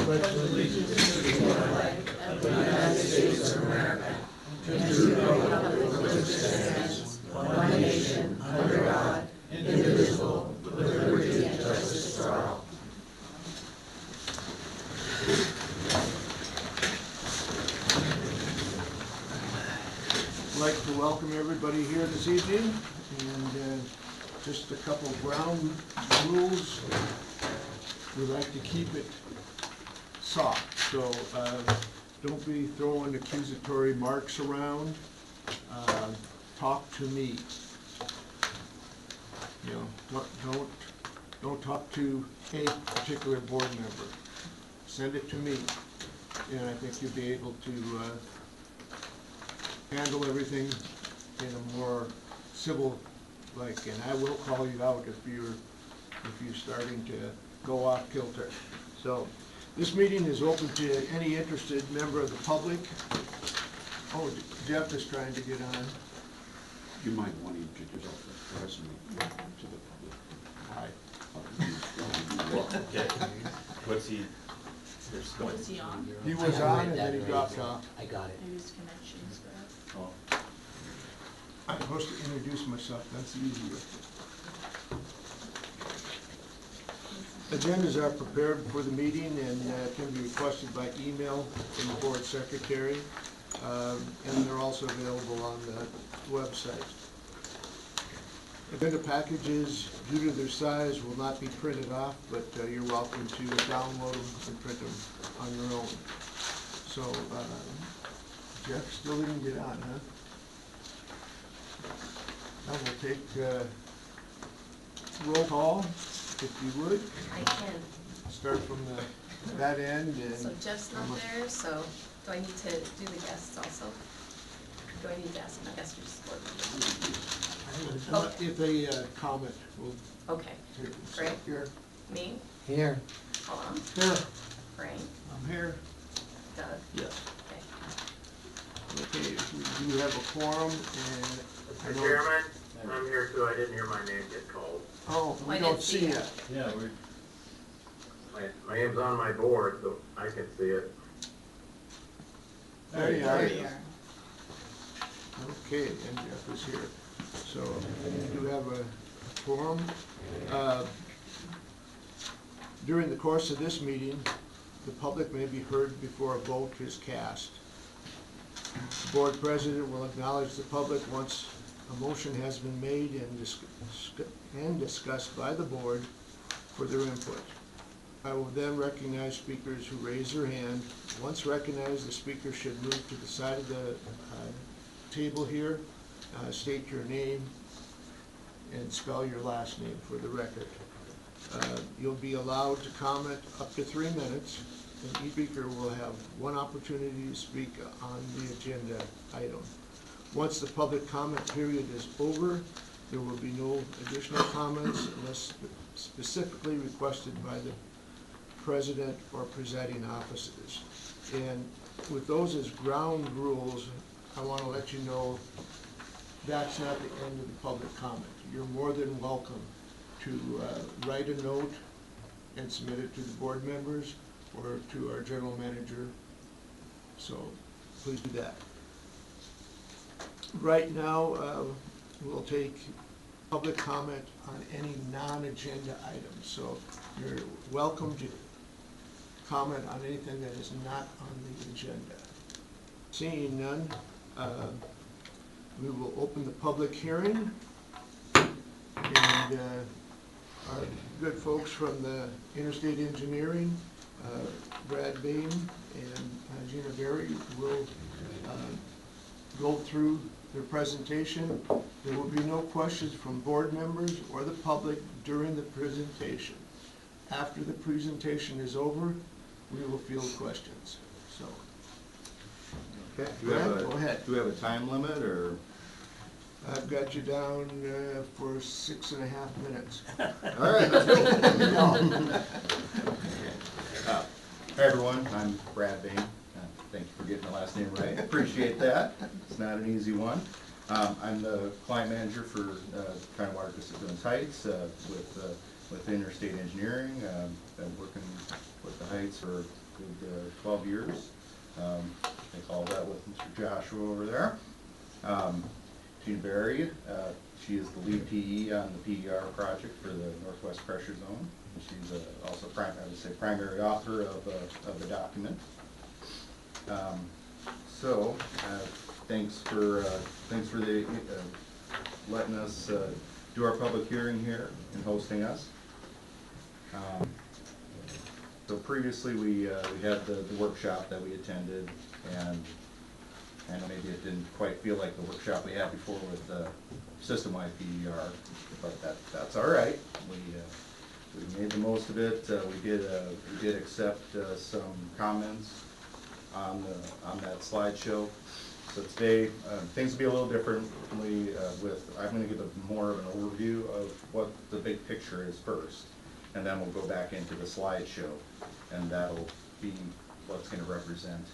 pledge allegiance to the flag of the United States of America and to the republic for which it stands, one nation, under God, indivisible, with liberty and justice for all. I'd like to welcome everybody here this evening, and just a couple ground rules. We like to keep it soft, so don't be throwing accusatory marks around. Talk to me. You know, don't talk to a particular board member. Send it to me, and I think you'll be able to handle everything in a more civil-like, and I will call you out if you're starting to go off kilter. So this meeting is open to any interested member of the public. Oh, Jeff is trying to get on. You might want to introduce the president to the public. Hi. Okay. What's he? Was he on? He was on and then he dropped off. I got it. Maybe his connection's bad. Oh. I'm supposed to introduce myself, that's easier. Agendas are prepared for the meeting and can be requested by email from the board secretary, and they're also available on the website. Agenda packages, due to their size, will not be printed off, but you're welcome to download them and print them on your own. So, Jeff still didn't get on, huh? Now we'll take roll call, if you would. I can. Start from that end and. So Jeff's not there, so do I need to do the guests also? Do I need to ask my guest to support? If they comment, we'll Okay. take it. Great. Here. Me, Here. Paul, Here. Frank, I'm here. Doug. Yes. Okay. Okay, we do have a quorum and. I Mr. know- Chairman, I'm here too. I didn't hear my name get called. Oh, I we didn't don't see see it. it. Yeah, we're. My name's on my board, so I can see it. There you are. There you are. Okay, and Jeff is here. So we do have a quorum. During the course of this meeting, the public may be heard before a vote is cast. The board president will acknowledge the public once a motion has been made and discussed by the board for their input. I will then recognize speakers who raise their hand. Once recognized, the speaker should move to the side of the table here, state your name, and spell your last name for the record. You'll be allowed to comment up to 3 minutes, and each speaker will have one opportunity to speak on the agenda item. Once the public comment period is over, there will be no additional comments unless specifically requested by the president or presiding officers. And with those as ground rules, I want to let you know that's not the end of the public comment. You're more than welcome to write a note and submit it to the board members or to our general manager. So please do that. Right now, we'll take public comment on any non-agenda items. So you're welcome to comment on anything that is not on the agenda. Seeing none, we will open the public hearing. And our good folks from the Interstate Engineering, Brad Bain and Gina Berry, will go through their presentation. There will be no questions from board members or the public during the presentation. After the presentation is over, we will field questions. So, Okay. Go ahead. Do we have a time limit, or? I've got you down for 6.5 minutes. All right. Hi, everyone. I'm Brad Bain. Thank you for getting the last name right. Appreciate that. It's not an easy one. I'm the client manager for Tidewater Casitas Heights with Interstate Engineering. Been working with the Heights for good 12 years. I think all that with Mr. Joshua over there. Tina Berry, she is the lead PE on the PER project for the Northwest Pressure Zone. And she's also primary author of the document. Thanks for the letting us do our public hearing here and hosting us. So previously we had the workshop that we attended, and maybe it didn't quite feel like the workshop we had before with the system-wide PER, but that's all right. We made the most of it. We did accept some comments on that slideshow. So today things will be a little differently. I'm going to give more of an overview of what the big picture is first, and then we'll go back into the slideshow, and that'll be what's going to represent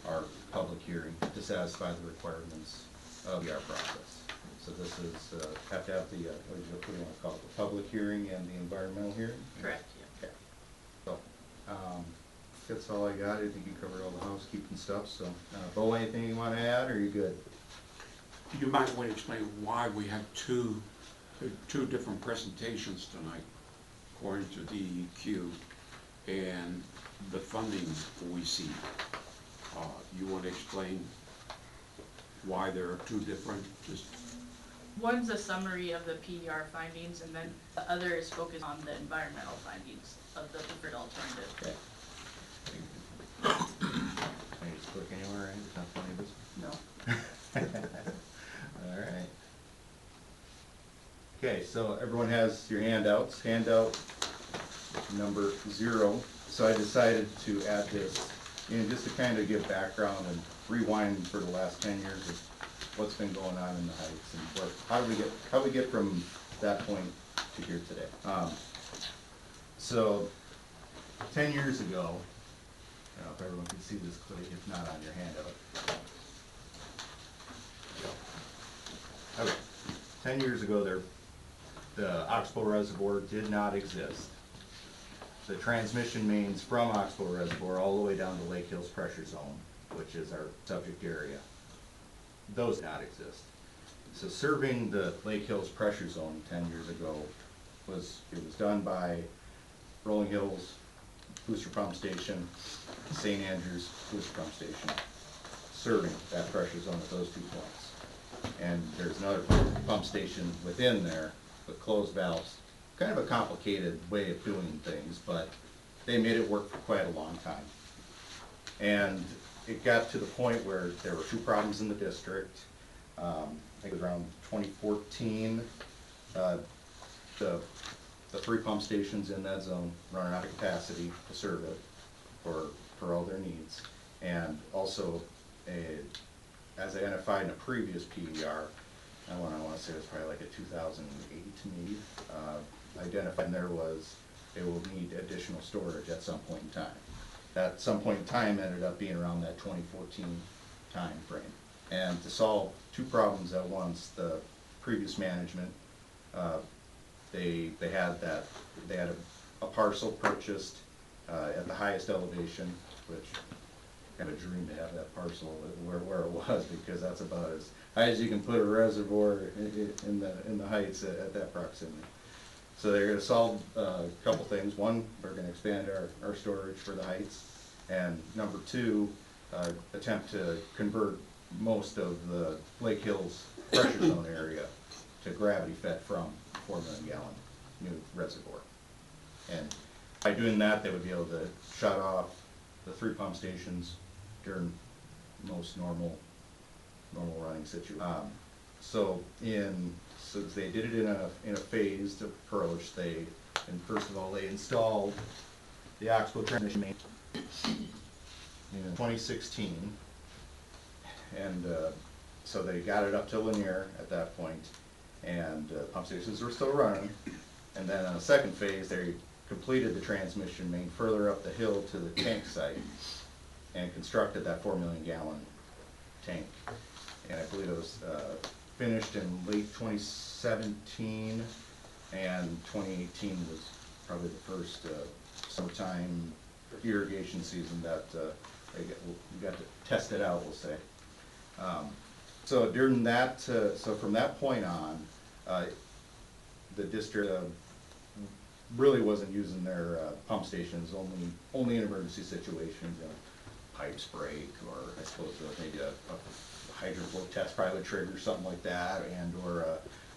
our public hearing to satisfy the requirements of the PER process. So this is have to have the what do you want to call it, the public hearing and the environmental hearing. Correct, yeah. Okay. So that's all I got. I think you covered all the housekeeping stuff. So, Bo, anything you want to add, or are you good? You might want to explain why we have two different presentations tonight, according to DEQ, and the funding we see. You want to explain why there are two different? One's a summary of the PER findings, and then the other is focused on the environmental findings of the preferred alternative. Okay. Can you just click anywhere, right? It's not funny, this? No. All right. Okay, so everyone has your handouts. Handout number 0. So I decided to add this in just to kind of give background and rewind for the last 10 years of what's been going on in the Heights and how we get from that point to here today. So 10 years ago, I don't know if everyone can see this clearly, if not on your handout. Okay, 10 years ago, the Oxbow Reservoir did not exist. The transmission mains from Oxbow Reservoir all the way down to Lake Hills Pressure Zone, which is our subject area, those did not exist. So serving the Lake Hills Pressure Zone 10 years ago was done by Rolling Hills Booster Pump Station, St. Andrews Booster Pump Station, serving that pressure zone at those 2 points. And there's another pump station within there with closed valves. Kind of a complicated way of doing things, but they made it work for quite a long time. And it got to the point where there were 2 problems in the district. I think it was around 2014. The 3 pump stations in that zone running out of capacity to serve it for all their needs. And also, as identified in a previous PER, I want to say it was probably like a 2008 maybe, identified there was they will need additional storage at some point in time. That some point in time ended up being around that 2014 time frame. And to solve 2 problems at once, the previous management, they had a parcel purchased at the highest elevation, which kind of a dream to have that parcel where it was, because that's about as high as you can put a reservoir in the Heights at that proximity. So they're going to solve a couple things. One, we're going to expand our storage for the Heights, and number 2, attempt to convert most of the Lake Hills pressure zone area to gravity fed from 4 million gallon new reservoir. And by doing that, they would be able to shut off the 3 pump stations during most normal running situation. So they did it in a phased approach. First of all, they installed the Oxbow transmission main in 2016, and so they got it up to Lanier at that point, and pump stations were still running. And then on the second phase, they completed the transmission main further up the hill to the tank site and constructed that 4 million gallon tank. And I believe it was finished in late 2017, and 2018 was probably the first summertime irrigation season that, we got to test it out, we'll say. So during that, so from that point on, the district really wasn't using their pump stations, only in emergency situations, you know, pipes break, or I suppose maybe a hydrant flow test probably would trigger something like that, and or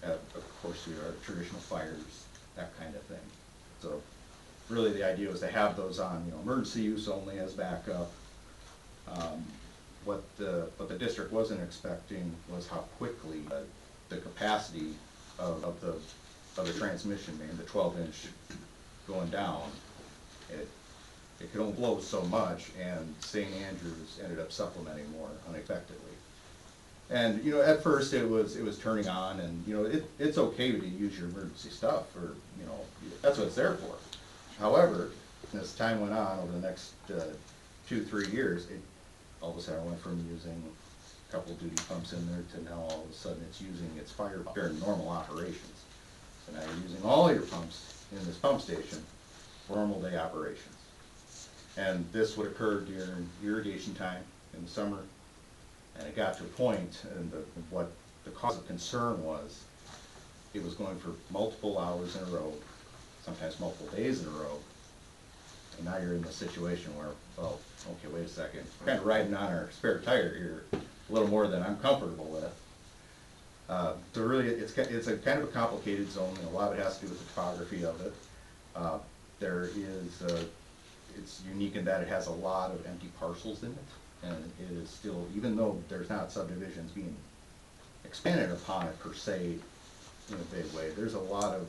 of course your traditional fires, that kind of thing. So really the idea was to have those on, you know, emergency use only as backup. What the district wasn't expecting was how quickly the capacity of the transmission main, the 12-inch going down, it could only blow so much, and St. Andrews ended up supplementing more unexpectedly. And, you know, at first it was turning on, and, you know, it's okay to use your emergency stuff, or, you know, that's what it's there for. However, as time went on over the next 2-3 years, all of a sudden went from using a couple duty pumps in there to now all of a sudden it's using its fire pump during normal operations. So now you're using all your pumps in this pump station for normal day operations. And this would occur during irrigation time in the summer. And it got to a point, and what the cause of concern was, it was going for multiple hours in a row, sometimes multiple days in a row. And now you're in the situation where, well, okay, wait a second, we're kind of riding on our spare tire here a little more than I'm comfortable with. So really, it's a kind of a complicated zone, and a lot of it has to do with the topography of it. It's unique in that it has a lot of empty parcels in it, and it is still, even though there's not subdivisions being expanded upon it per se in a big way, there's a lot of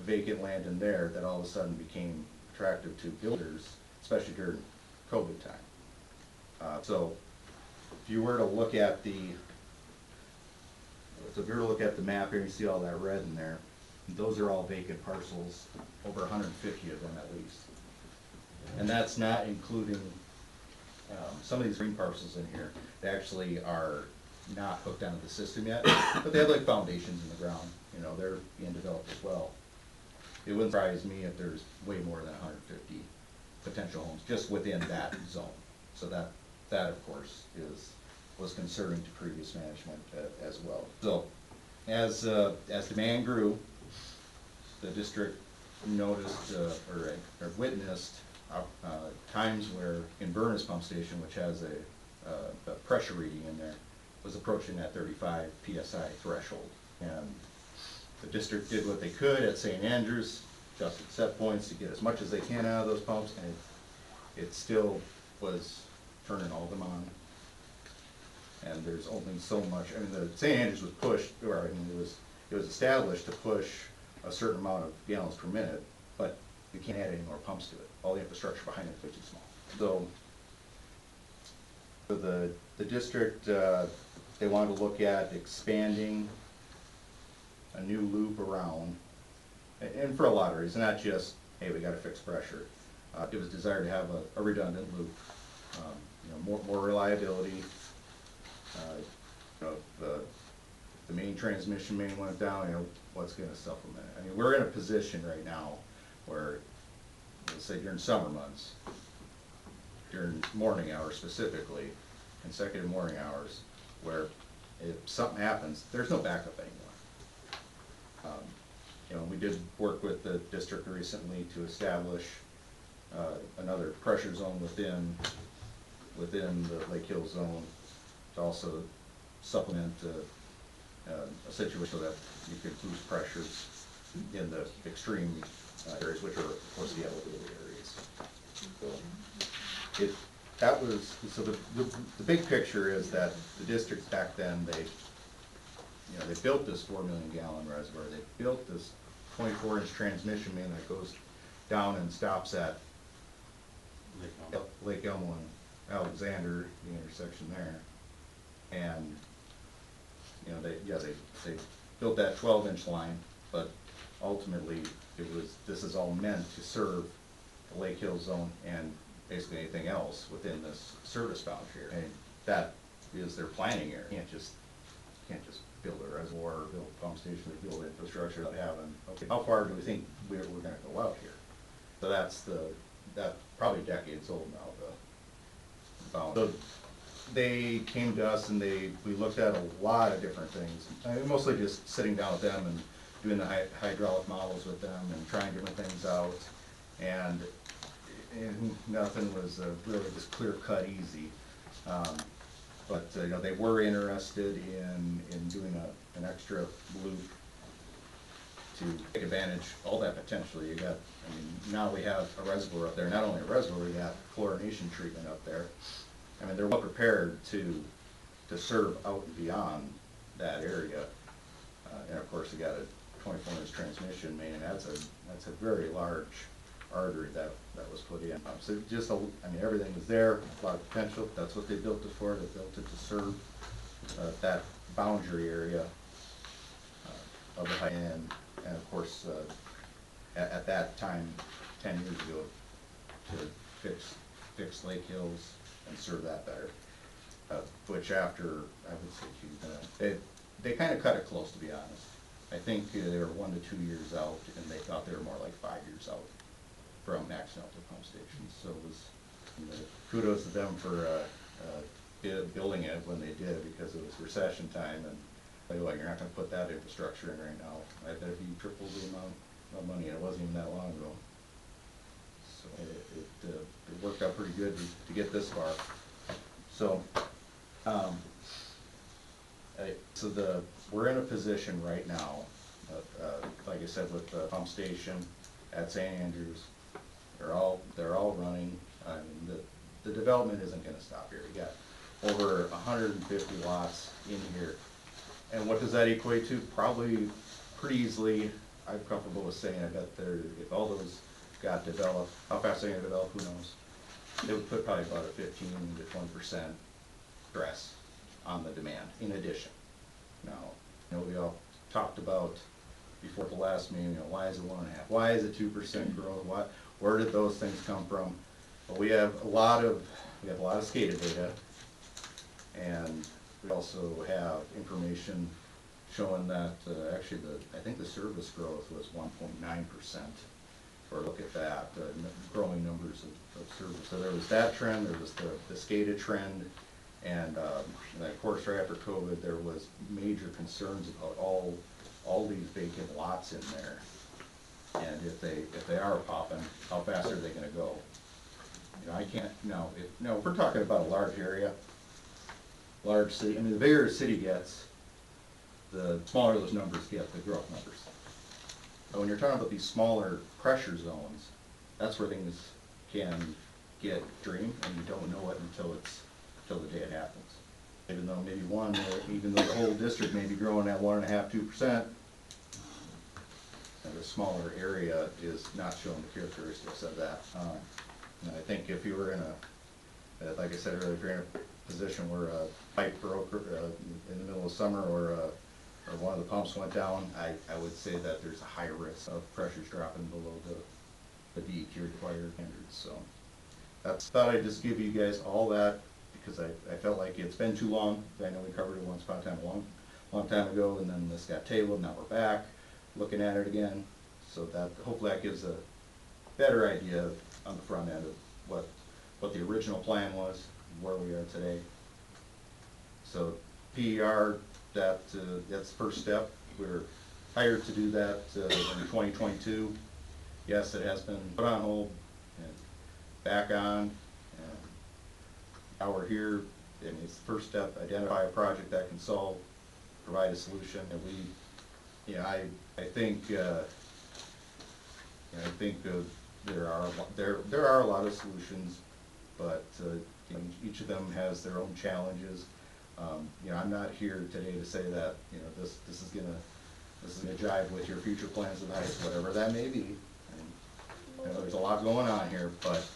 vacant land in there that all of a sudden became attractive to builders, especially during COVID time. So if you were to look at the map here, you see all that red in there. Those are all vacant parcels, over 150 of them at least. And that's not including some of these green parcels in here. They actually are not hooked onto the system yet, but they have like foundations in the ground. You know, they're being developed as well. It wouldn't surprise me if there's way more than 150 potential homes just within that zone. So that of course was concerning to previous management as well. So as demand grew, the district noticed or witnessed times where Inverness Pump Station, which has a pressure reading in there, was approaching that 35 PSI threshold. And the district did what they could at St. Andrews, adjusted set points to get as much as they can out of those pumps, and it still was turning all of them on. And there's only so much, I mean, the St. Andrews was pushed, or I mean, it was established to push a certain amount of gallons per minute, but you can't add any more pumps to it. All the infrastructure behind it is too small. So the district, they wanted to look at expanding a new loop around, and for a lot of reasons, not just, hey, we gotta fix pressure. It was desired to have a redundant loop, you know, more reliability. You know, the main transmission main went down, you know, what's gonna supplement it? I mean, we're in a position right now where, let's say during summer months, during morning hours specifically, consecutive morning hours, where if something happens, there's no backup anymore. You know, we did work with the district recently to establish another pressure zone within the Lake Hill zone to also supplement a situation so that you could boost pressures in the extreme areas, which are of course the elevated areas. So the big picture is that the districts back then, they built this 4 million gallon reservoir. They built this 24-inch transmission main that goes down and stops at Lake Elmo and Alexander, the intersection there. And you know, they built that 12-inch line, but ultimately this is all meant to serve the Lake Hill zone and basically anything else within this service boundary. And that is their planning area. You can't just build a reservoir or build a pump station or build infrastructure without having, okay, how far do we think we're gonna go out here? So that's that probably decades old now, the boundary. So they came to us and we looked at a lot of different things. I mean, mostly just sitting down with them and doing the hydraulic models with them and trying different things out. And nothing was really just clear cut easy. But you know, they were interested in doing an extra loop to take advantage of all that potential you got. I mean, now we have a reservoir up there, not only a reservoir, we got chlorination treatment up there. I mean, they're well prepared to serve out and beyond that area. And of course, we got a 24-inch transmission main, and that's a very large artery that was put in. So just, I mean, everything was there, a lot of potential. That's what they built it for. They built it to serve that boundary area of the high end. And of course, at that time, 10 years ago, to fix Lake Hills and serve that better. Which after, I would say, they kind of cut it close, to be honest. I think they were 1 to 2 years out, and they thought they were more like 5 years out from maxing out the pump stations. So it was, you know, kudos to them for building it when they did, because it was recession time, and like, well, you're not going to put that infrastructure in right now. I bet if you tripled the amount of money, and it wasn't even that long ago. So it worked out pretty good to get this far. So, we're in a position right now, like I said, with the pump station at St. Andrews, they're all running. I mean, the development isn't going to stop here. You got over 150 lots in here, and what does that equate to? Probably pretty easily, I'm comfortable with saying, I bet if all those got developed, how fast they're going to develop, who knows? They would put probably about a 15 to 20% stress on the demand in addition. Now, you know, we all talked about before the last meeting, you know, why is it 1.5? Why is it 2% growth? Where did those things come from? Well, we have a lot of SCADA data, and we also have information showing that actually I think the service growth was 1.9%. Or look at that, growing numbers of service. So there was that trend, there was the SCADA trend, and of course right after COVID there was major concerns about all these vacant lots in there. And if they are popping, how fast are they gonna go? You know, I can't, if we're talking about a large area, large city, I mean, the bigger a city gets, the smaller those numbers get, the growth numbers. But when you're talking about these smaller pressure zones, that's where things can get extreme, and you don't know it until the day it happens. Even though even though the whole district may be growing at 1.5%, 2%, the smaller area is not showing the characteristics of that. And I think if you were in like I said earlier, if you're in a position where a pipe broke in the middle of summer, or one of the pumps went down, I would say that there's a high risk of pressures dropping below the DEQ required standards. So thought I'd just give you guys all that, because I felt like it's been too long. I know we covered it once upon a time, a long time ago, and then this got tabled. Now we're back looking at it again. So that hopefully that gives a better idea on the front end of what the original plan was, where we are today. So PER, that's the first step. We're hired to do that in 2022. Yes, it has been put on hold and back on. And now we're here, and it's the first step: identify a project that can solve, provide a solution. And I think there are a lot of solutions, but each of them has their own challenges. I'm not here today to say that this is gonna jive with your future plans of heights, whatever that may be. And, there's a lot going on here, but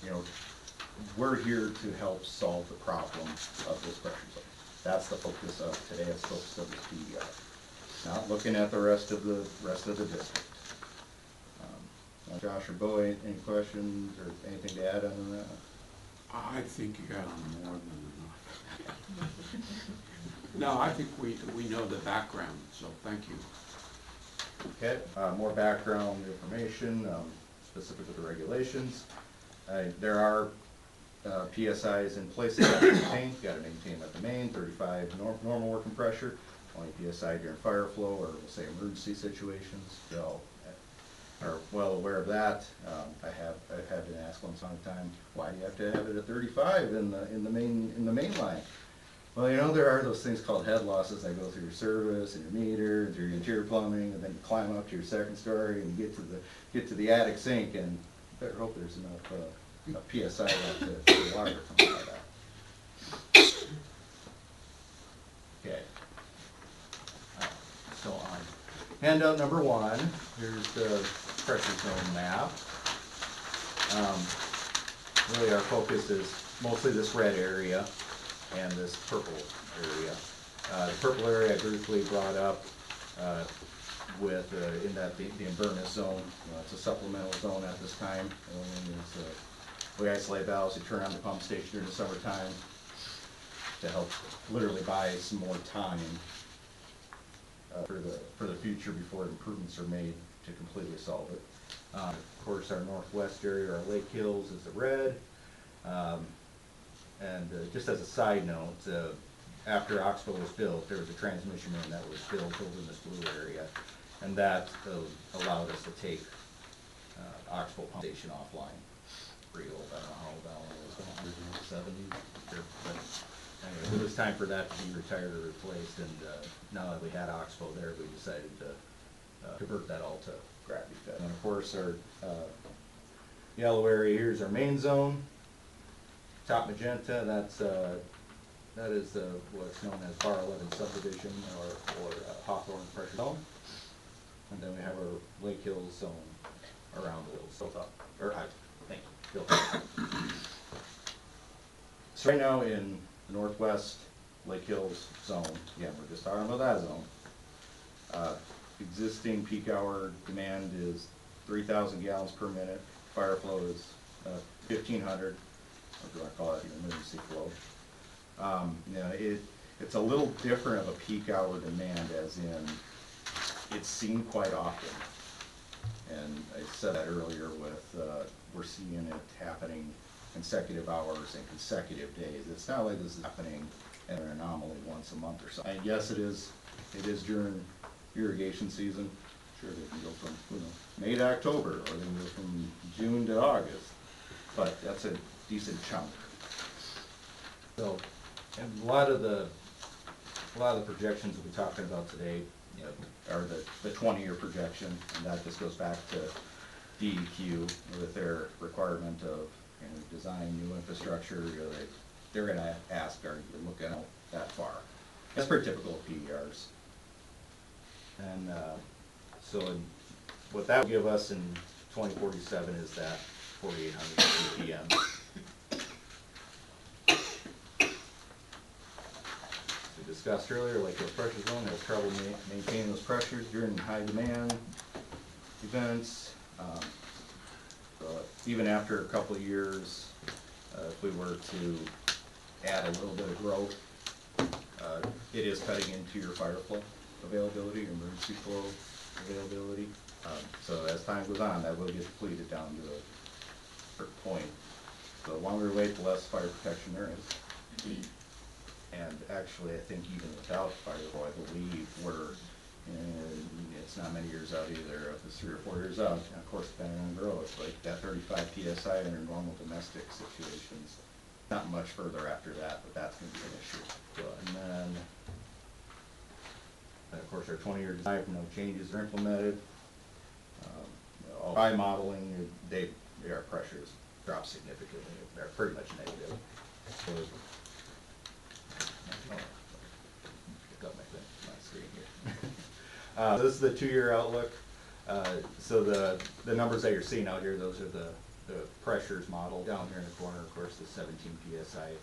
we're here to help solve the problem of this pressure zone. That's the focus of today. That's the focus of this PER. Not looking at the rest of the district. Josh or Bo, any questions or anything to add on that? I think you got on more than enough. No, I think we know the background, so thank you. Okay, more background information, specific to the regulations. There are PSIs in place that you gotta maintain at the main, 35 normal working pressure, 20 PSI during fire flow or we'll say emergency situations. So are well aware of that. I've had been asked once on a time, why do you have to have it at 35 in the main line? Well, you know, there are those things called head losses that go through your service and your meter and through your interior plumbing, and then you climb up to your second story and you get to the attic sink, and better hope there's enough PSI left for water to come out of that. Okay. So on handout number 1, here's the pressure zone map. Really our focus is mostly this red area and this purple area. The purple area I briefly brought up with in that the Inverness zone. It's a supplemental zone at this time. We isolate valves to turn on the pump station during the summertime to help literally buy some more time for the future before improvements are made to completely solve it. Of course, our northwest area, our Lake Hills, is the red. Just as a side note, after Oxbow was built, there was a transmission main that was built over in this blue area, and that allowed us to take Oxbow pump station offline. Pretty old, I don't know how old that one was, 170s. But anyway, it was time for that to be retired or replaced, and now that we had Oxbow there, we decided to convert that all to gravity fed. And of course, our yellow area here is our main zone. Top magenta, that is what's known as Bar 11 subdivision or Hawthorne pressure zone. And then we have our Lake Hills zone around the little hilltop, or thank you, hilltop. So right now in the northwest Lake Hills zone, again, we're just talking about that zone. Existing peak hour demand is 3,000 gallons per minute. Fire flow is 1,500. Or do I call it emergency flow? You know, it's a little different of a peak hour demand, as in it's seen quite often. And I said that earlier with we're seeing it happening consecutive hours and consecutive days. It's not like this is happening in an anomaly once a month or so. And yes, it is during irrigation season. Sure, they can go from May to October, or they can go from June to August. But that's a decent chunk. So, and a lot of the projections we'll be talking about today, you know, are the 20-year projection, and that just goes back to DEQ with their requirement of design new infrastructure. You know, they're going to ask, are you looking out that far? That's pretty typical of PERs. And so what that will give us in 2047 is that 4,800 ppm. As we discussed earlier, Lake Hills pressure zone has trouble maintaining those pressures during high demand events. Even after a couple of years, if we were to add a little bit of growth, it is cutting into your fire flow availability, emergency flow availability. So as time goes on, that will get depleted down to a certain point. The longer we wait, the less fire protection there is. And actually, I think even without fire flow, I believe it's not many years out either. If it's 3 or 4 years out, and of course, depending on growth, like that 35 PSI under normal domestic situations, not much further after that, but that's going to be an issue. So, and then, of course, our 20-year design, no changes are implemented. By modeling, our pressures drop significantly. They're pretty much negative. So, got my screen here. This is the 2-year outlook. So the numbers that you're seeing out here, those are the pressures modeled. Down here in the corner, of course, the 17 PSI.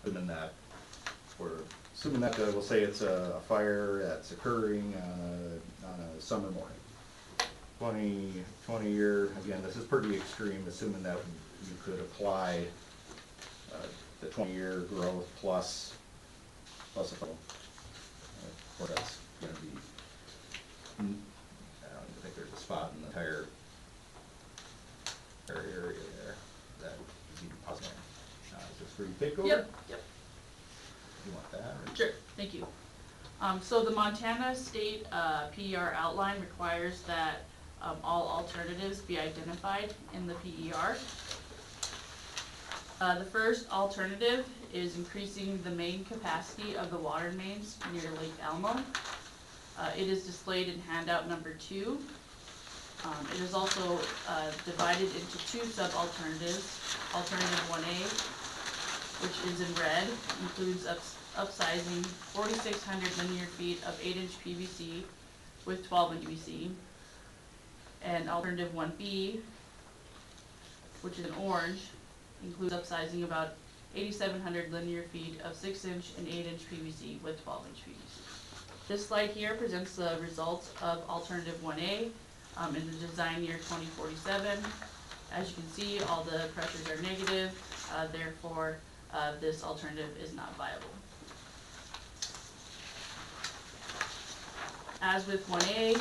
Assuming that we'll say it's a fire that's occurring on a summer morning. 20-year, again, this is pretty extreme, assuming that you could apply the 20-year growth plus a flow. Of course, that's going to be, I don't even think there's a spot in the entire area there that for you to take over? Yep. You want that, or? Sure, thank you. So the Montana State PER outline requires that all alternatives be identified in the PER. The first alternative is increasing the main capacity of the water mains near Lake Elmo. It is displayed in handout number 2. It is also divided into 2 sub-alternatives. Alternative 1A, which is in red, includes upsizing 4,600 linear feet of 8-inch PVC with 12-inch PVC. And alternative 1B, which is in orange, includes upsizing about 8,700 linear feet of 6-inch and 8-inch PVC with 12-inch PVC. This slide here presents the results of alternative 1A in the design year 2047. As you can see, all the pressures are negative, therefore this alternative is not viable. As with 1A,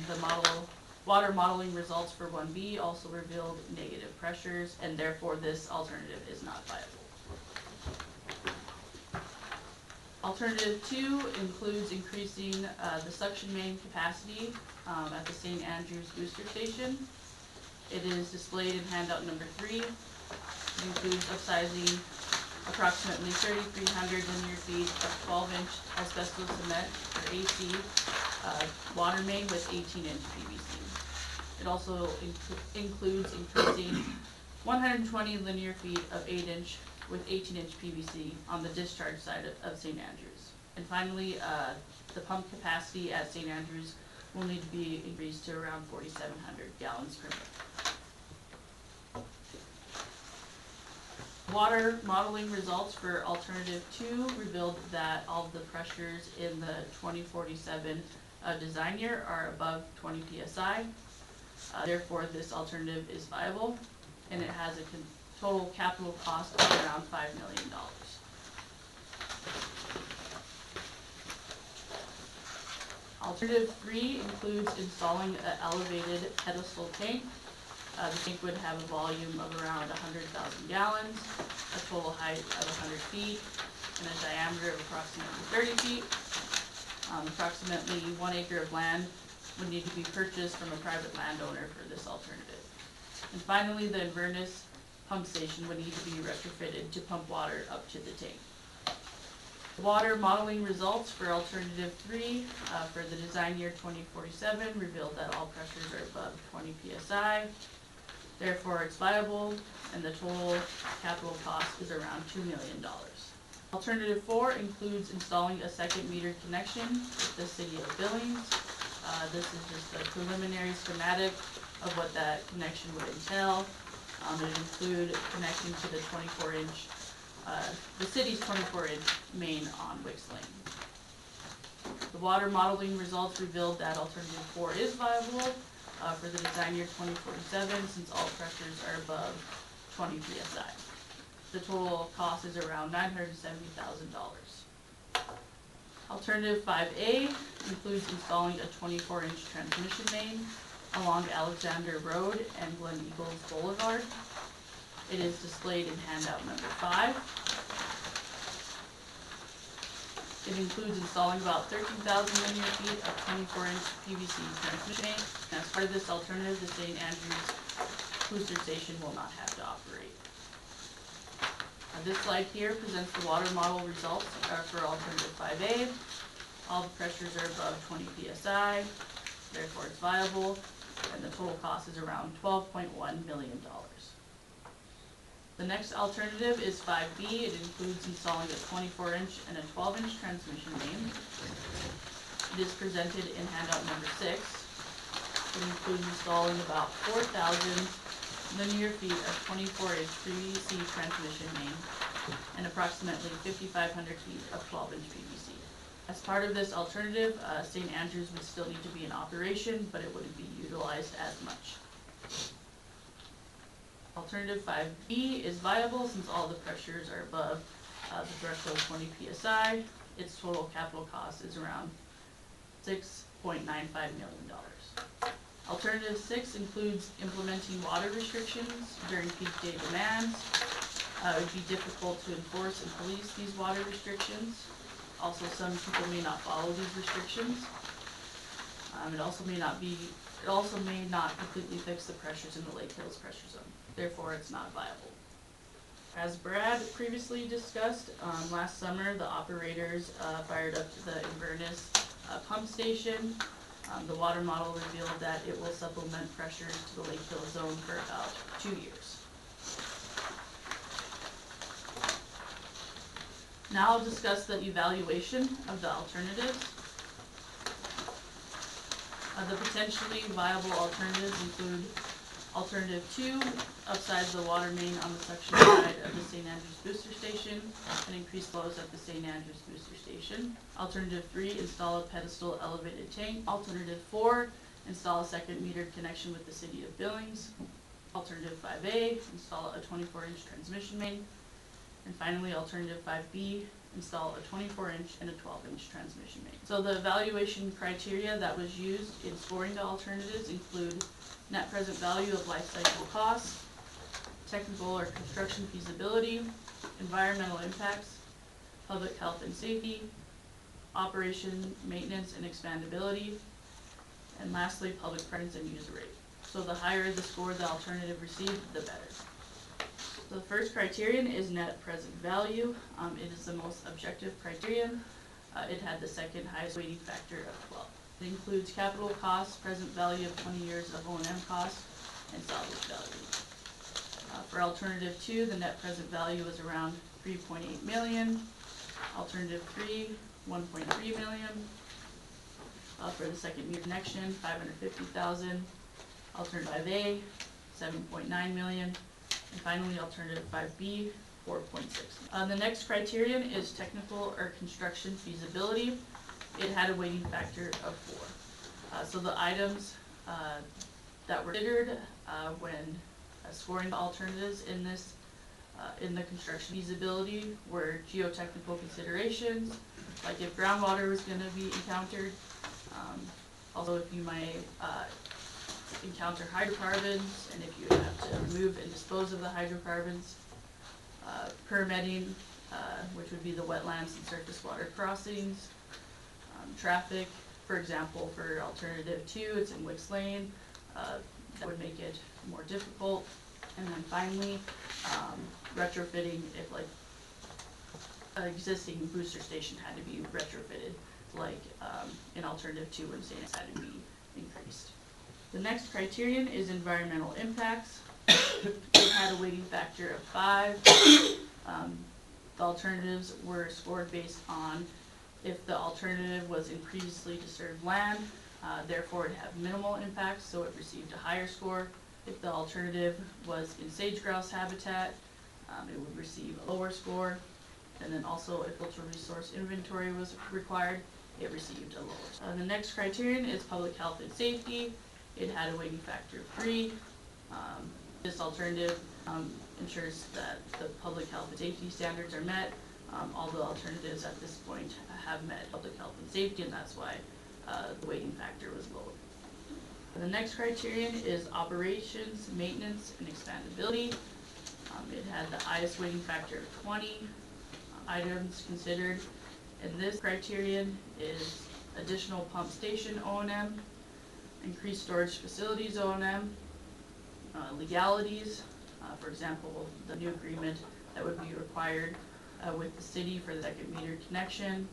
the water modeling results for 1B also revealed negative pressures, and therefore this alternative is not viable. Alternative 2 includes increasing the suction main capacity at the St. Andrews Booster Station. It is displayed in handout number 3. It includes upsizing approximately 3,300 linear feet of 12-inch asbestos cement, or AC, water main with 18-inch PVC. It also includes increasing 120 linear feet of 8-inch with 18-inch PVC on the discharge side of St. Andrews. And finally, the pump capacity at St. Andrews will need to be increased to around 4,700 gallons per minute. Water modeling results for alternative 2 revealed that all of the pressures in the 2047 design year are above 20 psi. Therefore, this alternative is viable, and it has a total capital cost of around $5 million. Alternative 3 includes installing an elevated pedestal tank. The tank would have a volume of around 100,000 gallons, a total height of 100 feet, and a diameter of approximately 30 feet. Approximately 1 acre of land would need to be purchased from a private landowner for this alternative. And finally, the Inverness pump station would need to be retrofitted to pump water up to the tank. Water modeling results for alternative 3 for the design year 2047 revealed that all pressures are above 20 psi. Therefore, it's viable, and the total capital cost is around $2 million. Alternative 4 includes installing a second meter connection with the city of Billings. This is just a preliminary schematic of what that connection would entail. It would include connecting to the 24-inch, the city's 24-inch main on Wicks Lane. The water modeling results revealed that alternative 4 is viable for the design year 2047, since all pressures are above 20 psi. The total cost is around $970,000. Alternative 5A includes installing a 24-inch transmission main along Alexander Road and Glen Eagles Boulevard. It is displayed in handout number 5. It includes installing about 13,000 linear feet of 24-inch PVC transmission main. And as part of this alternative, the St. Andrews Booster Station will not have to operate. This slide here presents the water model results for alternative 5A. All the pressures are above 20 psi, therefore it's viable, and the total cost is around $12.1 million. The next alternative is 5B. It includes installing a 24-inch and a 12-inch transmission main. It is presented in handout number 6. It includes installing about 4,000 linear feet of 24-inch PVC transmission main and approximately 5,500 feet of 12-inch PVC. As part of this alternative, St. Andrews would still need to be in operation, but it wouldn't be utilized as much. Alternative 5B is viable since all the pressures are above the threshold 20 psi. Its total capital cost is around $6.95 million. Alternative 6 includes implementing water restrictions during peak day demands. It would be difficult to enforce and police these water restrictions. Also, some people may not follow these restrictions. It also may not completely fix the pressures in the Lake Hills pressure zone. Therefore, it's not viable. As Brad previously discussed, last summer, the operators fired up the Inverness pump station. The water model revealed that it will supplement pressures to the Lake Hills zone for about 2 years. Now I'll discuss the evaluation of the alternatives. The potentially viable alternatives include Alternative 2, upsize the water main on the suction side of the St. Andrews Booster Station and increase flows at the St. Andrews Booster Station. Alternative 3, install a pedestal elevated tank. Alternative 4, install a second metered connection with the City of Billings. Alternative 5A, install a 24-inch transmission main. And finally, Alternative 5B, install a 24-inch and a 12-inch transmission main. So the evaluation criteria that was used in scoring the alternatives include net present value of life cycle costs, technical or construction feasibility, environmental impacts, public health and safety, operation, maintenance, and expandability, and lastly, public preference and user rate. So the higher the score the alternative received, the better. The first criterion is net present value. It is the most objective criterion. It had the second highest weighting factor of 12. It includes capital costs, present value of 20 years of O&M costs, and salvage value. For alternative 2, the net present value was around 3.8 million. Alternative 3, 1.3 million. For the second meter connection, 550,000. Alternative A, 7.9 million. And finally, alternative 5B, 4.6. The next criterion is technical or construction feasibility. It had a weighting factor of 4. So the items that were considered when scoring the alternatives in this in the construction feasibility were geotechnical considerations, like if groundwater was going to be encountered, also if you might encounter hydrocarbons, and if you have to remove and dispose of the hydrocarbons, permitting, which would be the wetlands and surface water crossings, traffic, for example, for alternative 2, it's in Wicks Lane, that would make it more difficult. And then finally, retrofitting, if like an existing booster station had to be retrofitted, like in alternative 2 when standards had to be increased. The next criterion is environmental impacts. It had a weighting factor of 5. The alternatives were scored based on if the alternative was in previously disturbed land, therefore it had minimal impacts, so it received a higher score. If the alternative was in sage-grouse habitat, it would receive a lower score. And then also if filter resource inventory was required, it received a lower. The next criterion is public health and safety. It had a weighting factor of 3. This alternative ensures that the public health and safety standards are met. All the alternatives at this point have met public health and safety, and that's why the weighting factor was lower. The next criterion is operations, maintenance, and expandability. It had the highest weighting factor of 20. Items considered in this criterion is additional pump station O&M, increased storage facilities O&M, legalities, for example, the new agreement that would be required with the city for the second meter connection,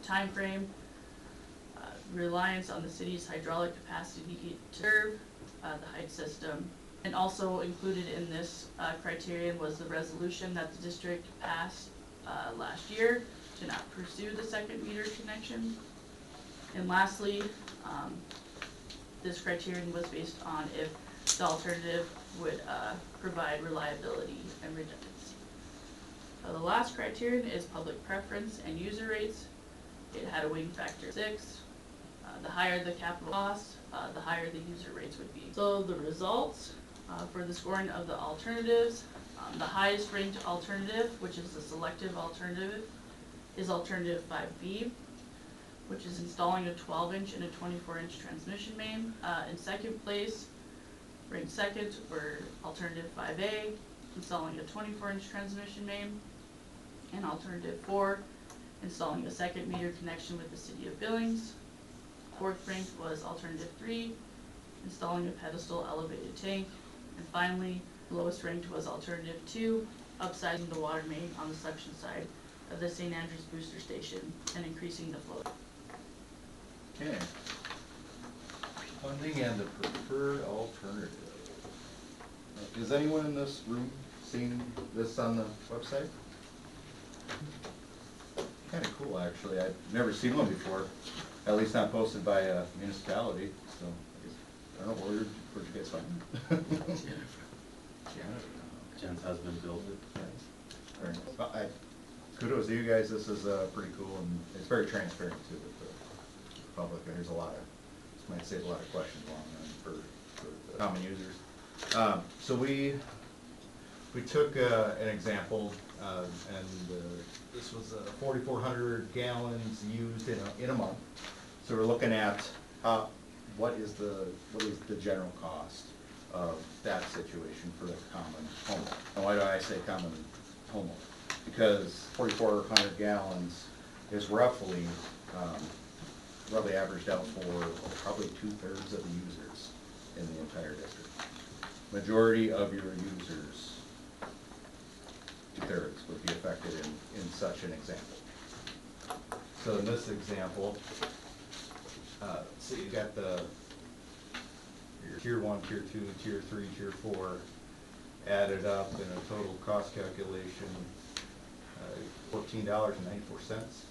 time frame, reliance on the city's hydraulic capacity to serve the Heights system. And also included in this criterion was the resolution that the district passed last year to not pursue the second meter connection. And lastly, this criterion was based on if the alternative would provide reliability and redundancy. The last criterion is public preference and user rates. It had a weighting factor of 6. The higher the capital cost, the higher the user rates would be. So the results for the scoring of the alternatives, the highest ranked alternative, which is the selective alternative, is alternative 5B, which is installing a 12-inch and a 24-inch transmission main. In second place, ranked second, were alternative 5A, installing a 24-inch transmission main. And alternative 4, installing a second meter connection with the City of Billings. Fourth ranked was alternative 3, installing a pedestal elevated tank. And finally, the lowest ranked was alternative 2, upsizing the water main on the suction side of the St. Andrews booster station and increasing the flow. Okay. Funding and the preferred alternative. Has anyone in this room seen this on the website? Kinda cool, actually. I've never seen one before, at least not posted by a municipality, so I don't know, where'd you guys find it? Jen's husband built it. Very nice. Well, kudos to you guys, this is pretty cool, and it's very transparent too with the public, and there's a lot of, this might save a lot of questions along there for the common users. So we took an example, and this was 4,400 gallons used in a month. So we're looking at what is the general cost of that situation for the common homeowner. And why do I say common homeowner? Because 4,400 gallons is roughly averaged out for probably 2/3 of the users in the entire district. Majority of your users, 2/3 would be affected in such an example. So in this example, so you got your tier 1, tier 2, tier 3, tier 4 added up in a total cost calculation, $14.94.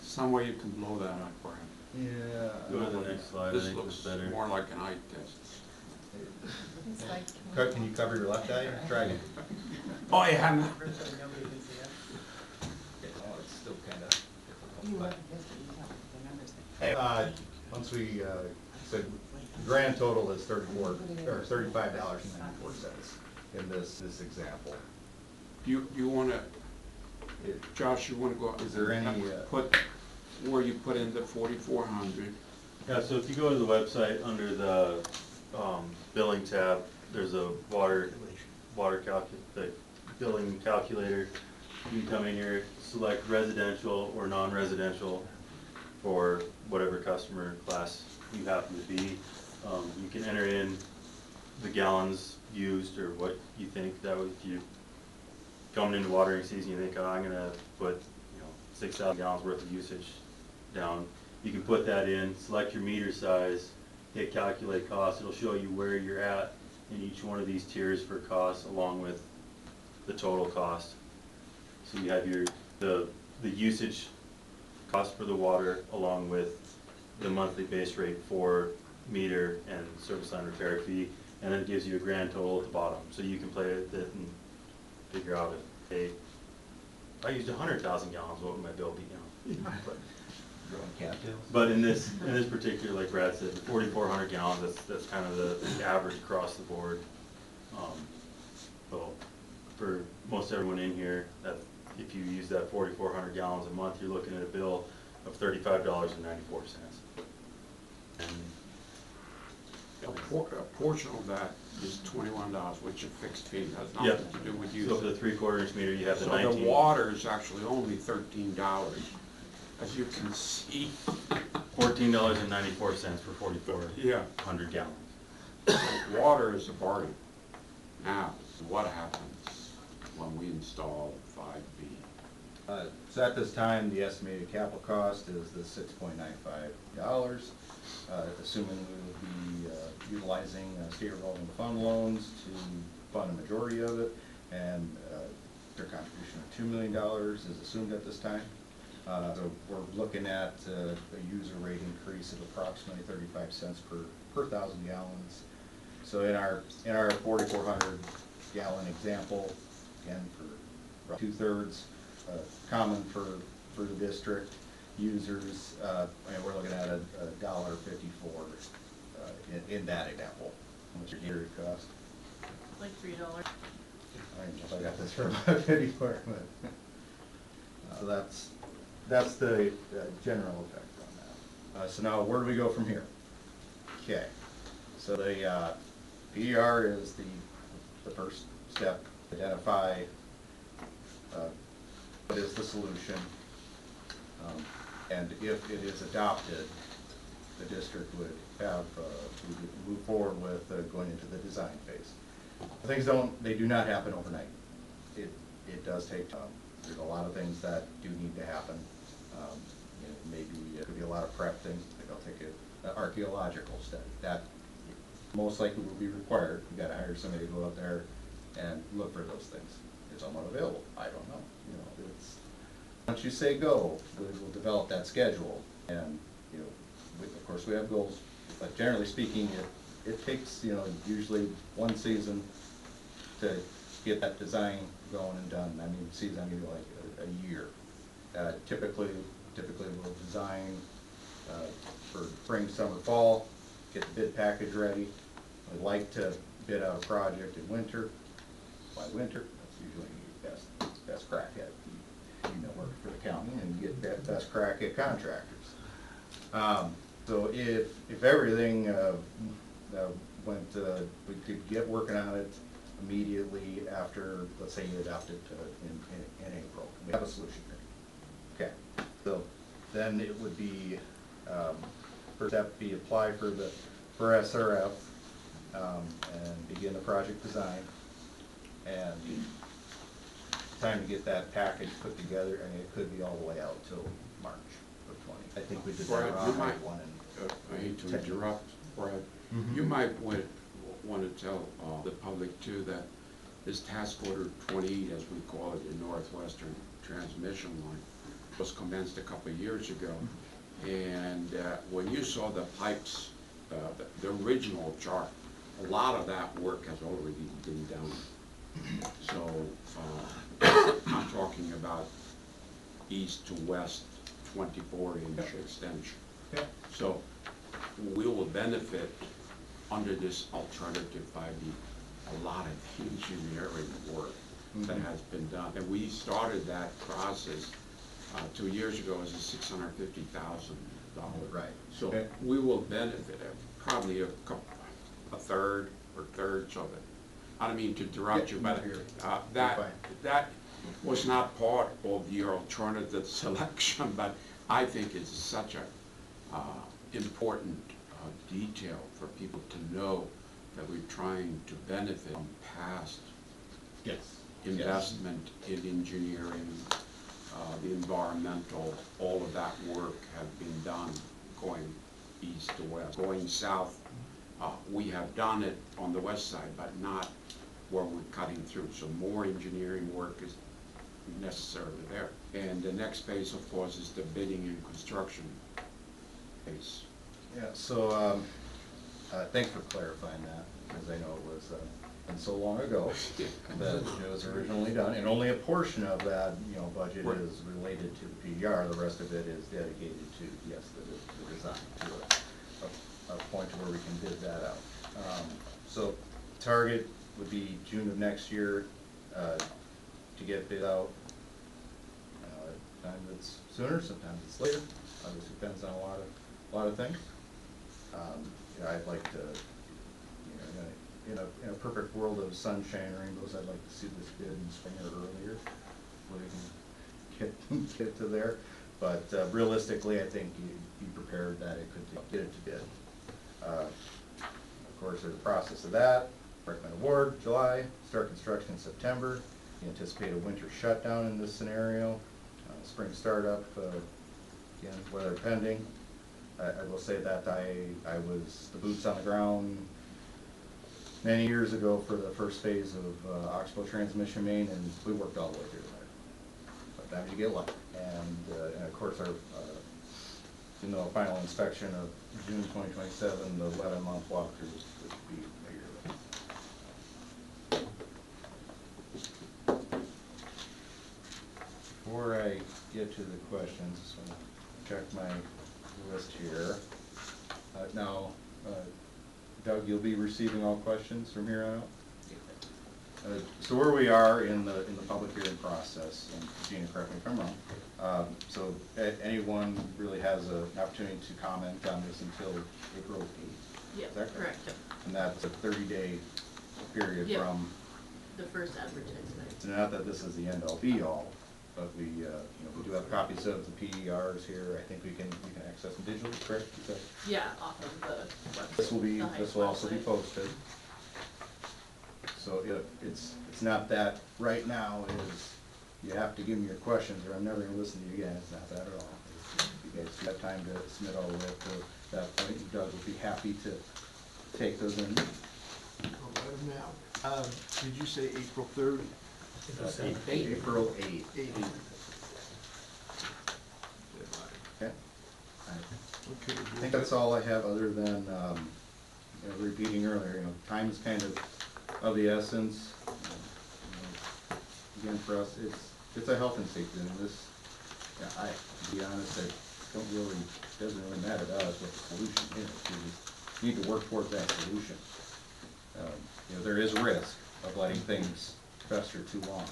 Some way you can blow that up, Brad. Yeah. Go to the next slide, I This think looks it's better. more like an eye test. It's like, Can you cover your left eye? Try it. Oh, yeah. Oh, it's still kinda difficult. But, once we said grand total is $35.94 in this example. You wanna, Josh, you wanna go, Is there any, put, where you put in the 4,400, Yeah, so if you go to the website, under the billing tab, there's a the billing calculator. You can come in here, select residential or non-residential for whatever customer class you happen to be. You can enter in the gallons used or what you think that would, if you coming into watering season, you think, oh, I'm gonna put 6,000 gallons worth of usage down. You can put that in, select your meter size, hit calculate cost. It'll show you where you're at in each one of these tiers for cost, along with the total cost. So you have the usage cost for the water, along with the monthly base rate for meter and service line repair fee, and then it gives you a grand total at the bottom. So you can play with it and figure out if I used 100,000 gallons, what would my bill be now? But in this particular, like Brad said, the 4,400 gallons, that's kind of the average across the board. So for most everyone in here, that if you use that 4,400 gallons a month, you're looking at a bill of $35.94. And a portion of that is $21, which is fixed fee, has yeah, nothing to do with you. so for the 3/4 inch meter, you have the So 19. the water is actually only $13, as you can see. $14.94 for 4,400 Yeah. gallons. Water is a bargain. Now, what happens when we install 5B? So at this time, the estimated capital cost is the $6.95, assuming we would be utilizing state revolving fund loans to fund a majority of it, and their contribution of $2 million is assumed at this time. So we're looking at a user rate increase of approximately 35 cents per 1,000 gallons. So in our 4,400 gallon example, again for about 2/3, common for the district users, and we're looking at a $1.54 in that example. How much your heater cost? like $3. I don't know if I got this for about 54, but that's the general effect on that. So now where do we go from here? Okay, so the PER is the first step identify what is the solution, and if it is adopted, the district would have, we would move forward with going into the design phase. Things they do not happen overnight. It does take time. There's a lot of things that do need to happen. Maybe it could be a lot of prep things. They'll take an archaeological study. That most likely will be required. You gotta hire somebody to go out there and look for those things. Is someone available? I don't know. Once you say go, we'll develop that schedule. And, of course we have goals, but generally speaking, it takes, usually one season to get that design going and done. I mean, season, like a year. Typically we'll design for spring, summer, fall, get the bid package ready. We'd like to bid out a project in winter. By winter, that's usually your best crack at work for the county and get that best crack at contractors. So if everything went, we could get working on it immediately after, let's say you adopt it in April. We have a solution here. Okay, so then it would be, first step be apply for SRF and begin the project design. And time to get that package put together, and it could be all the way out till March of 20. I think we did that Brad, around you might, one I hate to 10. interrupt, Brad. Mhm. You might want to tell the public too that this task order 28, as we call it, in Northwestern Transmission Line, was commenced a couple of years ago. And when you saw the pipes, the original chart, a lot of that work has already been done. So I'm talking about east to west 24-inch extension. Okay. So we will benefit under this alternative by a lot of engineering work that has been done. And we started that process 2 years ago as a $650,000. Right. So Okay. we will benefit probably a third or thirds of it. I don't mean to interrupt you, but that was not part of your alternative selection, but I think it's such a important detail for people to know that we're trying to benefit from past investment in engineering, the environmental, all of that work have been done going east to west. Going south, we have done it on the west side, but not where we're cutting through. So more engineering work is necessarily there. And the next phase, of course, is the bidding and construction phase. Yeah, so thanks for clarifying that, because I know it was been so long ago that it was originally done, and only a portion of that, budget Right. is related to the PDR. The rest of it is dedicated to, yes, the design, to a point to where we can bid that out. So target would be June of next year to get bid out. Sometimes it's sooner, sometimes it's later. Obviously depends on a lot of things. I'd like to, in a perfect world of sunshine and rainbows, I'd like to see this bid in spring or earlier, where we can get to there. But realistically, I think you'd be prepared that it could get it to bid. Of course, there's a process of that. Recommend award July, start construction in September. You anticipate a winter shutdown in this scenario. Spring startup, again, weather pending. I will say that I was the boots on the ground many years ago for the first phase of Oxbow transmission main, and we worked all the way through there. Sometimes you get lucky. And of course, in the final inspection of June 2027, the 11-month walkthrough would be a year. Before I get to the questions, just want to check my list here. Now, Doug, you'll be receiving all questions from here on out? So where we are in the public hearing process, and Gina, correct me if I'm wrong, so anyone really has an opportunity to comment on this until April 8th? Yeah, Is that correct, yep. And that's a 30-day period Yep. from the first advertisement. It's not that this is the end all be all, but we, you know, we do have copies of the PERs here. I think we can access them digitally, correct? Is that- Yeah, off of the website. This will be, the high this will also be website. posted. So, yeah, it's not that right now is, you have to give me your questions or I'm never gonna listen to you again. It's not that at all. You guys have time to submit all the way up to that point. Doug will be happy to take those in. I'll let him now. Did you say April 3rd? April 8th. 8th. Okay? Okay. I think that's all I have, other than, you know, repeating earlier, you know, time is kind of the essence. You know, again, for us, it's a health and safety, and this, yeah, to be honest, doesn't really matter to us what the solution is. We just need to work towards that solution. You know, there is a risk of letting things fester too long.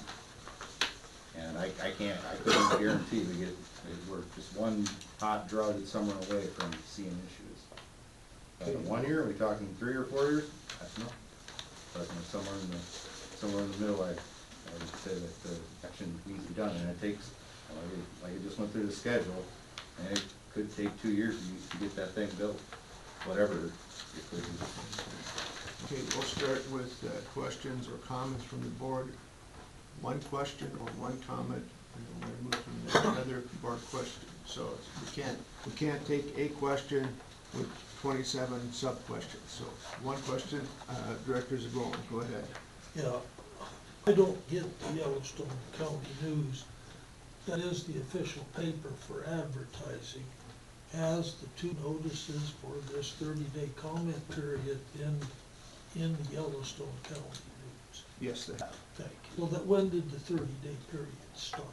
And I couldn't guarantee we're just one hot drug summer away from seeing issues. In 1 year, are we talking 3 or 4 years? I don't know. But you know, somewhere in the middle, I would say that the action needs to be done, and it takes, like it just went through the schedule, and it could take 2 years to get that thing built, whatever it could be. Okay, we'll start with questions or comments from the board. One question or one comment, and then we'll move to another board question. So we can't take a question with 27 sub-questions. So one question, Director Zagorn, go ahead. Yeah, I don't get the Yellowstone County News. That is the official paper for advertising. Has the two notices for this 30-day comment period been in the Yellowstone County News? Yes, they have. Thank you. Well, when did the 30-day period start?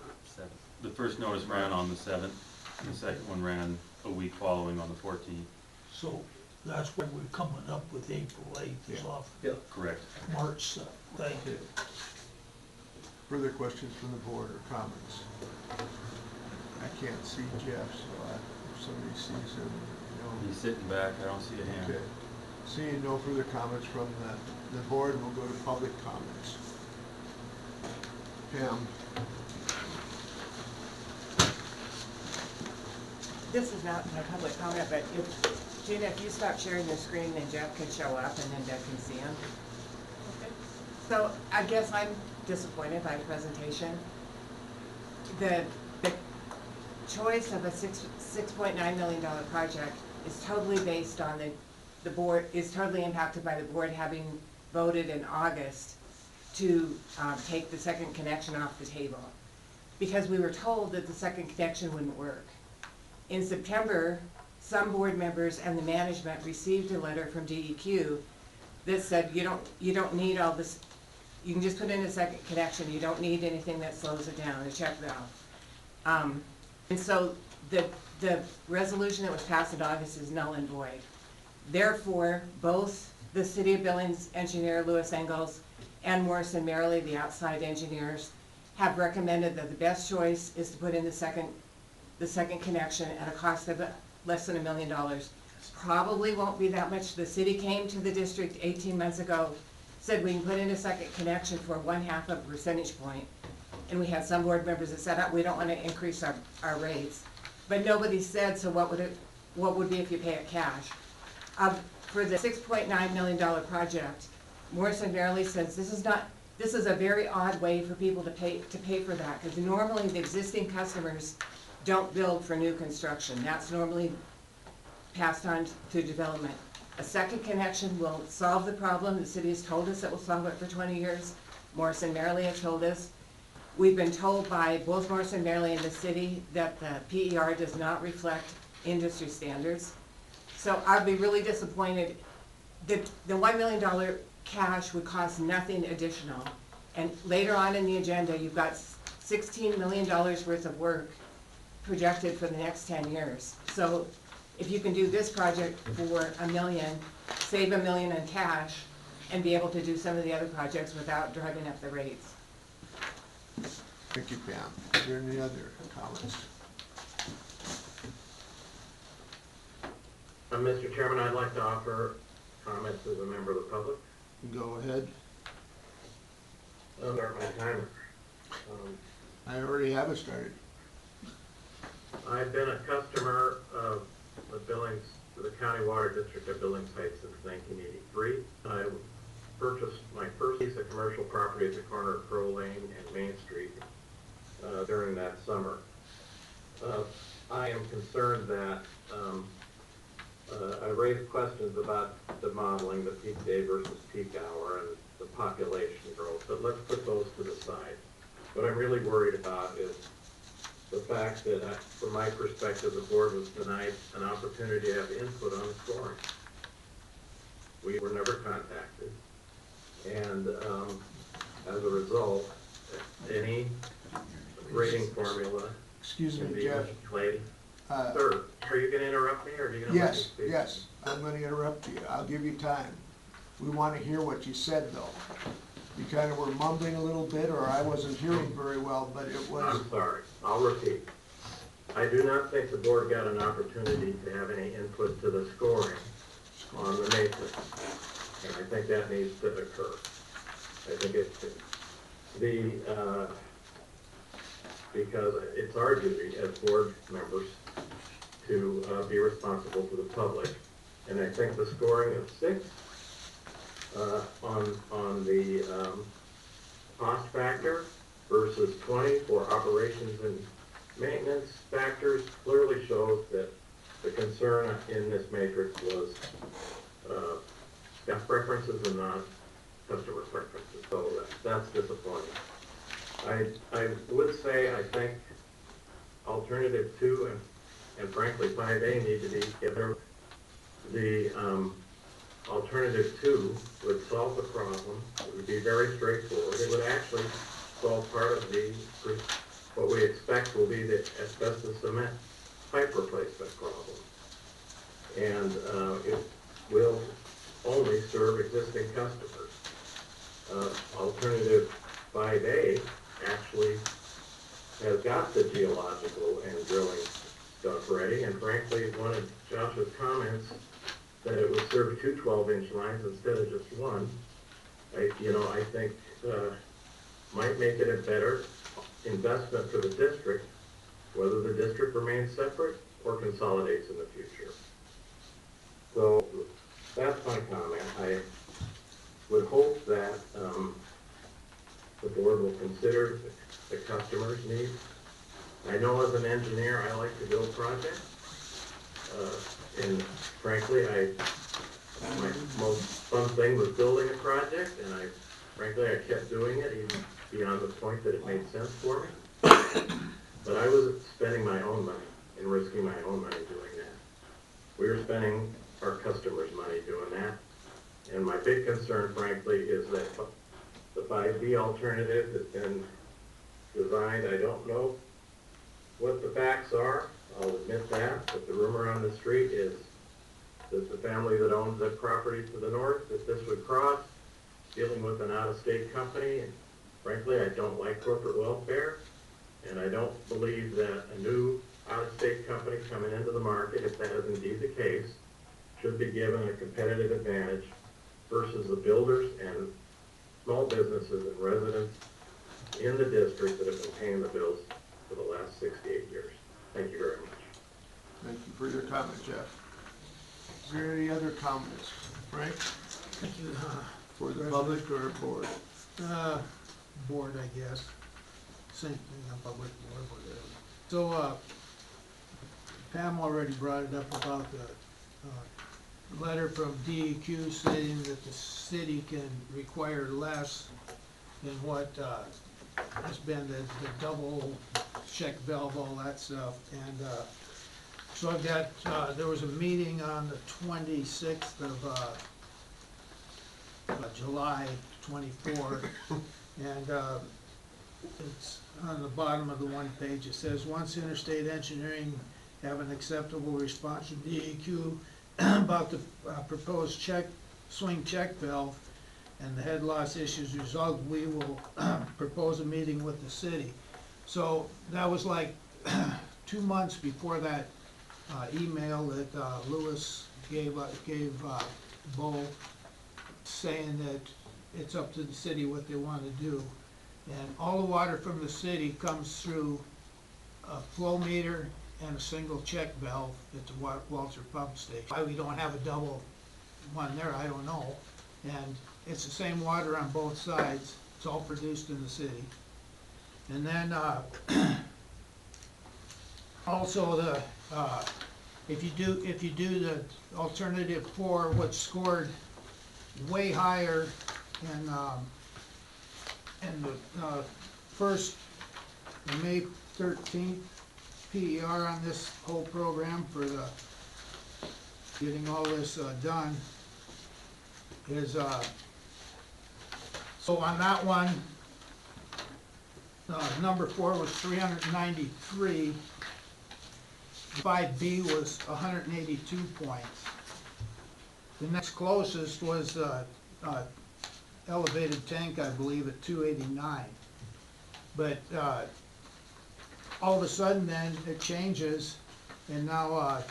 The first notice ran on the 7th, and the second one ran a week following on the 14th. So that's why we're coming up with April 8th is Yeah. off Correct. March 7th. Thank you. Further questions from the board or comments? I can't see Jeff, so if somebody sees him, you know. He's sitting back, I don't see a hand. Okay. Seeing no further comments from the board, we'll go to public comments. Pam? This is not my public comment, but if, Gina, if you stop sharing the screen, then Jeff can show up and then Deb can see him. So I guess I'm disappointed by the presentation. The choice of a $6.9 million project is totally based on the board, is totally impacted by the board having voted in August to take the second connection off the table. Because we were told that the second connection wouldn't work. In September, some board members and the management received a letter from DEQ that said you don't need all this, you can just put in a second connection, you don't need anything that slows it down, a check valve. And so the resolution that was passed in August is null and void. Therefore, both the City of Billings engineer, Louis Engels, and Morrison Merrily, the outside engineers, have recommended that the best choice is to put in the second connection at a cost of less than $1 million. Probably won't be that much. The city came to the district 18 months ago, said we can put in a second connection for 1/2 of a percentage point. And we had some board members that said, we don't want to increase our rates. But nobody said, so what would be if you pay it cash? For the $6.9 million project, Morrison Merrily says this is a very odd way for people to pay for that, because normally the existing customers don't build for new construction. That's normally passed on to development. A second connection will solve the problem. The city has told us it will solve it for 20 years. Morrison Merrily has told us. We've been told by both Morrison Merrily and the city that the PER does not reflect industry standards. So I'd be really disappointed. The $1 million cash would cost nothing additional. And later on in the agenda, you've got $16 million worth of work projected for the next 10 years. So if you can do this project for $1 million, save $1 million in cash, and be able to do some of the other projects without driving up the rates. Thank you, Pam. Is there any other comments? Mr. Chairman, I'd like to offer comments as a member of the public. Go ahead. Start my timer. I already have it started. I've been a customer of the County Water District of Billings Heights since 1983. I purchased my first piece of commercial property at the corner of Crow Lane and Main Street during that summer. I am concerned that I raised questions about the modeling, the peak day versus peak hour, and the population growth, but let's put those to the side. What I'm really worried about is the fact that, from my perspective, the board was denied an opportunity to have input on the scoring. We were never contacted, and as a result, any rating formula Excuse can me, be Jeff. manipulated. Sir, are you gonna interrupt me, or are you gonna let me Yes, speak? yes, I'm gonna interrupt you. I'll give you time. We wanna hear what you said, though. You kinda were mumbling a little bit, or I wasn't hearing very well, but it was, I'm sorry, I'll repeat. I do not think the board got an opportunity to have any input to the scoring on the matrix, and I think that needs to occur. I think because it's our duty as board members to be responsible to the public, and I think the scoring of 6 on the cost factor versus 20 for operations and maintenance factors clearly shows that the concern in this matrix was staff preferences and not customer preferences, so that's disappointing. I would say I think alternative 2 and frankly 5A need to be given. The alternative 2 would solve the problem. It would be very straightforward. It would actually solve part of what we expect will be the asbestos cement pipe replacement problem. And it will only serve existing customers. Alternative 5A actually has got the geological and drilling stuff ready, and frankly, one of Josh's comments that it would serve 2 12-inch lines instead of just one, I think might make it a better investment for the district, whether the district remains separate or consolidates in the future. So that's my comment. I would hope that the board will consider the customer's needs. I know as an engineer, I like to build projects. And frankly, my most fun thing was building a project, and I kept doing it even beyond the point that it made sense for me. But I was spending my own money and risking my own money doing that. We were spending our customers' money doing that. And my big concern, frankly, is that the 5B alternative has been designed. I don't know what the facts are, I'll admit that, but the rumor on the street is that the family that owns that property to the north, that this would cross, dealing with an out-of-state company, and frankly, I don't like corporate welfare, and I don't believe that a new out-of-state company coming into the market, if that is indeed the case, should be given a competitive advantage versus the builders and small businesses and residents in the district that have been paying the bills for the last 68 years. Thank you very much. thank you for your comment, Jeff. Is there any other comments? Frank, Thank you. for the public or board? Board, I guess. Same thing, a public board, whatever. So, Pam already brought it up about the letter from DEQ stating that the city can require less than what has been the double check valve, all that stuff. And so I've got, there was a meeting on the 26th of July 24, and it's on the bottom of the one page. It says, once Interstate Engineering have an acceptable response from DEQ about the proposed swing check valve and the head loss issues resolved, we will propose a meeting with the city. So that was like 2 months before that email that Lewis gave Bo, saying that it's up to the city what they want to do. And all the water from the city comes through a flow meter and a single check valve at the Walter Pump Station. Why we don't have a double one there, I don't know. And it's the same water on both sides. It's all produced in the city. And then, also the, if you do the alternative 4, what's scored way higher in the first May 13th PER on this whole program for the getting all this done is so on that one, number 4 was 393. 5B was 182 points. The next closest was elevated tank, I believe, at 289. But all of a sudden then it changes, and now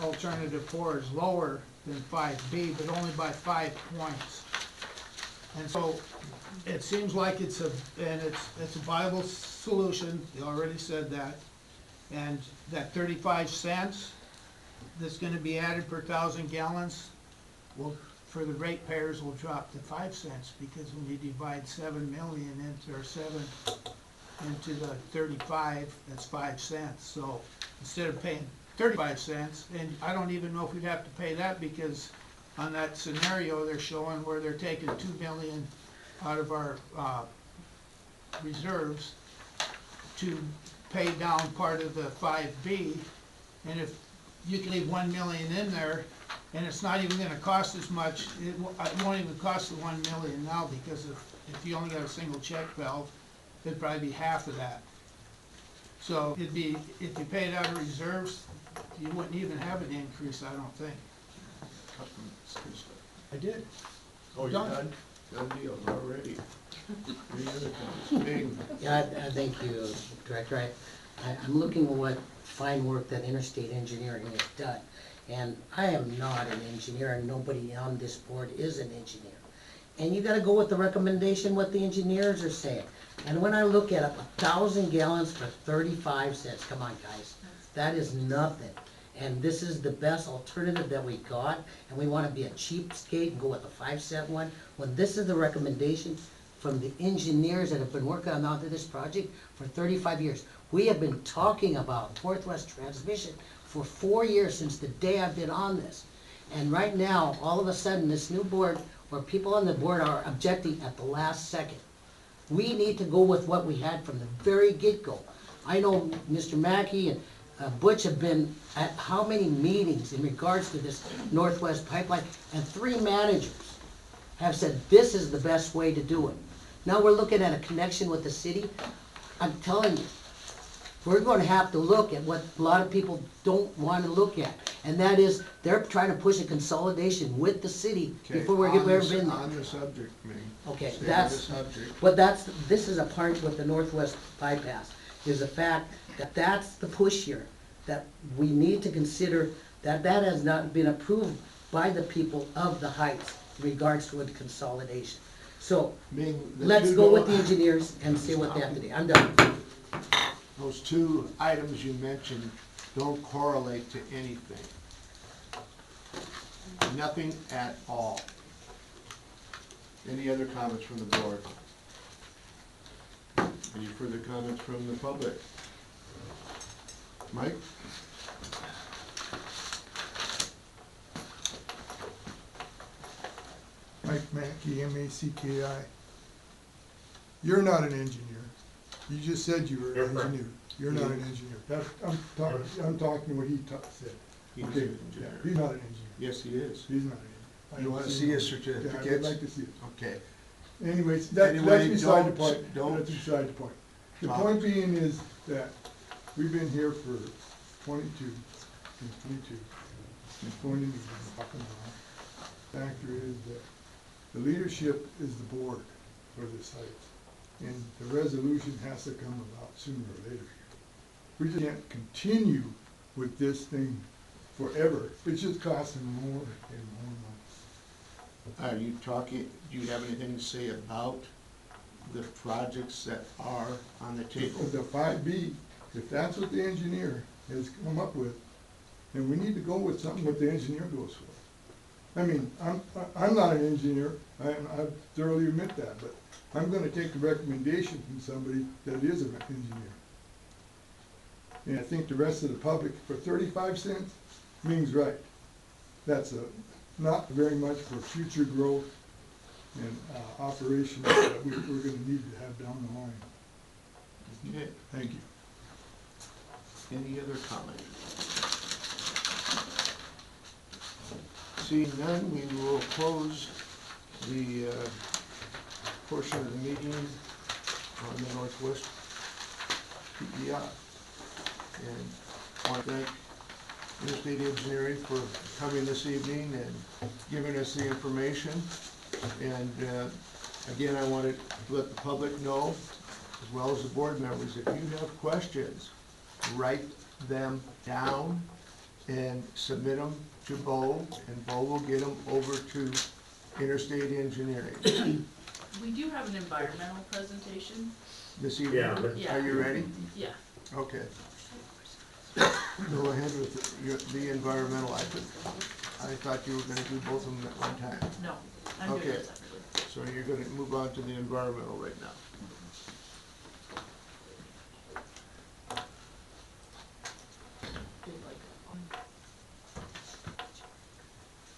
alternative 4 is lower than 5B, but only by 5 points. And so it seems like it's a viable solution. You already said that. And that 35 cents that's gonna be added per 1,000 gallons will, for the ratepayers, will drop to 5 cents, because when you divide 7 million into the 35, that's 5 cents. So instead of paying 35 cents, and I don't even know if we'd have to pay that, because on that scenario they're showing where they're taking 2 million out of our reserves to pay down part of the 5B, and if you can leave 1 million in there, and it's not even gonna cost as much, it won't even cost the 1 million now, because if you only got a single check valve, it'd probably be half of that. So it'd be, if you paid out of reserves, you wouldn't even have an increase, I don't think. I did. Oh, Done. you're done? Done deal, already. Any other comments? Bing. Yeah, thank you, Director. I'm looking at what fine work that Interstate Engineering has done. And I am not an engineer, and nobody on this board is an engineer. And you gotta go with the recommendation, what the engineers are saying. And when I look at 1,000 gallons for 35 cents, come on, guys, that is nothing. And this is the best alternative that we got, and we wanna be a cheapskate and go with the 5-cent one, when this is the recommendation from the engineers that have been working on this project for 35 years. We have been talking about Northwest Transmission for 4 years, since the day I've been on this. And right now, all of a sudden, this new board, where people on the board are objecting at the last second. We need to go with what we had from the very get-go. I know Mr. Mackey and Butch have been at how many meetings in regards to this Northwest Pipeline, and 3 managers have said this is the best way to do it. Now we're looking at a connection with the city. I'm telling you, we're gonna have to look at what a lot of people don't wanna look at, and that is, they're trying to push a consolidation with the city Okay, before we've ever been there. On the subject, Ming. Okay, Stay on that's, the subject. but this is a part with the Northwest bypass, is the fact that that's the push here, that we need to consider that that has not been approved by the people of the Heights in regards to a consolidation. So, Ming, the let's two go with don't- the engineers and see what they have to do. I'm done. Those 2 items you mentioned don't correlate to anything. Nothing at all. Any other comments from the board? Any further comments from the public? Mike? Mike Mackey, M-A-C-K-I. You're not an engineer. You just said you were an Yes, sir. engineer. You're not an engineer. I'm talking what he said. He's Okay, an yeah, engineer. he's not an engineer. Yes, he is. He's not an engineer. I You don't wanna see see him. his Yeah, I'd certificates? like to see it. Okay. Anyways, that's Anyway, beside the don't- point. don't That's beside the point. The talk. point being is that we've been here for 22, since 22. Going into the fucking wrong. Factor is that the leadership is the board for the site. And the resolution has to come about sooner or later. We just can't continue with this thing forever. It's just costing more and more money. Are you talking, do you have anything to say about the projects that are on the table. The 5B, if that's what the engineer has come up with, then we need to go with something what the engineer goes for. I mean, I'm not an engineer, I thoroughly admit that, but I'm gonna take a recommendation from somebody that is an engineer. And I think the rest of the public, for 35 cents, means right. That's not very much for future growth and operations that we're gonna need to have down the line. Okay, Thank you. any other comments? Seeing none, we will close the portion of the meeting on the Northwest PEI. And I want to thank Interstate Engineering for coming this evening and giving us the information. And again, I wanted to let the public know, as well as the board members, if you have questions, write them down and submit them to Bo, and Bo will get them over to Interstate Engineering. We do have an environmental presentation. This evening, Yeah. are you ready? Yeah. Okay. Go ahead with the environmental. I thought you were gonna do both of them at one time. No, I'm doing Okay. it separately. So you're gonna move on to the environmental right now.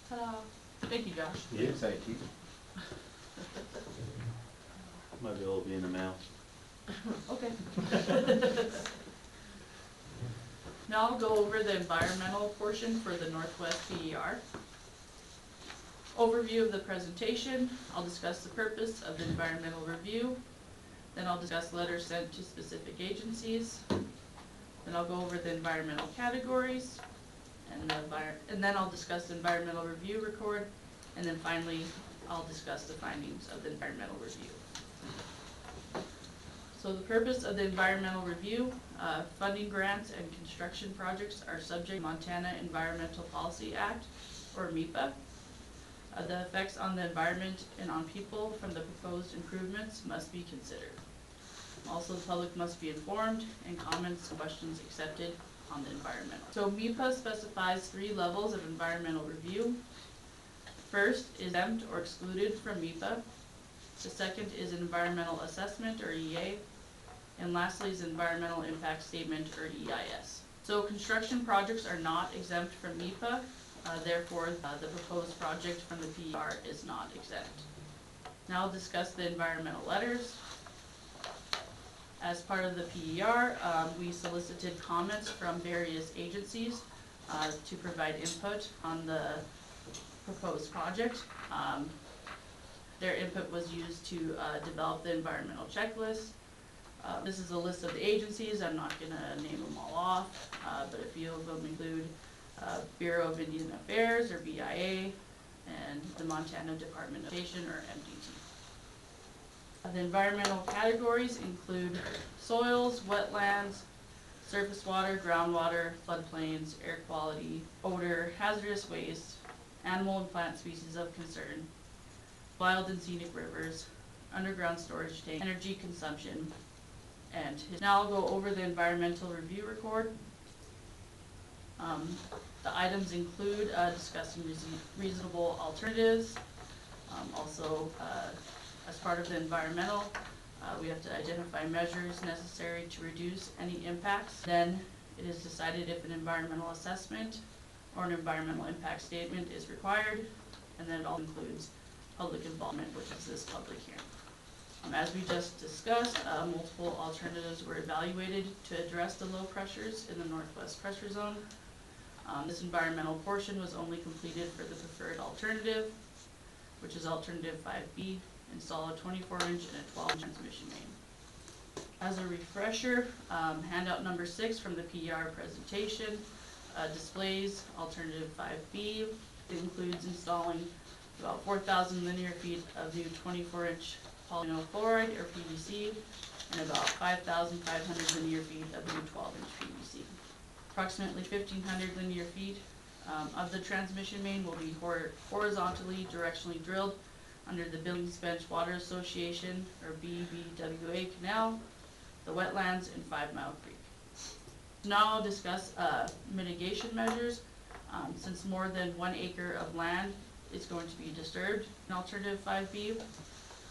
Ta-da. Thank you, Josh. Yes, IT. Might be able to be in the mail. Okay. Now I'll go over the environmental portion for the Northwest PER. Overview of the presentation. I'll discuss the purpose of the environmental review. Then I'll discuss letters sent to specific agencies. Then I'll go over the environmental categories. And then I'll discuss the environmental review record. And then finally, I'll discuss the findings of the environmental review. So the purpose of the environmental review, funding grants and construction projects are subject to Montana Environmental Policy Act, or MEPA. The effects on the environment and on people from the proposed improvements must be considered. Also, the public must be informed and comments and questions accepted on the environmental. So MEPA specifies 3 levels of environmental review. First is exempt or excluded from MEPA. The second is an environmental assessment, or EA. And lastly is environmental impact statement, or EIS. So construction projects are not exempt from MEPA, therefore the proposed project from the PER is not exempt. Now I'll discuss the environmental letters. As part of the PER, we solicited comments from various agencies to provide input on the proposed project. Their input was used to develop the environmental checklist. This is a list of the agencies. I'm not gonna name them all off, but a few of them include Bureau of Indian Affairs, or BIA, and the Montana Department of Education, or MDT. The environmental categories include soils, wetlands, surface water, groundwater, floodplains, air quality, odor, hazardous waste, animal and plant species of concern, wild and scenic rivers, underground storage tank, energy consumption, and now I'll go over the environmental review record. The items include discussing reasonable alternatives. Also, as part of the environmental, we have to identify measures necessary to reduce any impacts. Then it is decided if an environmental assessment or an environmental impact statement is required, and then it all includes public involvement, which is this public hearing. As we just discussed, multiple alternatives were evaluated to address the low pressures in the Northwest Pressure Zone. This environmental portion was only completed for the preferred alternative, which is alternative 5B, install a 24-inch and a 12-inch transmission main. As a refresher, handout number 6 from the PER presentation displays alternative 5B. It includes installing about 4,000 linear feet of new 24-inch polyvinyl chloride, or PVC, and about 5,500 linear feet of new 12-inch PVC. Approximately 1,500 linear feet of the transmission main will be horizontally directionally drilled under the Billings Bench Water Association, or BBWA Canal, the wetlands, and 5 Mile Creek. Now I'll discuss mitigation measures. Since more than 1 acre of land is going to be disturbed in alternative 5B,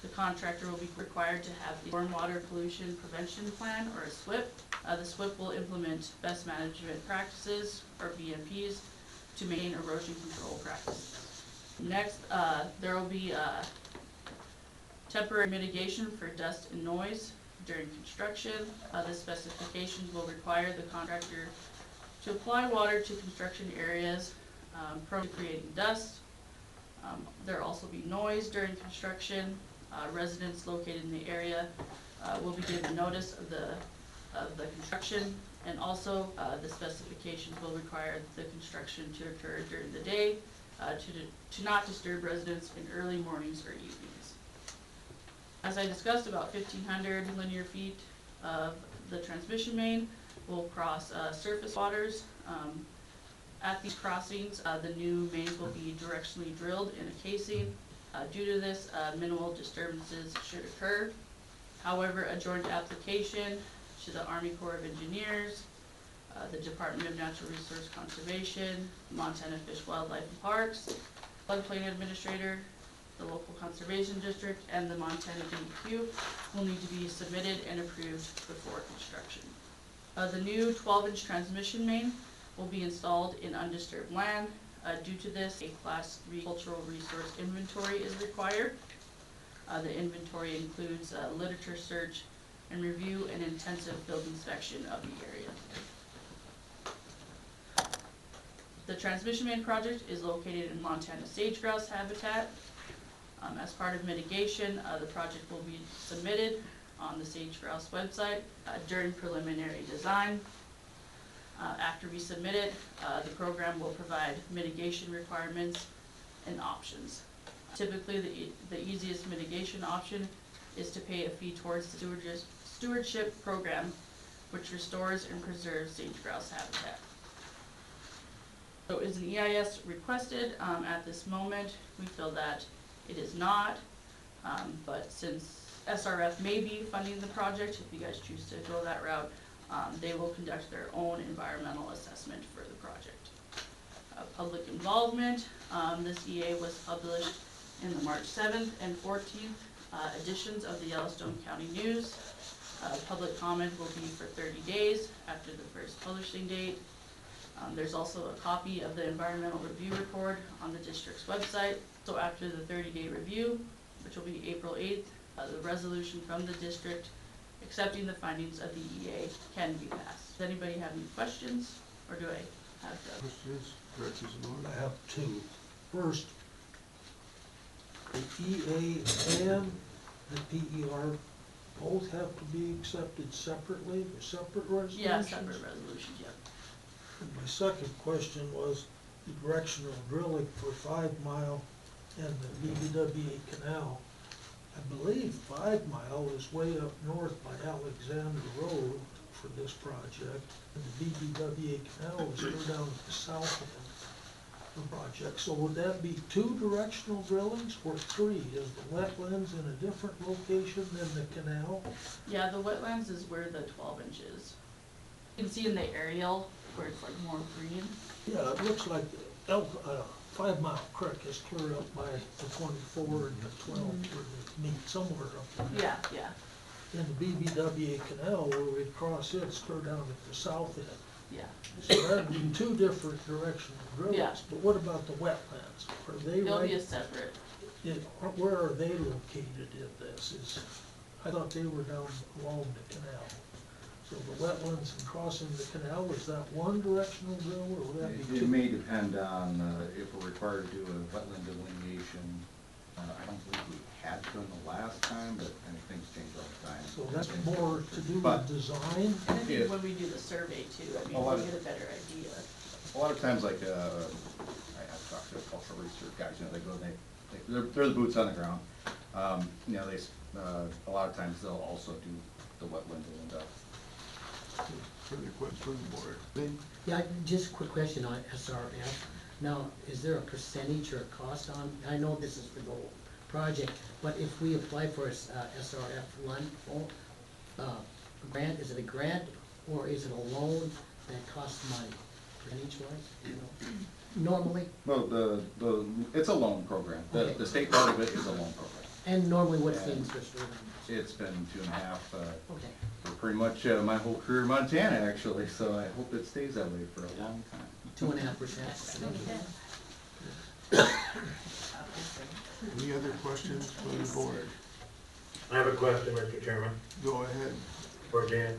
the contractor will be required to have a stormwater pollution prevention plan, or a SWIP. The SWIP will implement best management practices, or BMPs, to maintain erosion control practices. Next, there will be temporary mitigation for dust and noise during construction. The specifications will require the contractor to apply water to construction areas prone to creating dust. There will also be noise during construction. Residents located in the area will be given notice of the construction, and also the specifications will require the construction to occur during the day to not disturb residents in early mornings or evenings. As I discussed, about 1,500 linear feet of the transmission main will cross surface waters. At these crossings, the new mains will be directionally drilled in a casing. Due to this, minimal disturbances should occur. However, a joint application to the Army Corps of Engineers, the Department of Natural Resource Conservation, Montana Fish, Wildlife and Parks, Floodplain Administrator, the local conservation district, and the Montana DEQ will need to be submitted and approved before construction. The new 12-inch transmission main will be installed in undisturbed land. Due to this, a Class 3 cultural resource inventory is required. The inventory includes literature search and review and intensive field inspection of the area. The transmission main project is located in Montana sage-grouse habitat. As part of mitigation, the project will be submitted on the sage-grouse website during preliminary design. After we submit it, the program will provide mitigation requirements and options. Typically, the easiest mitigation option is to pay a fee towards the stewardship program, which restores and preserves sage-grouse habitat. So is an EIS requested? At this moment, we feel that it is not, but since SRF may be funding the project, if you guys choose to go that route, they will conduct their own environmental assessment for the project. Public involvement, this EA was published in the March 7th and 14th editions of the Yellowstone County News. Public comment will be for 30 days after the first publishing date. There's also a copy of the environmental review report on the district's website. So after the 30-day review, which will be April 8th, the resolution from the district accepting the findings of the EA can be passed. Does anybody have any questions, or do I have to? Questions, corrections, and I have two. First, the EA and the PER both have to be accepted separately, or separate resolutions? Yeah, separate resolutions, yeah. And my second question was the directional drilling for 5 Mile and the BBWA Canal. I believe 5 Mile is way up north by Alexander Road for this project, and the BBWA Canal is way down at the south end of the project. So would that be 2 directional drillings or 3? Is the wetlands in a different location than the canal? Yeah, the wetlands is where the 12 inches. You can see in the aerial where it's like more green. Yeah, it looks like 5 Mile Creek is clear up by the 24 and the 12 where they meet somewhere up there. Yeah. And the BBWA Canal where we cross it's clear down at the south end. Yeah. So that'd be 2 different directional drillings. Yeah. But what about the wetlands? Are they They'll right? be a separate. Where are they located in this? I thought they were down along the canal. So the wetlands and crossing the canal, is that 1 directional drill or would that be 2? It may depend on if we're required to do a wetland delineation. I don't believe we had done the last time, but things change all the time. So that's more to do But- with design? And I think If- when we do the survey too, I mean, A lot we'll of- get a better idea. A lot of times, like, I've talked to cultural research guys, they go, they're the boots on the ground. A lot of times they'll also do the wetland and further questions from the board? Lynn? Yeah, just a quick question on SRF. Now, is there a percentage or a cost on, I know this is for the project, but if we apply for a SRF grant, is it a grant or is it a loan that costs money, percentage-wise, you know? Normally, Well, it's a loan program. Okay. The state part of it is a loan program. and normally what's the And interest rate on It's been 2.5, it? Okay. for pretty much my whole career in Montana, actually, so I hope it stays that way for a long time. 2.5%. Any other questions from the board? I have a question, Mr. Chairman, Go ahead. for Gina.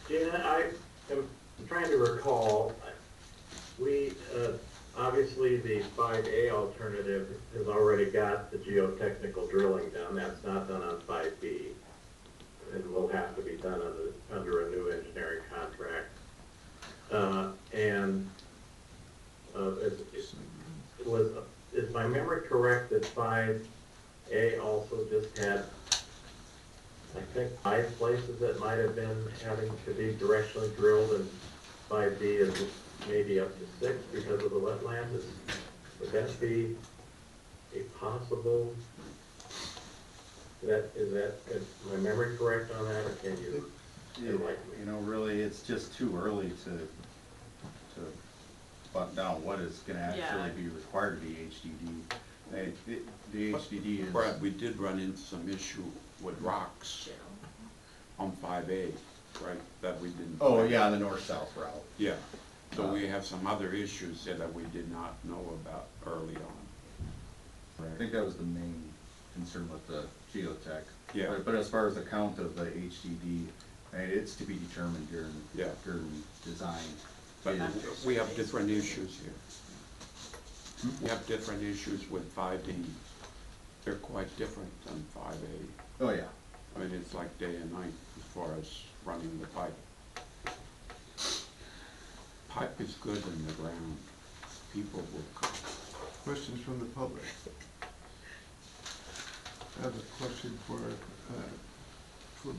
Gina, I am trying to recall, we, obviously the 5A alternative has already got the geotechnical drilling done. That's not done on 5B. And will have to be done under a new engineering contract. Is my memory correct that 5A also just had, I think, 5 places that might have been having to be directionally drilled, and 5B is maybe up to 6 because of the wetlands? Would that be a possible, is my memory correct on that, or can you enlighten me? You know, really, it's just too early to button down what is gonna actually be required to be HDD. The HDD is. Brad, we did run into some issue with rocks on 5A, right, that we didn't. Oh, yeah, on the north-south route. Yeah, so we have some other issues there that we did not know about early on. I think that was the main concern with the geotech. Yeah. But as far as the count of the HDD, it's to be determined Yeah. during design. But we have different issues here. We have different issues with 5B. They're quite different than 5A. Oh, yeah. I mean, it's like day and night as far as running the pipe. Pipe is good in the ground. People will come. Questions from the public? I have a question for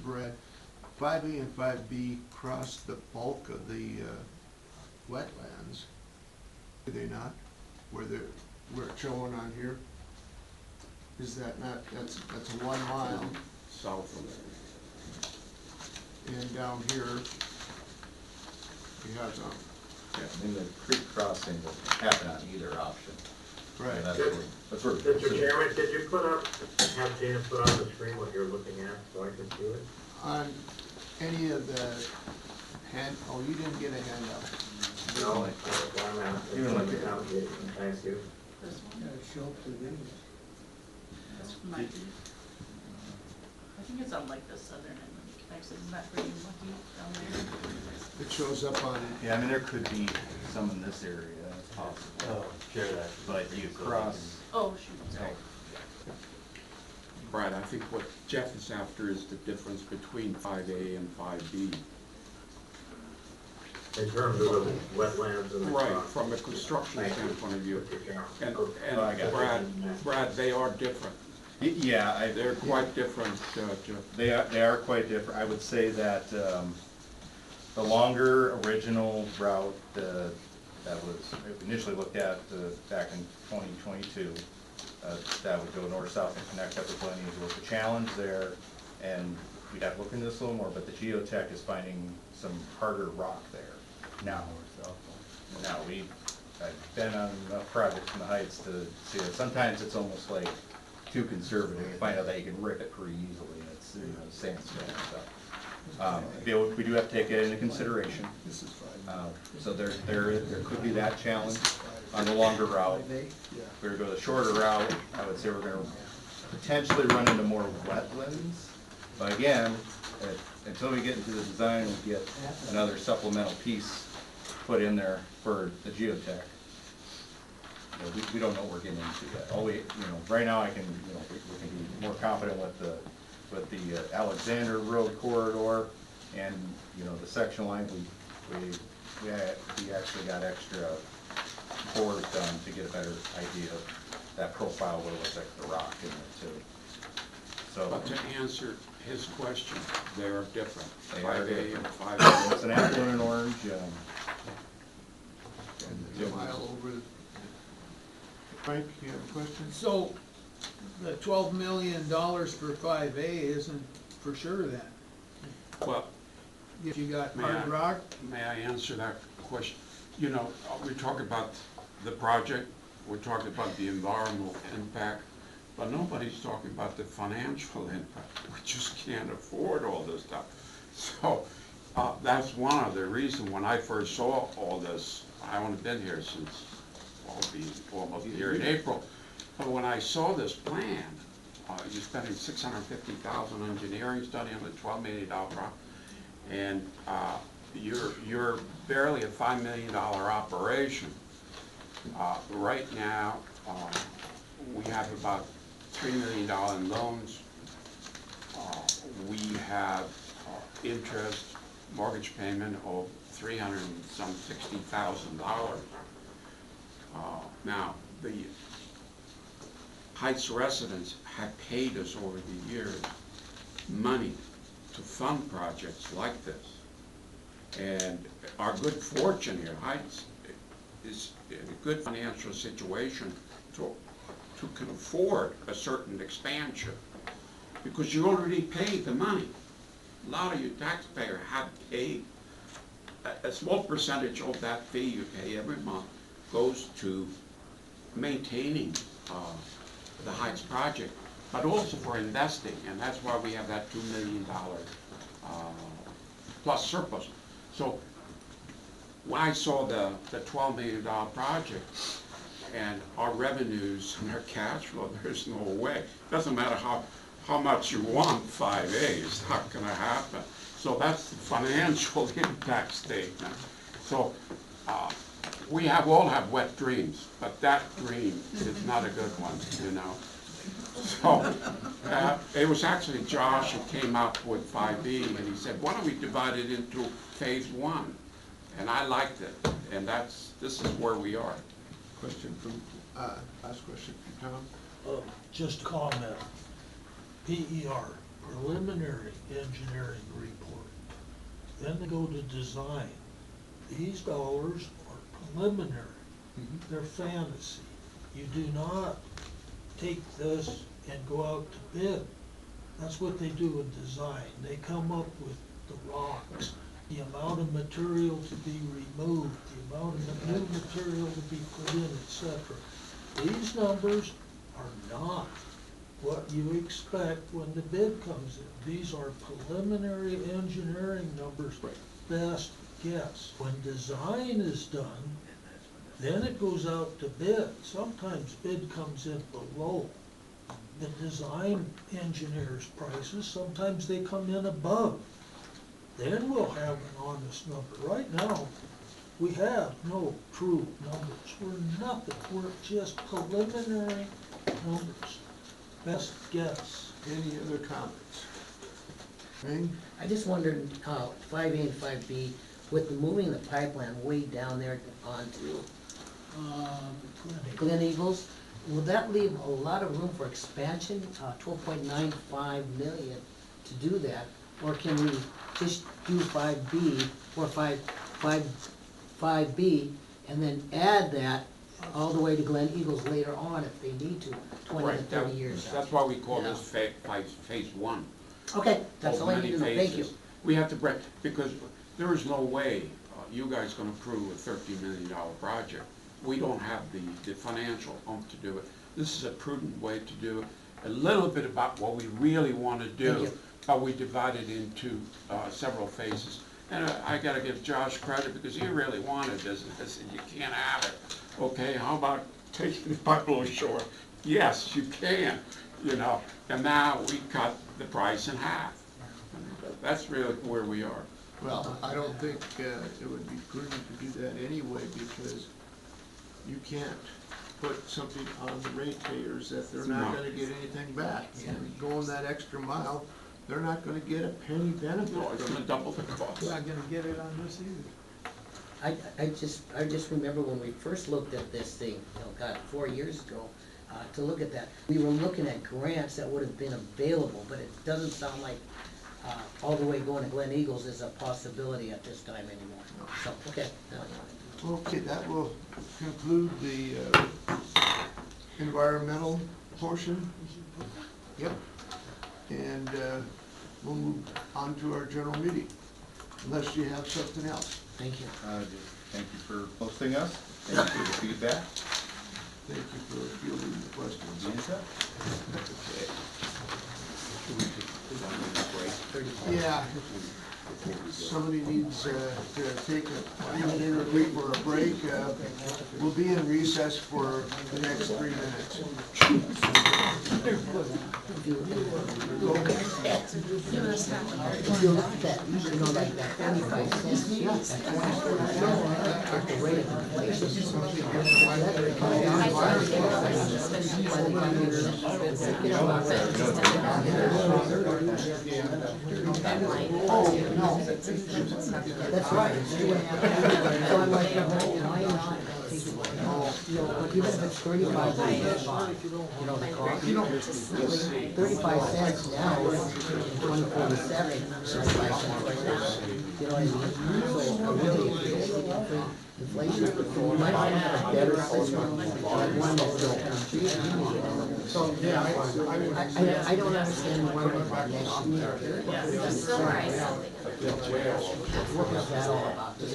Brad. 5A and 5B cross the bulk of the wetlands, do they not? Where it's showing on here? Is that not, that's 1 mile, South of there. and down here, you have some. Yeah, I mean, the creek crossing will happen on either option. Right. And that's where. Mr. Chairman, could you have Gina put on the screen what you're looking at, so I can see it? On any of the you didn't get a handout. No, I'm asking. Even like the Thank you. This one? Show up the video. This might be. I think it's on like the southern end of the Texas, isn't that pretty lucky down there? It shows up on, Yeah, I mean, there could be some in this area, it's possible. Oh, share that. But you cross. Oh, shoot, sorry. Brad, I think what Jeff is after is the difference between 5A and 5B. In terms of the wetlands and the. Right, from a construction standpoint of view. And Oh, I got it. Brad, they are different. Yeah, They're quite different, Jeff. they are quite different. I would say that the longer original route that was initially looked at back in 2022, that would go north-south and connect up with Lenny's, was a challenge there, and we'd have to look into this a little more, but the geotech is finding some harder rock there now. Now, I've been on enough projects in the Heights to see that sometimes it's almost like too conservative. You find out that you can rip it pretty easily, and it's, sandstone and stuff. We do have to take it into consideration. So there could be that challenge on the longer route. If we were to go the shorter route, I would say we're gonna potentially run into more wetlands. But again, until we get into the design, we get another supplemental piece put in there for the geotech. We don't know what we're getting into yet. All we, right now we can be more confident with the Alexander Road corridor and, the section line, we actually got extra bores done to get a better idea of that profile, what it looks like the rock in there too. So. But to answer his question, they are different. They are 5A and different. 5B. It's an apple and an orange. and a mile over. Frank, you have a question? So, The $12 million for 5A isn't for sure then. Well, If you got May hard I- rock, may I answer that question? You know, we talk about the project, we're talking about the environmental impact, but nobody's talking about the financial impact. We just can't afford all this stuff. So, that's one of the reasons when I first saw all this, I only been here since, I'll be almost here in April. But when I saw this plan, you're spending $650,000 engineering study on the $12 million project, and you're barely a $5 million operation. Right now, we have about $3 million in loans. We have interest, mortgage payment of $360,000. Now, the Heights residents have paid us over the years money to fund projects like this. And our good fortune here, Heights is in a good financial situation to can afford a certain expansion, because you already paid the money. A lot of you taxpayers have paid. A small percentage of that fee you pay every month goes to maintaining the Heights project, but also for investing, and that's why we have that $2 million plus surplus. So when I saw the $12 million project and our revenues and our cash flow, there's no way. Doesn't matter how much you want 5A, it's not gonna happen. So that's the financial impact statement. So we all have wet dreams, but that dream is not a good one, you know. So it was actually Josh who came up with 5B, and he said, why don't we divide it into phase 1? And I liked it, and this is where we are. Question from, last question from Tom. Just comment. PER, preliminary engineering report. Then they go to design. These dollars are preliminary. They're fantasy. You do not take this and go out to bid. That's what they do in design. They come up with the rocks, the amount of material to be removed, the amount of new material to be put in, etc. These numbers are not what you expect when the bid comes in. These are preliminary engineering numbers, best guess. When design is done, then it goes out to bid. Sometimes bid comes in below the design engineer's prices. Sometimes they come in above. Then we'll have an honest number. Right now, we have no true numbers. We're nothing. We're just preliminary numbers. Best guess. Any other comments? Ring? I just wondered, 5A and 5B, with the moving the pipeline way down there onto Glen Eagles, will that leave a lot of room for expansion, 12.95 million to do that? Or can we just do 5B or 5B and then add that all the way to Glen Eagles later on if they need to, 20 to 30 years out? That's why we call this phase 1. Okay, that's all I need to know, thank you. We have to break, because there is no way you guys can approve a $13 million project. We don't have the financial oomph to do it. This is a prudent way to do it. A little bit about what we really want to do, but we divide it into several phases. And I gotta give Josh credit because he really wanted this, and I said, you can't have it. Okay, how about taking the Pueblo shore? Yes, you can, you know, and now we cut the price in half. That's really where we are. Well, I don't think it would be prudent to do that anyway, because you can't put something on the ratepayers that they're not gonna get anything back. And going that extra mile, they're not gonna get a penny benefit. No, it's gonna double the cost. we're not gonna get it on this either. I just remember when we first looked at this thing, 4 years ago, to look at that. We were looking at grants that would have been available, but it doesn't sound like all the way going to Glen Eagles is a possibility at this time anymore. So, okay. Okay, that will conclude the environmental portion? Yep. And we'll move on to our general meeting, unless you have something else. Thank you. Just thank you for hosting us, thank you for the feedback. Thank you for fielding the questions. Yeah, somebody needs to take a minute or two for a break. We'll be in recess for the next 3 minutes. If you look at that, you know, like that 25 cents, that 24, the rate of inflation. That's right. So I'm like, why not? You know, but even if it's 35 cents, you know, the cost, 35 cents now, 2047, 35 cents right now. You know what I mean? So really, if you don't think inflation, so we might have a better system, like one that's built. So, yeah, I don't understand why we're about next year. Silver ice. What is that all about? Just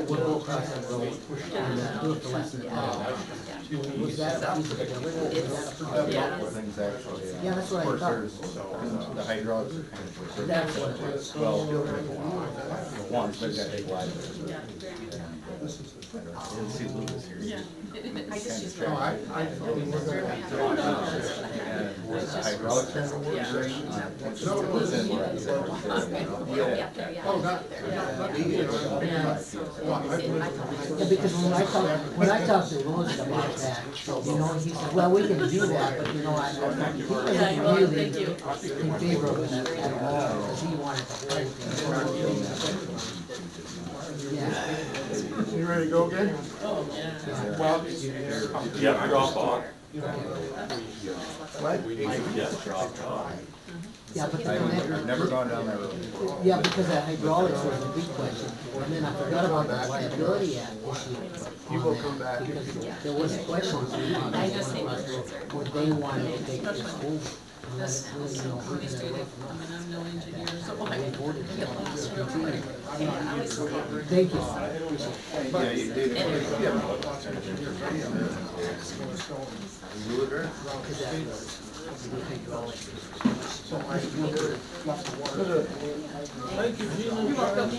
we'll go across the road and do it for less than $1. Was that a feasibility? Things actually. Yeah, that's what I Of course, thought. there's, the hydraulics are kind of. That's what it was. Well, ones, but you gotta take live. Didn't see Lucas here. Yeah. I just use No, my. And the hydraulics are working. Yeah, Yeah, because when I talked to Louis about that, you know, he said, well, we can do that, but you know, he wasn't really in favor of it at all, because he wanted to. Yeah. You ready to go again? Yeah, drop off. What? Yeah, drop off. Yeah, but I've never gone down that road. yeah, because that hydraulics was a big question, and then I forgot about the liability act issue. You will come back. Because there was questions about I just say what they wanted to take this over. And This that's really, you know, county who's student, gonna- I mean, I'm no engineer, so I They voted for get it. lost real quick. Thank you. Yeah, you did. Thank you, Gina. You're welcome.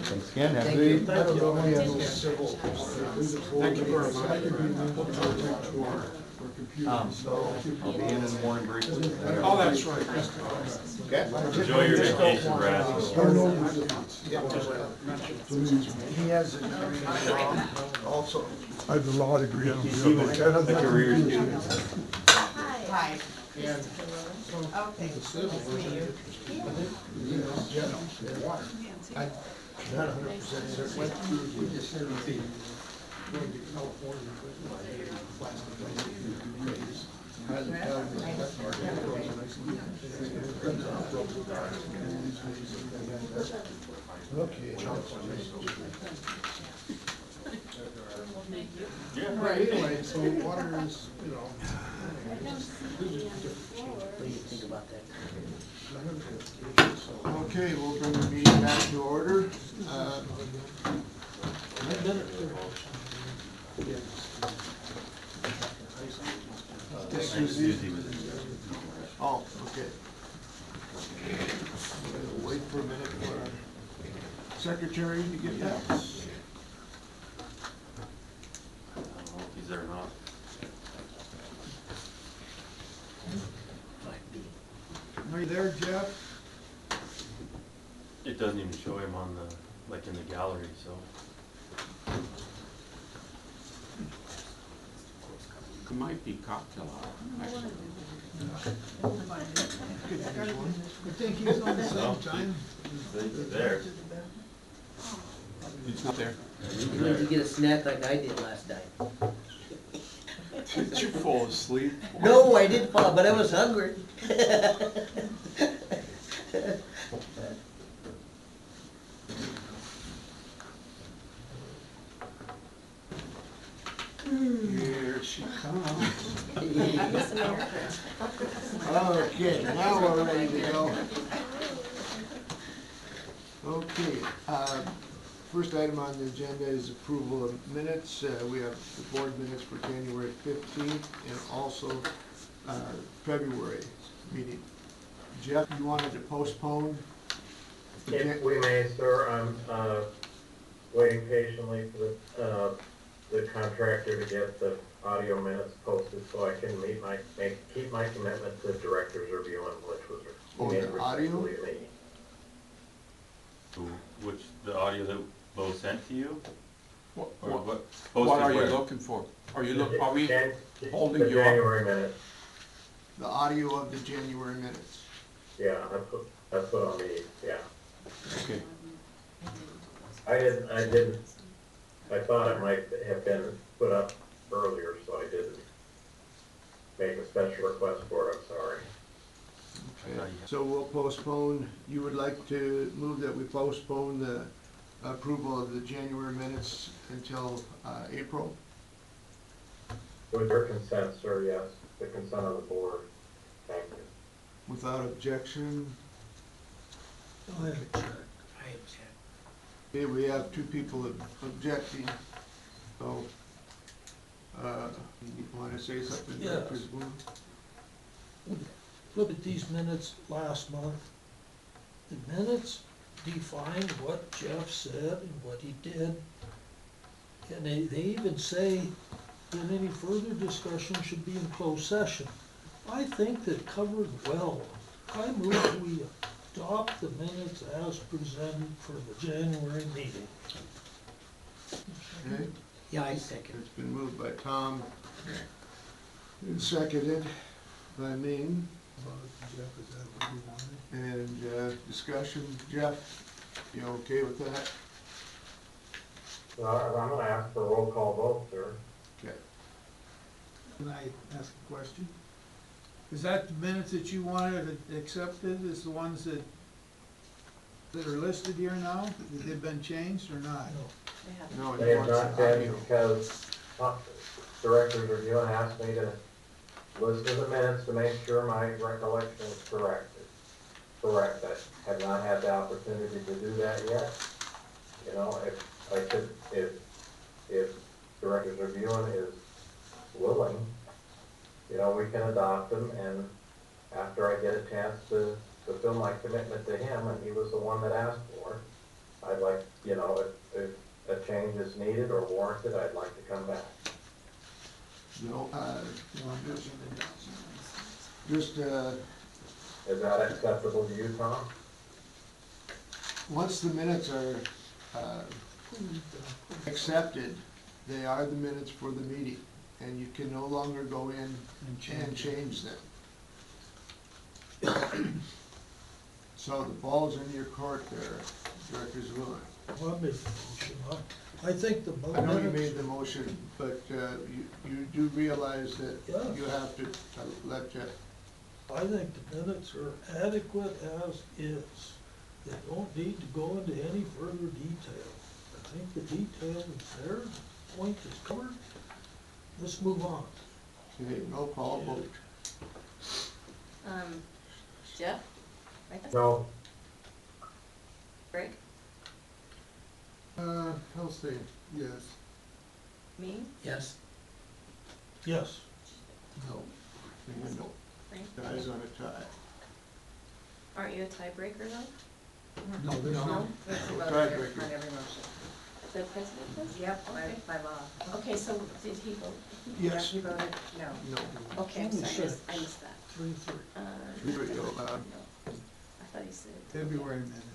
Thanks again, have a good evening. I don't know if we have those civil. Thank you very much. I'll be in the morning briefly. Oh, that's right. Okay. Enjoy your vacation, Brad. He has a degree in law also. I have a law degree. I don't He was a career student. Hi. Okay, nice to meet you. I'm not 100% certain. Okay. Right, anyway, so water is, you know. What do you think about that? Okay, we'll bring the meeting back to order. This is the, oh, okay. We'll wait for a minute for our secretary to get back. I don't know if he's there or not. Are you there, Jeff? It doesn't even show him on the, like in the gallery, so. It might be cocktail hour, actually. I think he's on the same time. He's there. It's not there. Did you get a snack like I did last night? Did you fall asleep? No, I didn't fall, but I was hungry. she comes. Miss America. Okay, now we're ready to go. Okay, first item on the agenda is approval of minutes. We have the board minutes for January 15th and also February meeting. Jeff, you wanted to postpone? If we may, sir, I'm waiting patiently for the contractor to get the audio minutes posted so I can keep my commitment to director's review, which was made the audio? respectfully to me. Which, the audio that Bo sent to you? What, Or what, what? what Posted are you where? looking for? Are we Jan- holding the you up? January minutes, The audio of the January minutes. yeah, that's what I'll need, yeah. Okay, I thought it might have been put up earlier, so I didn't make a special request for it, I'm sorry. Okay, so we'll postpone, you would like to move that we postpone the approval of the January minutes until April? With your consent, sir, yes, the consent of the board, thank you. Without objection? I have checked. Okay, we have two people objecting, so, you wanna say something, Yes. Director Boone? Look at these minutes last month. The minutes define what Jeff said and what he did. And they even say that any further discussion should be in closed session. I think that covered well. I move we adopt the minutes as presented for the January meeting. Okay, Yeah, I second. it's been moved by Tom and seconded by Ming. And, discussion, Jeff, you okay with that? Well, I'm gonna ask for a roll call vote, sir. Okay. Can I ask a question? Is that the minutes that you wanted accepted, is the ones that are listed here now? That they've been changed or not? No. They have- No, They he have wants not the been audio. because director's review asked me to listen to the minutes to make sure my recollection is correct. Correct, I have not had the opportunity to do that yet. You know, if director's reviewing is willing, you know, we can adopt them, and after I get a chance to fulfill my commitment to him, and he was the one that asked for it, I'd like, you know, if a change is needed or warranted, I'd like to come back. No, just, Is that acceptable to you, Tom? once the minutes are, accepted, they are the minutes for the meeting, and you can no longer go in and change them. So the ball's in your court there, Director Zulin. Well, I made the motion. I think the I know you minutes, made the motion, but, you do realize that Yes. you have to let Jeff. I think the minutes are adequate as is. They don't need to go into any further detail. I think the detail is there, the point is covered. Let's move on. Okay, roll call vote. Jeff? Right there? No, Greg? I'll say yes. Me? Yes. Yes. No. No. Frank? Guys on a tie. Aren't you a tiebreaker though? No, there's No, no. that's the No, vote tiebreaker. on every motion. The president does? Yep, Okay. by law. Okay, so did he vote? Yes. You voted no. No. Okay, I'm sorry, I missed that. 3-3. I thought he said. February minutes.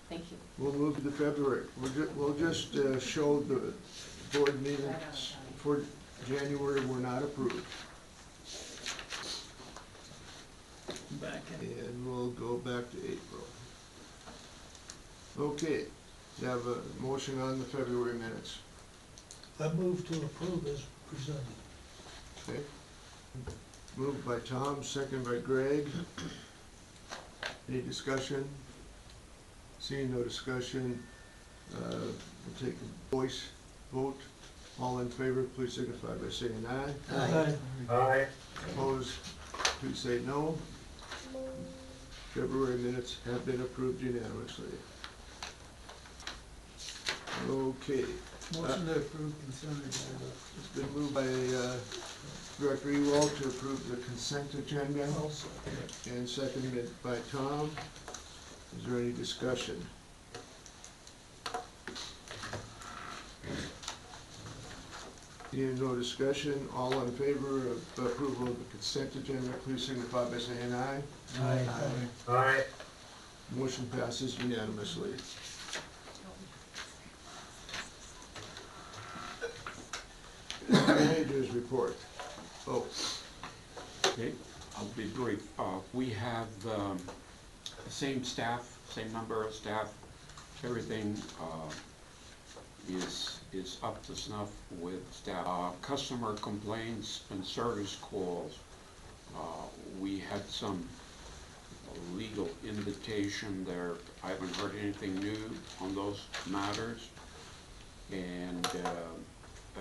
Thank you. We'll move to February. We'll just show the board meetings for January were not approved. Back in. And we'll go back to April. Okay, you have a motion on the February minutes, I move to approve as presented. okay? Moved by Tom, second by Greg. Any discussion? Seeing no discussion, we'll take a voice vote. All in favor, please signify by saying aye. Aye. Aye. Opposed, please say no. February minutes have been approved unanimously. Okay, Motion to approve consent agenda. it's been moved by Director Ewald to approve the consent agenda I'll second. and seconded by Tom. Is there any discussion? Hearing no discussion, all in favor of approval of the consent agenda, please signify by saying aye. Aye. Aye. Motion passes unanimously. Managers report. Oh, Okay, I'll be brief. We have the same staff, same number of staff. Everything is up to snuff with staff. Customer complaints and service calls. We had some legal invitation there. I haven't heard anything new on those matters. And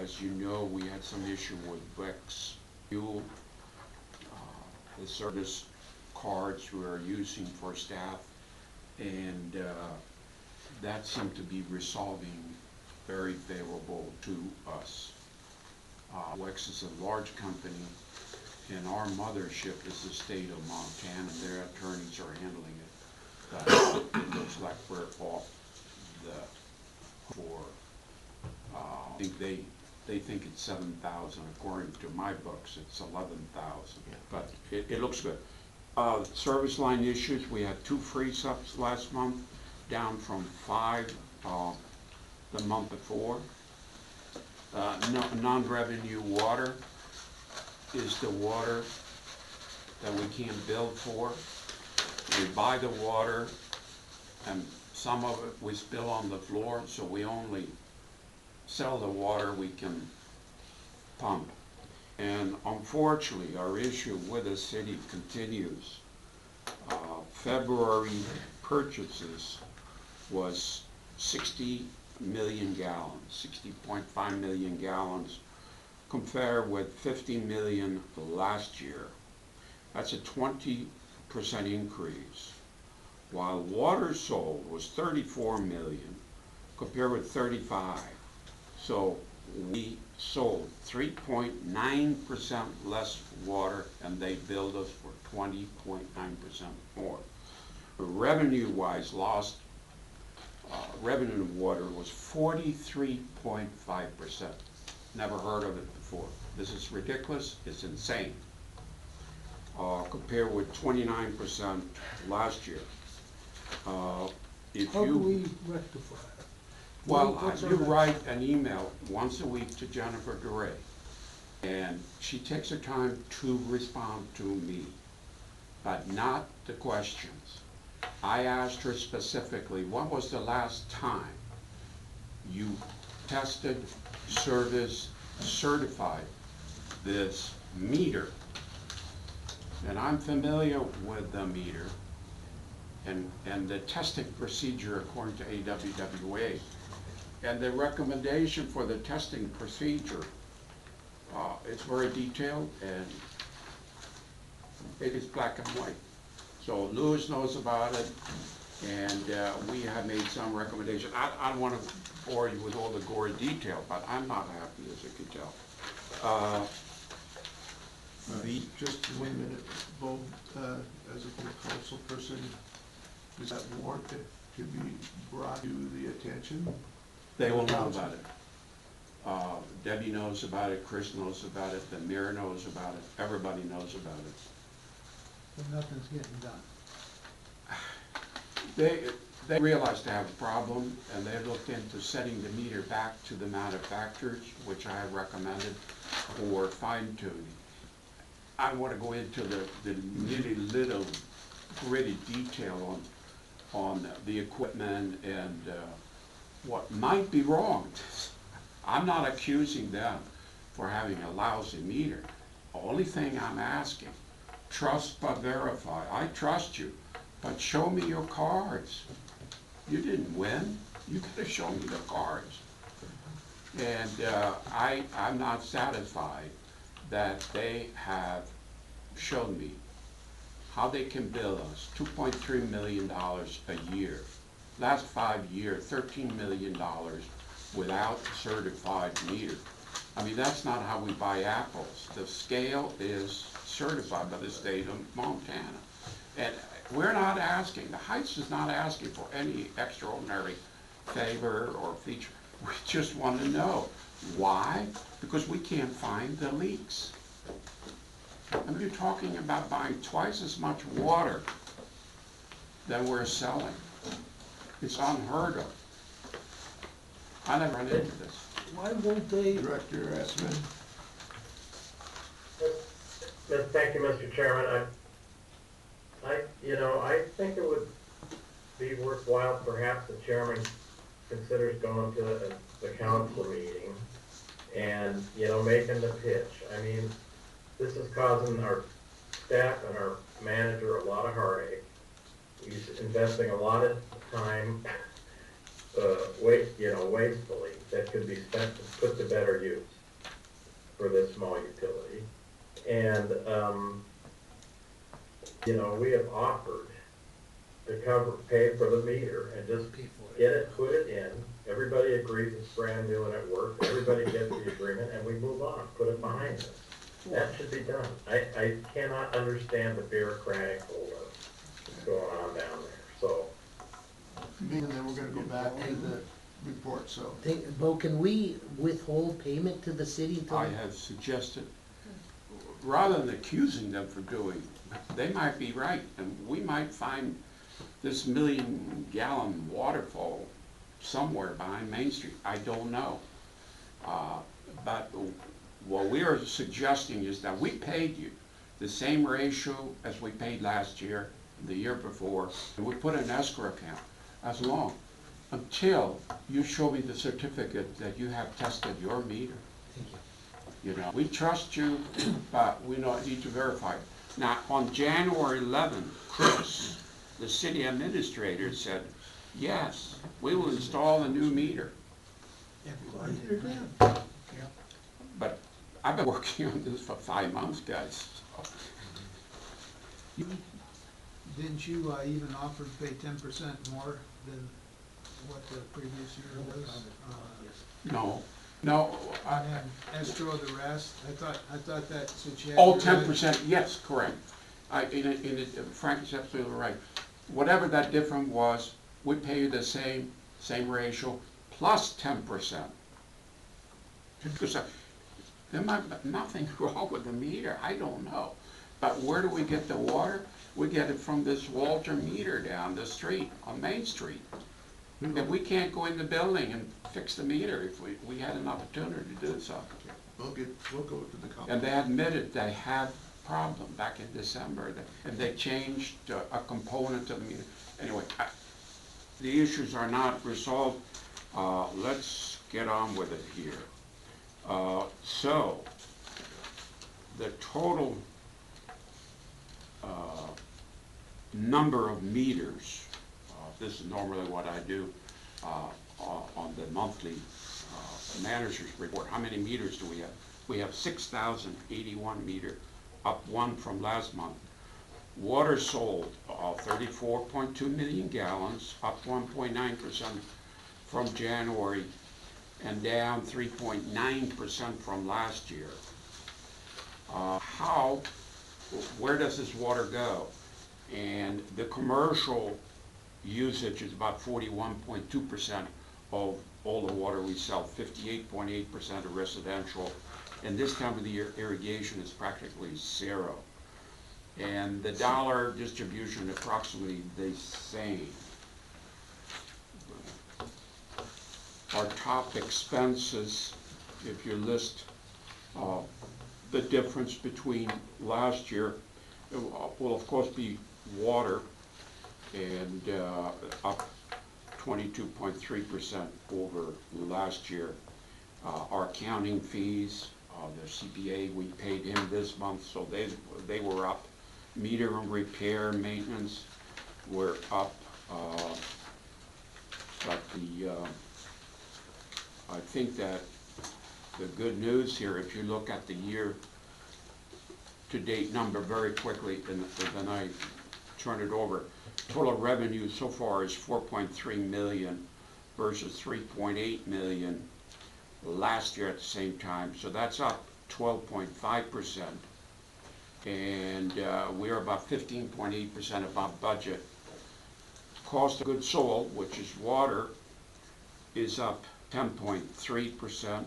as you know, we had some issue with Vex Fuel. The service cards we are using for staff, and that seemed to be resolving very favorable to us. Vex is a large company, and our mothership is the state of Montana, and their attorneys are handling it. But it looks like we're off the for. I think they think it's 7,000. According to my books, it's 11,000. But it looks good. Service line issues, we had 2 freeze-ups last month, down from 5 the month before. Non-revenue water is the water that we can't bill for. We buy the water, and some of it we spill on the floor, so we only sell the water we can pump. And unfortunately, our issue with the city continues. February purchases was 60 million gallons, 60.5 million gallons, compared with 50 million last year. That's a 20% increase. While water sold was 34 million, compared with 35. So we sold 3.9% less water, and they billed us for 20.9% more. Revenue-wise, lost revenue of water was 43.5%. Never heard of it before. This is ridiculous. It's insane. Compared with 29% last year. If How do you we rectify it? Well, What's our you next- write an email once a week to Jennifer DeRay, and she takes her time to respond to me, but not the questions. I asked her specifically, when was the last time you tested, service, certified this meter? And I'm familiar with the meter and the testing procedure according to AWWA. And the recommendation for the testing procedure, it's very detailed, and it is black and white. So Lewis knows about it, and we have made some recommendations. I don't want to bore you with all the gory detail, but I'm not happy, as you can tell. Just 1 minute, Bo, as a full council person, does that warrant it to be brought to the attention? They will know about it. Debbie knows about it, Chris knows about it, the mayor knows about it, everybody knows about it. But nothing's getting done. They realized they have a problem, and they looked into setting the meter back to the manufacturers, which I have recommended, for fine tuning. I want to go into the nitty little gritty detail on the equipment and what might be wrong. I'm not accusing them for having a lousy meter. The only thing I'm asking, trust but verify. I trust you, but show me your cards. You didn't win. You gotta show me the cards. And I'm not satisfied that they have shown me how they can bill us $2.3 million a year. Last 5 years, $13 million without a certified meter. I mean, that's not how we buy apples. The scale is certified by the state of Montana. And we're not asking, the Heights is not asking for any extraordinary favor or feature. We just want to know. Why? Because we can't find the leaks. And you're talking about buying twice as much water than we're selling. It's unheard of. I never run into this. Why won't they, Director Esmond? Thank you, Mr. Chairman. I think it would be worthwhile, perhaps the chairman considers going to the council meeting and, making the pitch. I mean, this is causing our staff and our manager a lot of heartache. He's investing a lot of time, wastefully, that could be spent, put to better use for this small utility. And, we have offered to pay for the meter and just get it, put it in. Everybody agrees it's brand new and it works. Everybody gets the agreement and we move on, put it behind us. That should be done. I cannot understand the bureaucratic holdup going on down there, so. And then we're gonna go back to the report, so. Bo, can we withhold payment to the city until? I have suggested, rather than accusing them for doing, they might be right, and we might find this 1 million gallon waterfall somewhere behind Main Street. I don't know. But what we are suggesting is that we paid you the same ratio as we paid last year, the year before, and we put an escrow account as long until you show me the certificate that you have tested your meter. Thank you. We trust you, but we need to verify. Now, on January 11th, Chris, the city administrator, said, yes, we will install a new meter. But I've been working on this for 5 months, guys. Didn't you even offer to pay 10% more than what the previous year was? No, And escrow the rest? I thought that's what you had. oh, 10%, yes, correct. Frank is absolutely right. Whatever that difference was, we pay you the same ratio plus 10%. Because there might be nothing wrong with the meter, I don't know. But where do we get the water? We get it from this Walter meter down the street, on Main Street. And we can't go in the building and fix the meter if we had an opportunity to do so. We'll go to the council. And they admitted they had a problem back in December, and they changed a component of the meter. Anyway, the issues are not resolved. Let's get on with it here. So, the total number of meters, this is normally what I do on the monthly manager's report. How many meters do we have? We have 6,081 meters, up 1 from last month. Water sold, 34.2 million gallons, up 1.9% from January, and down 3.9% from last year. Where does this water go? And the commercial usage is about 41.2% of all the water we sell, 58.8% of residential. And this time of the year, irrigation is practically zero. And the dollar distribution approximately the same. Our top expenses, if you list the difference between last year, will of course be water, and up 22.3% over last year. Our accounting fees, the CPA, we paid him this month, so they were up. Meter and repair maintenance were up, but I think that the good news here, if you look at the year-to-date number very quickly, and then I turn it over, total revenue so far is 4.3 million versus 3.8 million last year at the same time. So that's up 12.5%. And we're about 15.8% above budget. Cost of goods sold, which is water, is up 10.3%.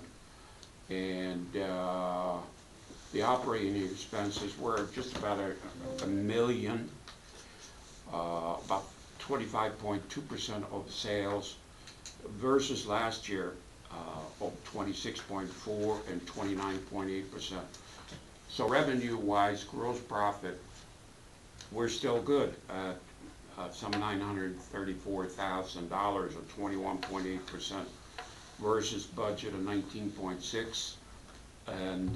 And the operating expenses were just about a million, about 25.2% of sales versus last year of 26.4 and 29.8%. So revenue-wise, gross profit, we're still good at some $934,000 or 21.8% versus budget of 19.6, and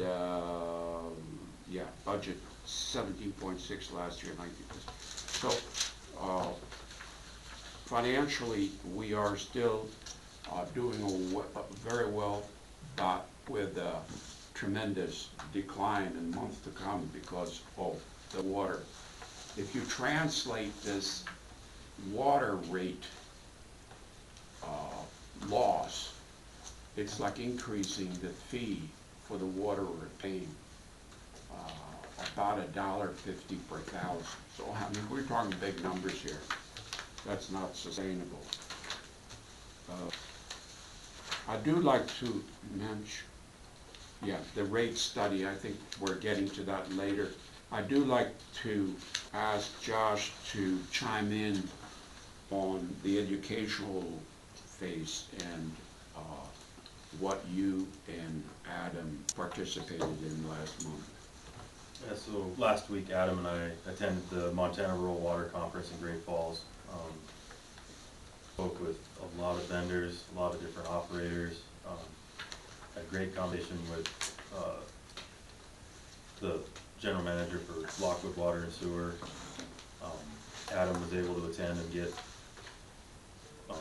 yeah, budget 17.6 last year, 19%. So financially, we are still doing very well, but with a tremendous decline in months to come because of the water. If you translate this water rate loss, it's like increasing the fee for the water we're paying, about $1.50 per thousand. So I mean, we're talking big numbers here. That's not sustainable. I do like to mention, yeah, the rate study. I think we're getting to that later. I do like to ask Josh to chime in on the educational phase and what you and Adam participated in last month. Yeah, so last week Adam and I attended the Montana Rural Water Conference in Great Falls. Spoke with a lot of vendors, a lot of different operators. Had a great conversation with the general manager for Lockwood Water and Sewer. Adam was able to attend and get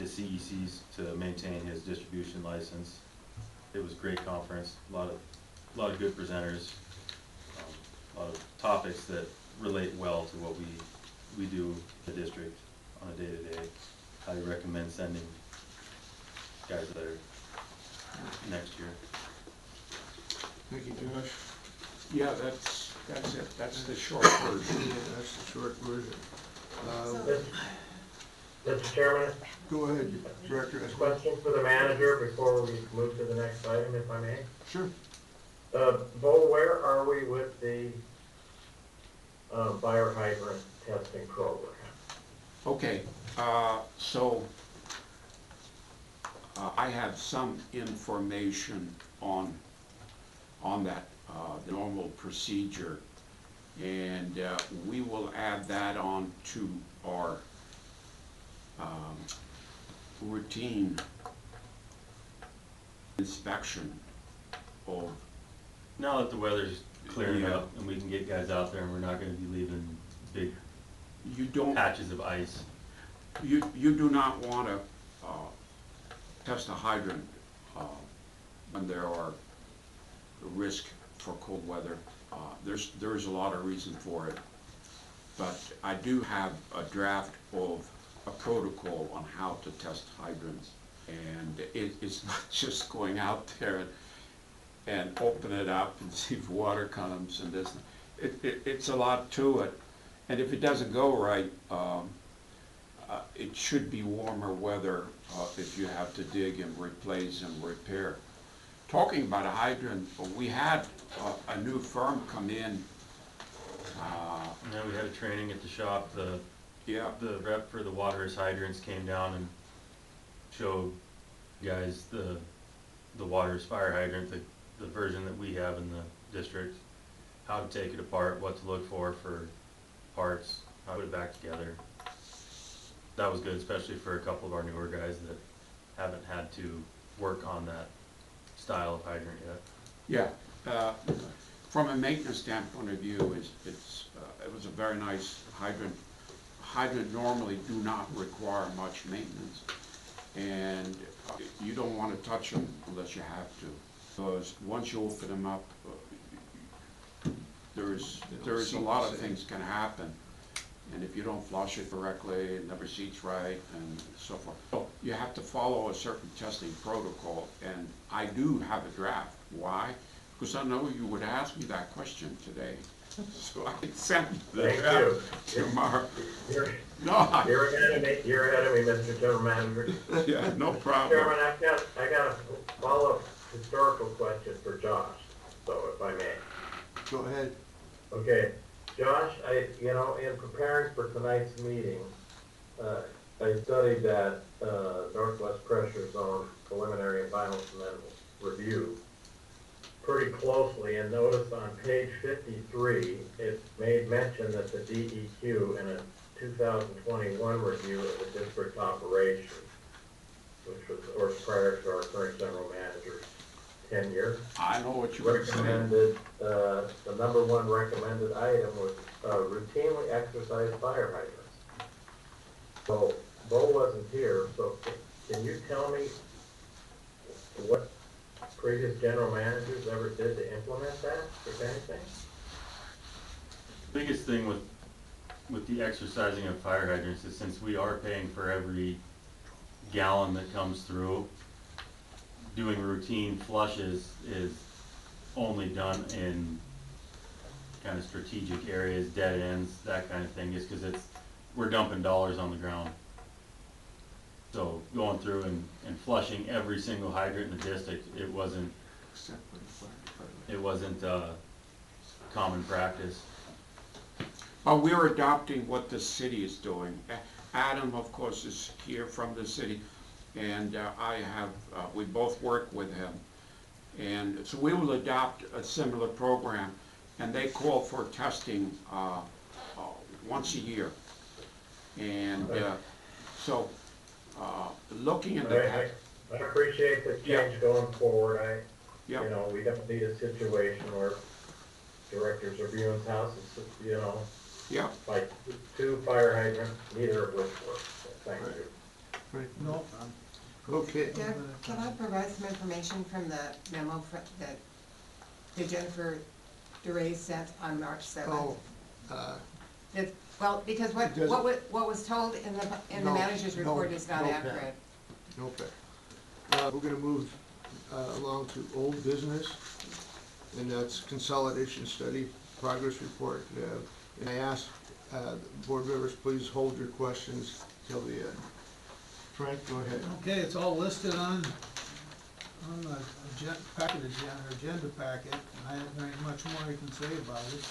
his CECs to maintain his distribution license. It was a great conference, a lot of good presenters, a lot of topics that relate well to what we do in the district on a day-to-day. Highly recommend sending guys there next year. Thank you, Josh. Yeah, that's it. That's the short version. Yeah, that's the short version. Mr. Chairman, Go ahead, Director. question for the manager before we move to the next item, if I may. Sure. Bo, where are we with the fire hydrant testing program? Okay, so I have some information on that, the normal procedure, and we will add that on to our routine inspection of. Now that the weather's clearing up and we can get guys out there and we're not gonna be leaving big patches of ice. You do not want to test a hydrant when there are risk for cold weather. There's a lot of reason for it, but I do have a draft of a protocol on how to test hydrants, and it's not just going out there and open it up and see if water comes and this. It's a lot to it, and if it doesn't go right, it should be warmer weather if you have to dig and replace and repair. Talking about a hydrant, we had a new firm come in. And then we had a training at the shop. The rep for the water's hydrants came down and showed guys the water's fire hydrant, the version that we have in the district, how to take it apart, what to look for parts, how to put it back together. That was good, especially for a couple of our newer guys that haven't had to work on that style of hydrant yet. Yeah, from a maintenance standpoint of view, it was a very nice hydrant. Hydrant normally do not require much maintenance, and you don't want to touch them unless you have to. because once you open them up, there's a lot of things can happen. And if you don't flush it correctly, it never seats right, and so forth. So you have to follow a certain testing protocol, and I do have a draft. Why? Because I know you would ask me that question today. So I sent the Thank draft you. tomorrow. You're No, you're ahead of me, Mr. General Manager. yeah, no problem. Chairman, I got a follow-up historical question for Josh, so if I may. Go ahead. Okay, Josh, in preparing for tonight's meeting, I studied that Northwest Pressure Zone preliminary and final submittal review pretty closely, and noticed on page 53, it made mention that the DEQ in a 2021 review of the district operation, which was, or prior to our current general manager's tenure, I know what you were saying. recommended, the number one recommended item was routinely exercise fire hydrants. So Bo wasn't here, so can you tell me what previous general managers ever did to implement that, if anything? Biggest thing with the exercising of fire hydrants is, since we are paying for every gallon that comes through, doing routine flushes is only done in kind of strategic areas, dead ends, that kind of thing, just because we're dumping dollars on the ground. So going through and flushing every single hydrant in the district, it wasn't common practice. We're adopting what the city is doing. Adam, of course, is here from the city, and we both work with him. And so we will adopt a similar program, and they call for testing once a year. And so looking at the... I appreciate the change going forward. Yeah. We don't need a situation where directors are viewing houses, Yeah. like two fire hydrants, neither of which work. Thank you. Right. No, Okay. Deb, can I provide some information from the memo that Jennifer DeRay sent on March 7th? Oh, Well, because It doesn't- what was told in the No, manager's no, report is not no, accurate. okay. We're gonna move along to old business, and that's consolidation study progress report. And I ask board members, please hold your questions till the end. Frank, go ahead. okay, it's all listed on the agenda packet, and I don't think much more I can say about it.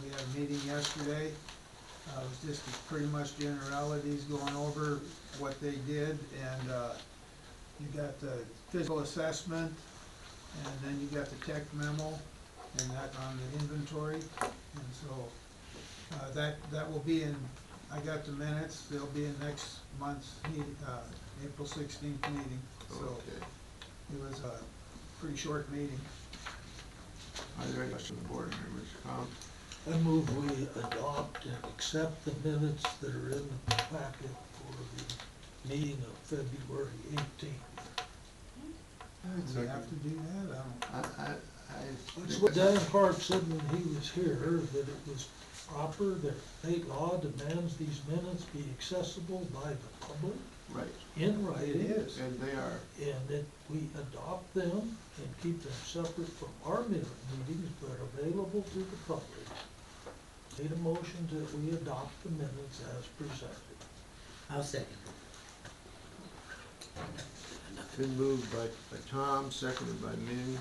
We had a meeting yesterday, it was just pretty much generalities going over what they did, and you got the physical assessment, and then you got the tech memo, and that on the inventory, and so that will be in, I got the minutes, they'll be in next month's meeting, April 16th meeting, so Okay. it was a pretty short meeting. Are there any questions from the board members? I move we adopt and accept the minutes that are in the packet for the meeting of February 18th. Do we have to do that? That's what Dan Park said when he was here, that it was proper, that state law demands these minutes be accessible by the public Right, in writing. it is, and they are. And that we adopt them and keep them separate from our meetings, but available to the public. Need a motion that we adopt the minutes as presented. I'll second. Been moved by Tom, seconded by Ming.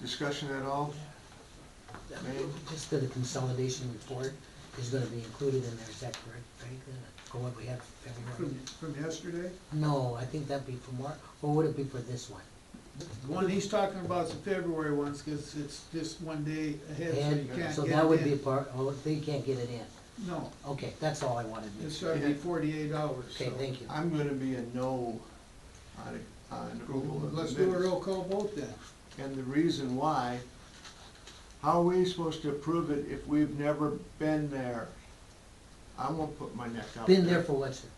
Discussion at all? Ming? Just the consolidation report is gonna be included in there, is that correct, Frank? For what we have February? From yesterday? No, I think that'd be for March, or would it be for this one? The one he's talking about is the February ones, cause it's just one day ahead, so you And can't so get that would it be in. part, oh, they can't get it in. No, Okay, that's all I wanted to it's say. gotta be 48 hours, so. Okay, thank you. I'm gonna be a no on approval of the Let's do a minutes. roll call vote then. And the reason why, how are we supposed to approve it if we've never been there? I won't put my neck out there. Been there for what, sir?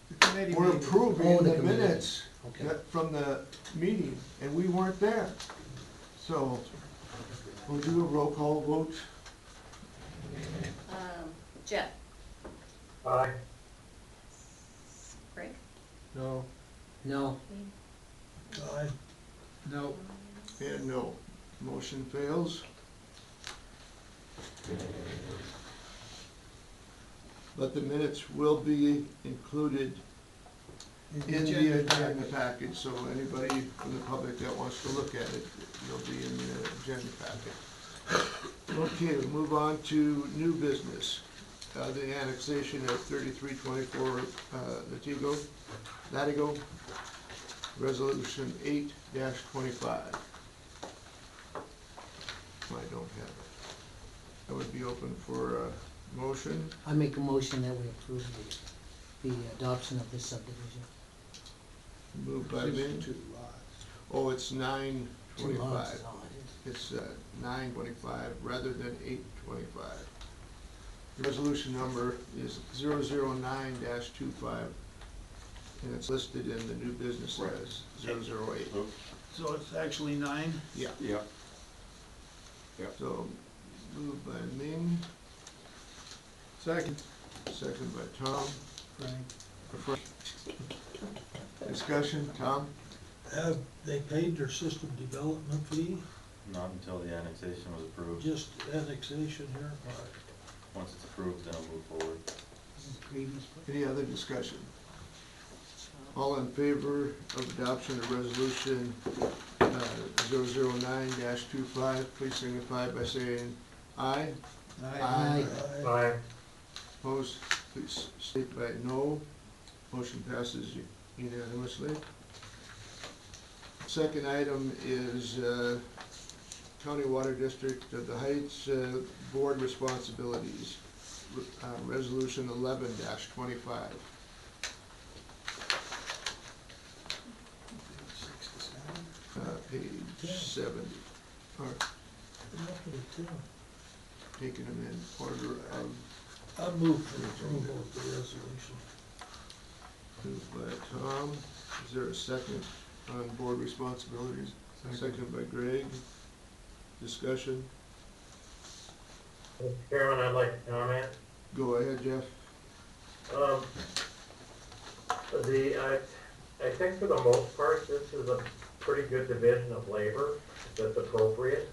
The committee We're meeting. approving Oh, the the committee. minutes Okay. from the meeting, and we weren't there. So, we'll do a roll call vote. Jeff, Aye. Greg, No. No, Aye. No. And no. Motion fails. But the minutes will be included in the agenda package, so anybody from the public that wants to look at it, it'll be in the agenda packet. Okay, we'll move on to new business. The annexation of 3324 Latigo, resolution 8-25. I don't have it. That would be open for motion. I make a motion that we approve the adoption of this subdivision. Moved by Min. Oh, it's 9:25. 2 lots is all it is. It's 9:25 rather than 8:25. Resolution number is 009-25, and it's listed in the new business as 008. So it's actually 9? Yeah, Yeah. so moved by Ming, Second. second by Tom. Frank. Discussion, Tom? Have they paid their system development fee? Not until the annexation was approved. Just annexation here? Once it's approved, then it'll move forward. Any other discussion? All in favor of adoption of resolution 009-25, please signify by saying aye. Aye. Aye. Opposed, please state by no. Motion passes unanimously. Second item is County Water District of the Heights Board Responsibilities, Resolution 11-25. Page 70. Or taking them in order of, I move for approval of the resolution. moved by Tom. Is there a second on board responsibilities? Second by Greg. Discussion. Mr. Chairman, I'd like to comment. Go ahead, Jeff. I think for the most part, this is a pretty good division of labor that's appropriate.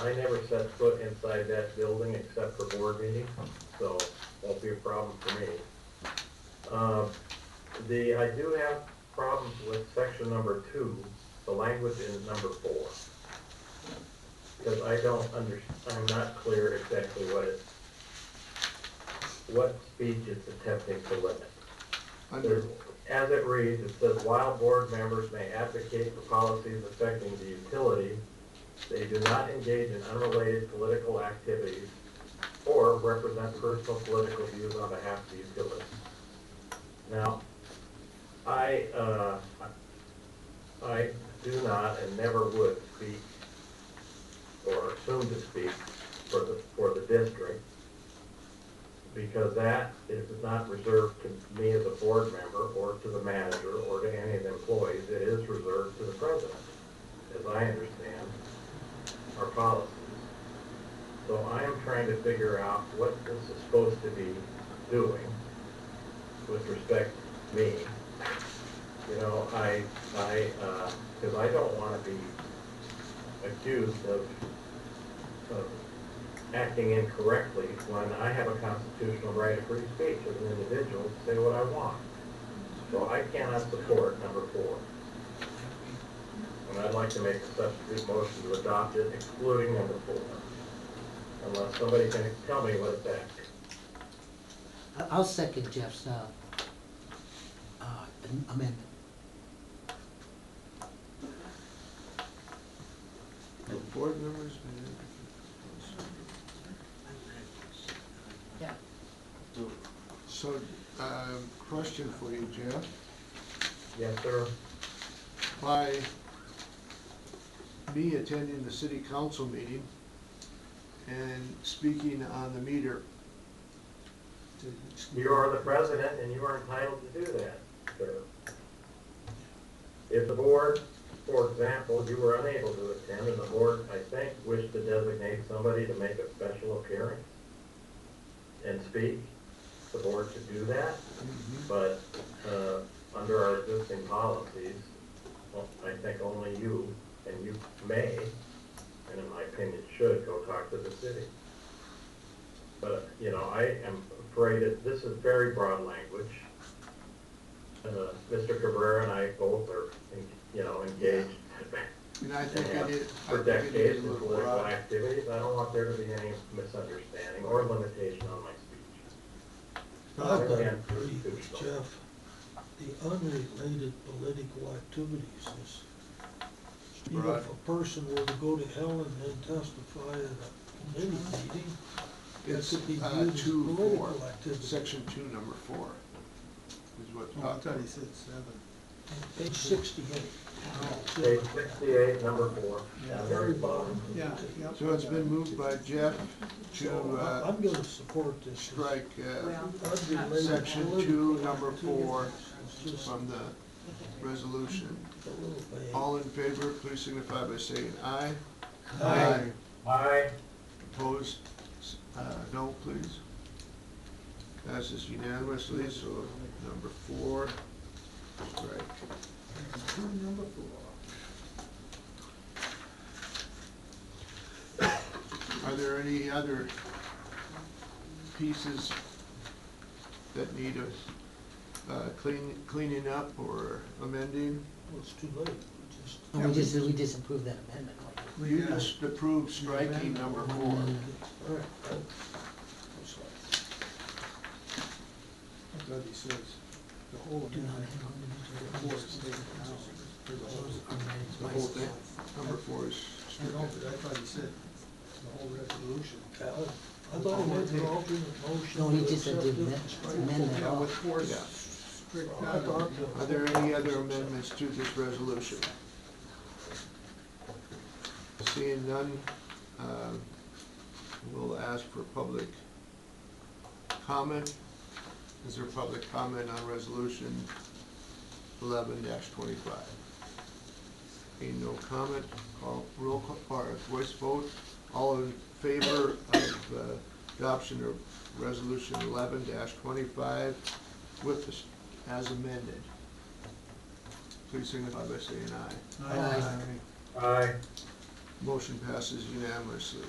I never set foot inside that building except for board meetings, so won't be a problem for me. I do have problems with section number 2, the language in number 4. Because I'm not clear exactly what speech it's attempting to limit. Under, As it reads, it says, while board members may advocate for policies affecting the utility, they do not engage in unrelated political activities or represent personal political views on behalf of the utility. Now, I do not and never would speak or assume to speak for the district, because that is not reserved to me as a board member or to the manager or to any of the employees. It is reserved to the president, as I understand our policies. So I am trying to figure out what this is supposed to be doing with respect to me. You know, because I don't want to be accused of acting incorrectly when I have a constitutional right of free speech as an individual to say what I want. So I cannot support number 4. And I'd like to make a substitute motion to adopt it, excluding number 4. Unless somebody can tell me what it's at. I'll second Jeff's amendment. board members? yeah. So, question for you, Jeff. Yes, sir. By me attending the city council meeting and speaking on the meter, You are the president and you are entitled to do that, sir. If the board, for example, you were unable to attend and the board, I think, wished to designate somebody to make a special appearance and speak, the board could do that. But, under our existing policies, well, I think only you, and you may, and in my opinion should, go talk to the city. But, you know, I am afraid that this is very broad language. Mr. Cabrera and I both are, you know, engaged And I think and have it is, for I think it decades is in a little political broad. activities. I don't want there to be any misunderstanding or limitation on my speech. I've got to Again, agree with constitutional. Jeff. The unrelated political activities is, you know, if a person were to go to hell and then testify at a committee meeting, that It's, could be viewed as 2-4, political activity. section 2, number 4, is what. Oh, I thought he said 7. Page 68. Page 68, number 4. Yeah. Very bottom. Yeah. So it's been moved by Jeff So to, I'm gonna support this. strike, Unrelated section political 2, number 4 activities is just from the resolution. a little vague. All in favor, please signify by saying aye. Aye. Aye. Opposed, no, please. Passes unanimously, so number 4, strike. Number 4. Are there any other pieces that need cleaning up or amending? Well, it's too late. We just. We just approved that amendment. You just approved striking number 4. All right. That's fine. I thought he says the whole amendment, the 4 is taken out. The whole thing, number 4 is I know, stricken. but I thought he said the whole resolution. I thought he made an alternate motion. No, he to just said accept the it. amendment Yeah, off. with 4 Yeah. strict I thought out. the- Are there any other amendments to this resolution? Seeing none, we'll ask for public comment. Is there public comment on resolution 11-25? Being no comment, call roll call, or voice vote. All in favor of adoption of resolution 11-25 with this as amended? Please signify by saying aye. Aye. Aye. Motion passes unanimously.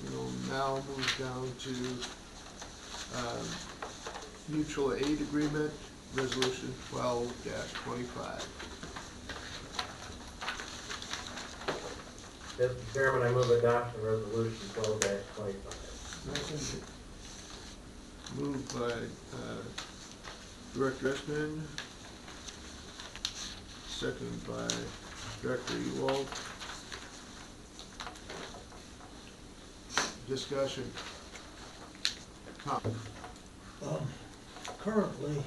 We'll now move down to mutual aid agreement, resolution 12-25. Mr. Chairman, I move adoption resolution 12-25. Moved by Director Esman, seconded by Director Ewald. Discussion. Comment. Currently,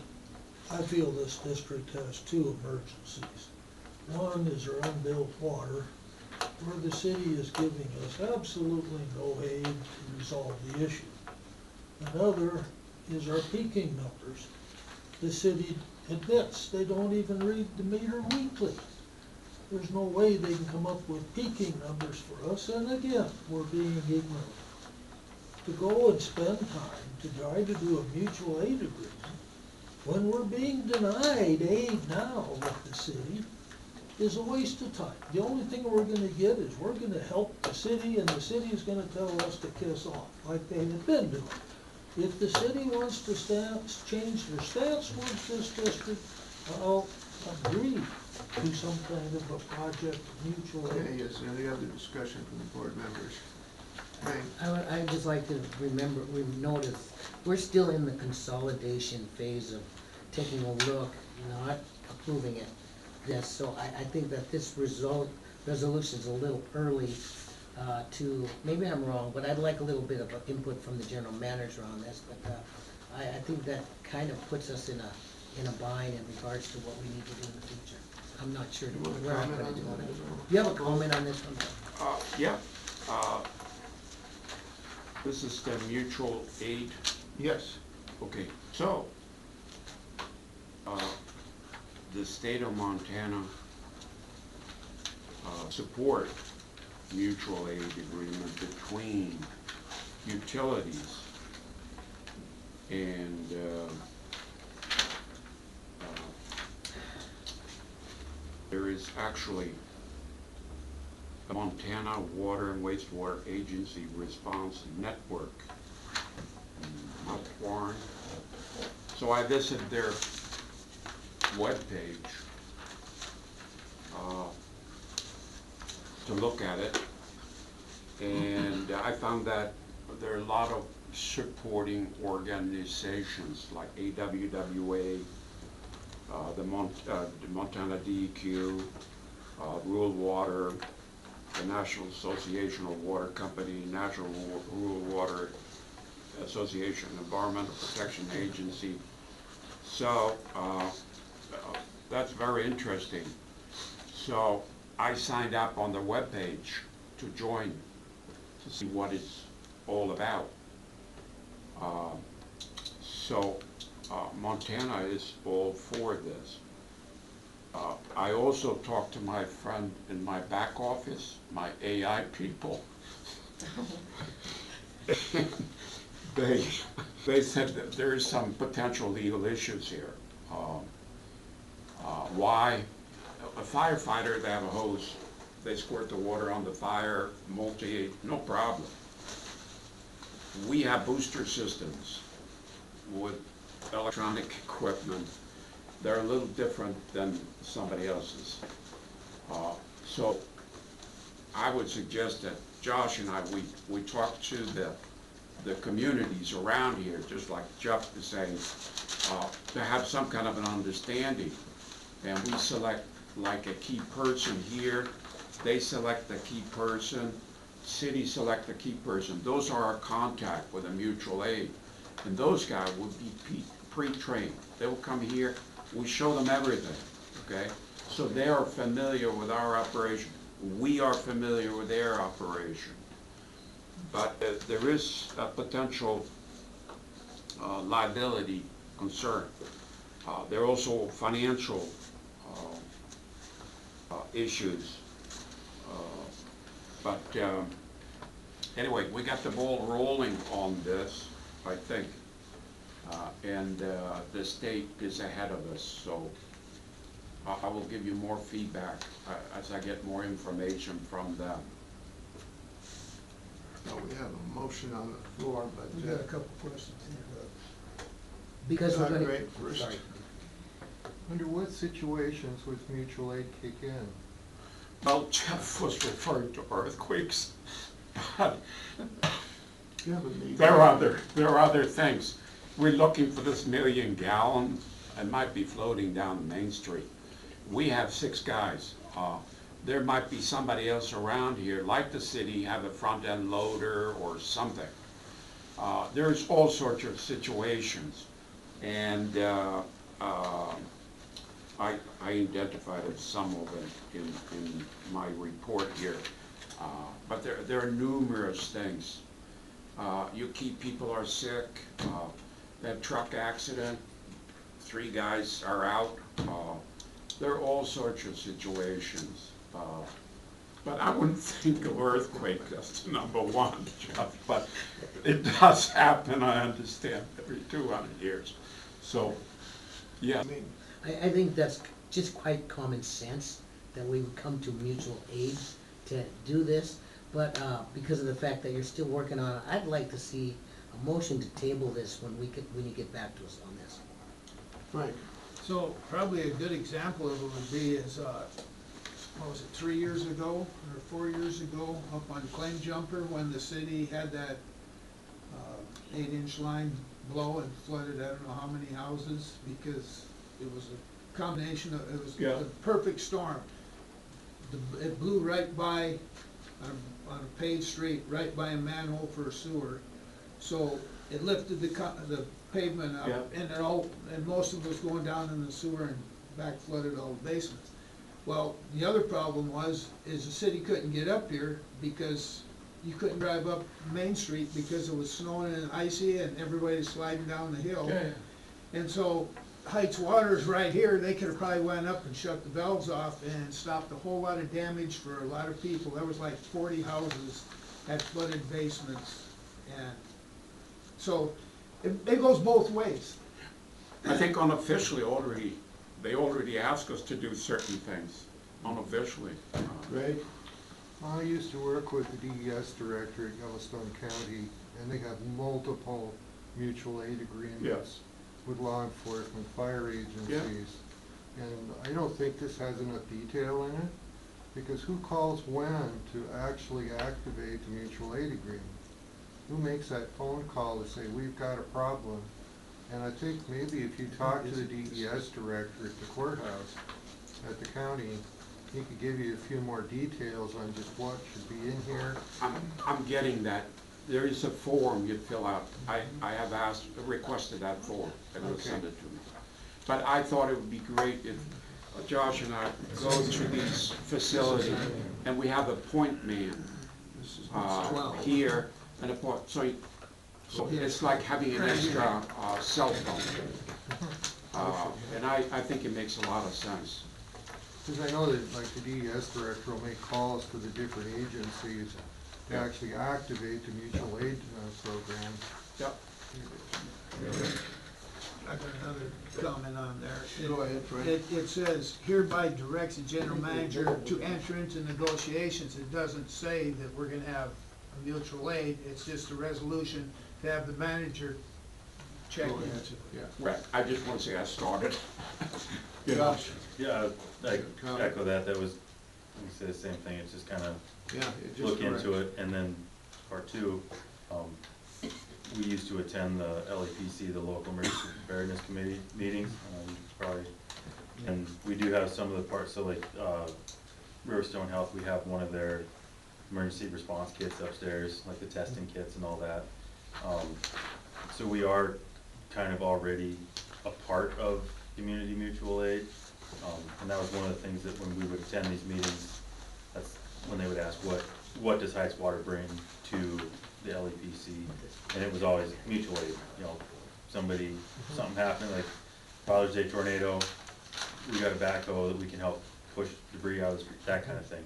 I feel this district has two emergencies. One is our unbilled water, where the city is giving us absolutely no aid to resolve the issue. Another is our peaking numbers. The city admits they don't even read the meter weekly. There's no way they can come up with peaking numbers for us, and again, we're being ignorant. To go and spend time to try to do a mutual aid agreement when we're being denied aid now with the city is a waste of time. The only thing we're gonna get is we're gonna help the city, and the city is gonna tell us to kiss off, like they have been doing. If the city wants to change their stance towards this district, I'll agree to some kind of a project of mutual Okay, aid. is there any other discussion from the board members? Hank? I'd just like to remember, we've noticed, we're still in the consolidation phase of taking a look, not approving it. Yes, so I think that this resolution's a little early to, maybe I'm wrong, but I'd like a little bit of input from the general manager on this, but I think that kind of puts us in a bind in regards to what we need to do in the future. I'm not sure You want to where I'm comment gonna on do that it. as well? Do you have a comment on this one? Yeah. This is the mutual aid. Yes. Okay, so, the state of Montana support mutual aid agreement between utilities and there is actually the Montana Water and Wastewater Agency Response Network, Mount Warren. So I visited their webpage to look at it, and I found that there are a lot of supporting organizations like AWWA, the Montana DEQ, Rural Water, the National Association of Water Company, National Rural Water Association, Environmental Protection Agency. So that's very interesting. So I signed up on their webpage to join to see what it's all about. Montana is all for this. I also talked to my friend in my back office, my AI people. They said that there is some potential legal issues here. Why? A firefighter, they have a hose, they squirt the water on the fire, no problem. We have booster systems with electronic equipment. They're a little different than somebody else's. So I would suggest that Josh and I, we talk to the communities around here, just like Jeff is saying, to have some kind of an understanding. And we select like a key person here, they select the key person, city select the key person. Those are our contact with a mutual aid. And those guys would be pre-trained. They will come here, we show them everything, okay? So they are familiar with our operation. We are familiar with their operation. But there is a potential liability concern. There are also financial issues. Anyway, we got the ball rolling on this, I think. And the state is ahead of us, so I will give you more feedback as I get more information from them. Now, we have a motion on the floor, but. We got a couple questions here. Because we're gonna. Great, first. Sorry. Under what situations would mutual aid kick in? Well, Jeff was referring to earthquakes, but You have a meeting. there are other things. We're looking for this 1 million gallons. It might be floating down Main Street. We have 6 guys. There might be somebody else around here, like the city, have a front end loader or something. There's all sorts of situations, and I identified some of it in my report here. But there are numerous things. You keep people are sick. That truck accident, 3 guys are out. There are all sorts of situations. But I wouldn't think of earthquake as number 1, Jeff, but it does happen, I understand, every 200 years. So, yeah. I mean, I think that's just quite common sense, that we would come to mutual aid to do this, but because of the fact that you're still working on it, I'd like to see a motion to table this when you get back to us on this. Frank, So probably a good example of it would be is, what was it, 3 years ago or 4 years ago, up on Claim Jumper, when the city had that 8-inch line blow and flooded I don't know how many houses, because it was a combination of, it was the perfect storm. It blew right by, on a paved street, right by a manhole for a sewer. So it lifted the pavement up, and most of it was going down in the sewer and back flooded all the basements. Well, the other problem is the city couldn't get up here because you couldn't drive up Main Street because it was snowing and icy and everybody's sliding down the hill. And so Heights Water's right here, they could've probably went up and shut the valves off and stopped a whole lot of damage for a lot of people. There was like 40 houses had flooded basements, and so it goes both ways. I think unofficially they already asked us to do certain things, unofficially. Right? I used to work with the DES director at Yellowstone County, and they have multiple mutual aid agreements with law enforcement, fire agencies. And I don't think this has enough detail in it, because who calls when to actually activate the mutual aid agreement? Who makes that phone call to say, we've got a problem? And I think maybe if you talk to the DES director at the courthouse, at the county, he could give you a few more details on just what should be in here. I'm getting that. There is a form you fill out. I have requested that form, and they'll send it to me. But I thought it would be great if Josh and I go to these facilities, and we have a point man here, and a point, so it's like having an extra cell phone. And I think it makes a lot of sense. Because I know that like the DES director will make calls to the different agencies to actually activate the mutual aid program. Yep. I got another comment on there. Go ahead, Frank. It says hereby directs the general manager to enter into negotiations. It doesn't say that we're gonna have a mutual aid, it's just a resolution to have the manager check into. Yeah, right. I just want to say I started. Josh? Yeah, I echo that. That was, let me say the same thing. It's just kind of look into it. And then part two, we used to attend the LAPC, the Local Emergency Preparedness Committee meetings, probably. And we do have some of the parts, so like Riverstone Health, we have one of their emergency response kits upstairs, like the testing kits and all that. So we are kind of already a part of community mutual aid. And that was one of the things that when we would attend these meetings, that's when they would ask, what does Heights Water bring to the LAPC? And it was always mutual aid, you know, something happened, like Father's Day tornado, we got a backhoe that we can help push debris out of the street, that kind of thing.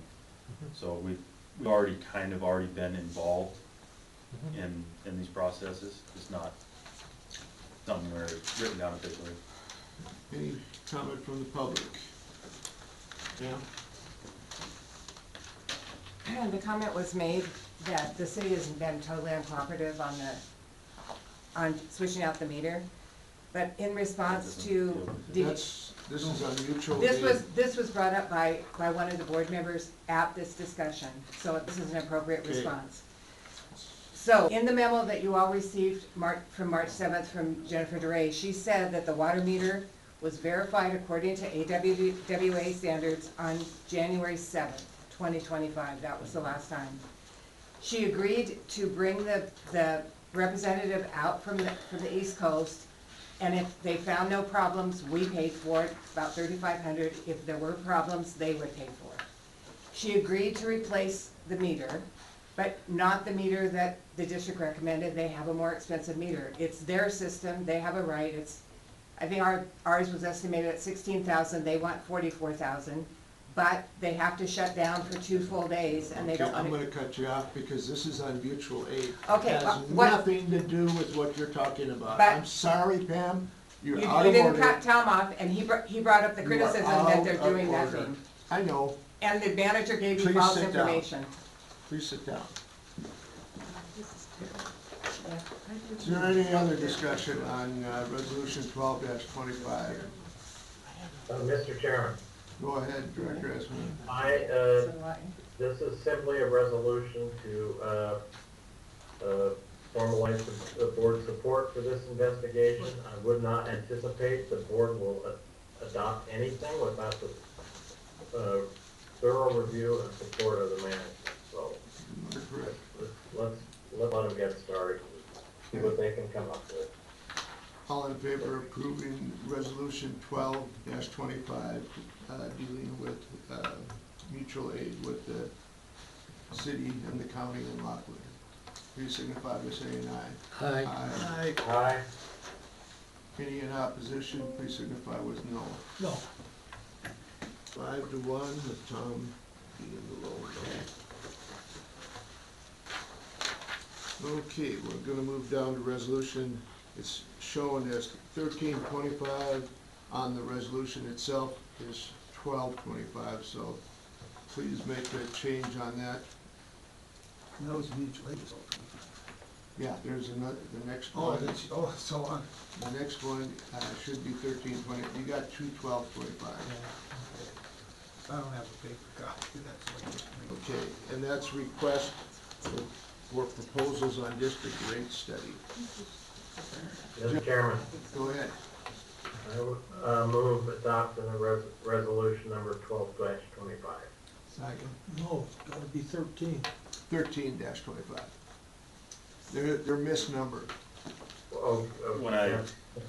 So we've already been involved in these processes. It's not something where it's written down officially. Any comment from the public? Yeah? The comment was made that the city has been totally uncooperative on switching out the meter. But in response to This is on mutual this aid. was brought up by one of the board members at this discussion, so this is an appropriate response. So in the memo that you all received from March 7th from Jennifer DeRay, she said that the water meter was verified according to AWWA standards on January 7th, 2025. That was the last time. She agreed to bring the representative out from the East Coast, and if they found no problems, we paid for it, about $3,500. If there were problems, they would pay for it. She agreed to replace the meter, but not the meter that the district recommended. They have a more expensive meter. It's their system, they have a right. I think ours was estimated at $16,000, they want $44,000, but they have to shut down for 2 full days, and they don't want I'm to. gonna cut you off because this is on mutual aid. Okay, It has what- nothing to do with what you're talking about. But- I'm sorry, Pam, You you're out of didn't order. cut Tom off, and he brought up the You are criticism out that they're of doing order. nothing. I know, And the manager gave you Please false sit down. information. please sit down. Yeah. Is there any other discussion on resolution 12-25? Mr. Chairman, Go ahead, Director Esmond. So, this is simply a resolution to formalize the board's support for this investigation. I would not anticipate the board will adopt anything without the thorough review and support of the management. So let's let them get started, see what they can come up with. All in favor of approving resolution 12-25, dealing with mutual aid with the city and the county and Lockwood. Please signify by saying aye. Aye. Aye. Any in opposition, please signify with no. No, 5-1, with Tom being the lone no. Okay, we're gonna move down to resolution. It's shown as 1325 on the resolution itself is 1225, so please make a change on that. That was mutual aid. Yeah, there's another, the next Oh, one. that's, so on. The next one should be 1320. You got 21225. I don't have a paper copy, that's what. Okay, and that's request for proposals on district rate study. Mr. Chairman, Go ahead. I would move adopting the resolution number 12/25. Second. no, it's gotta be 13. 13-25. They're misnumbered. Oh, When I-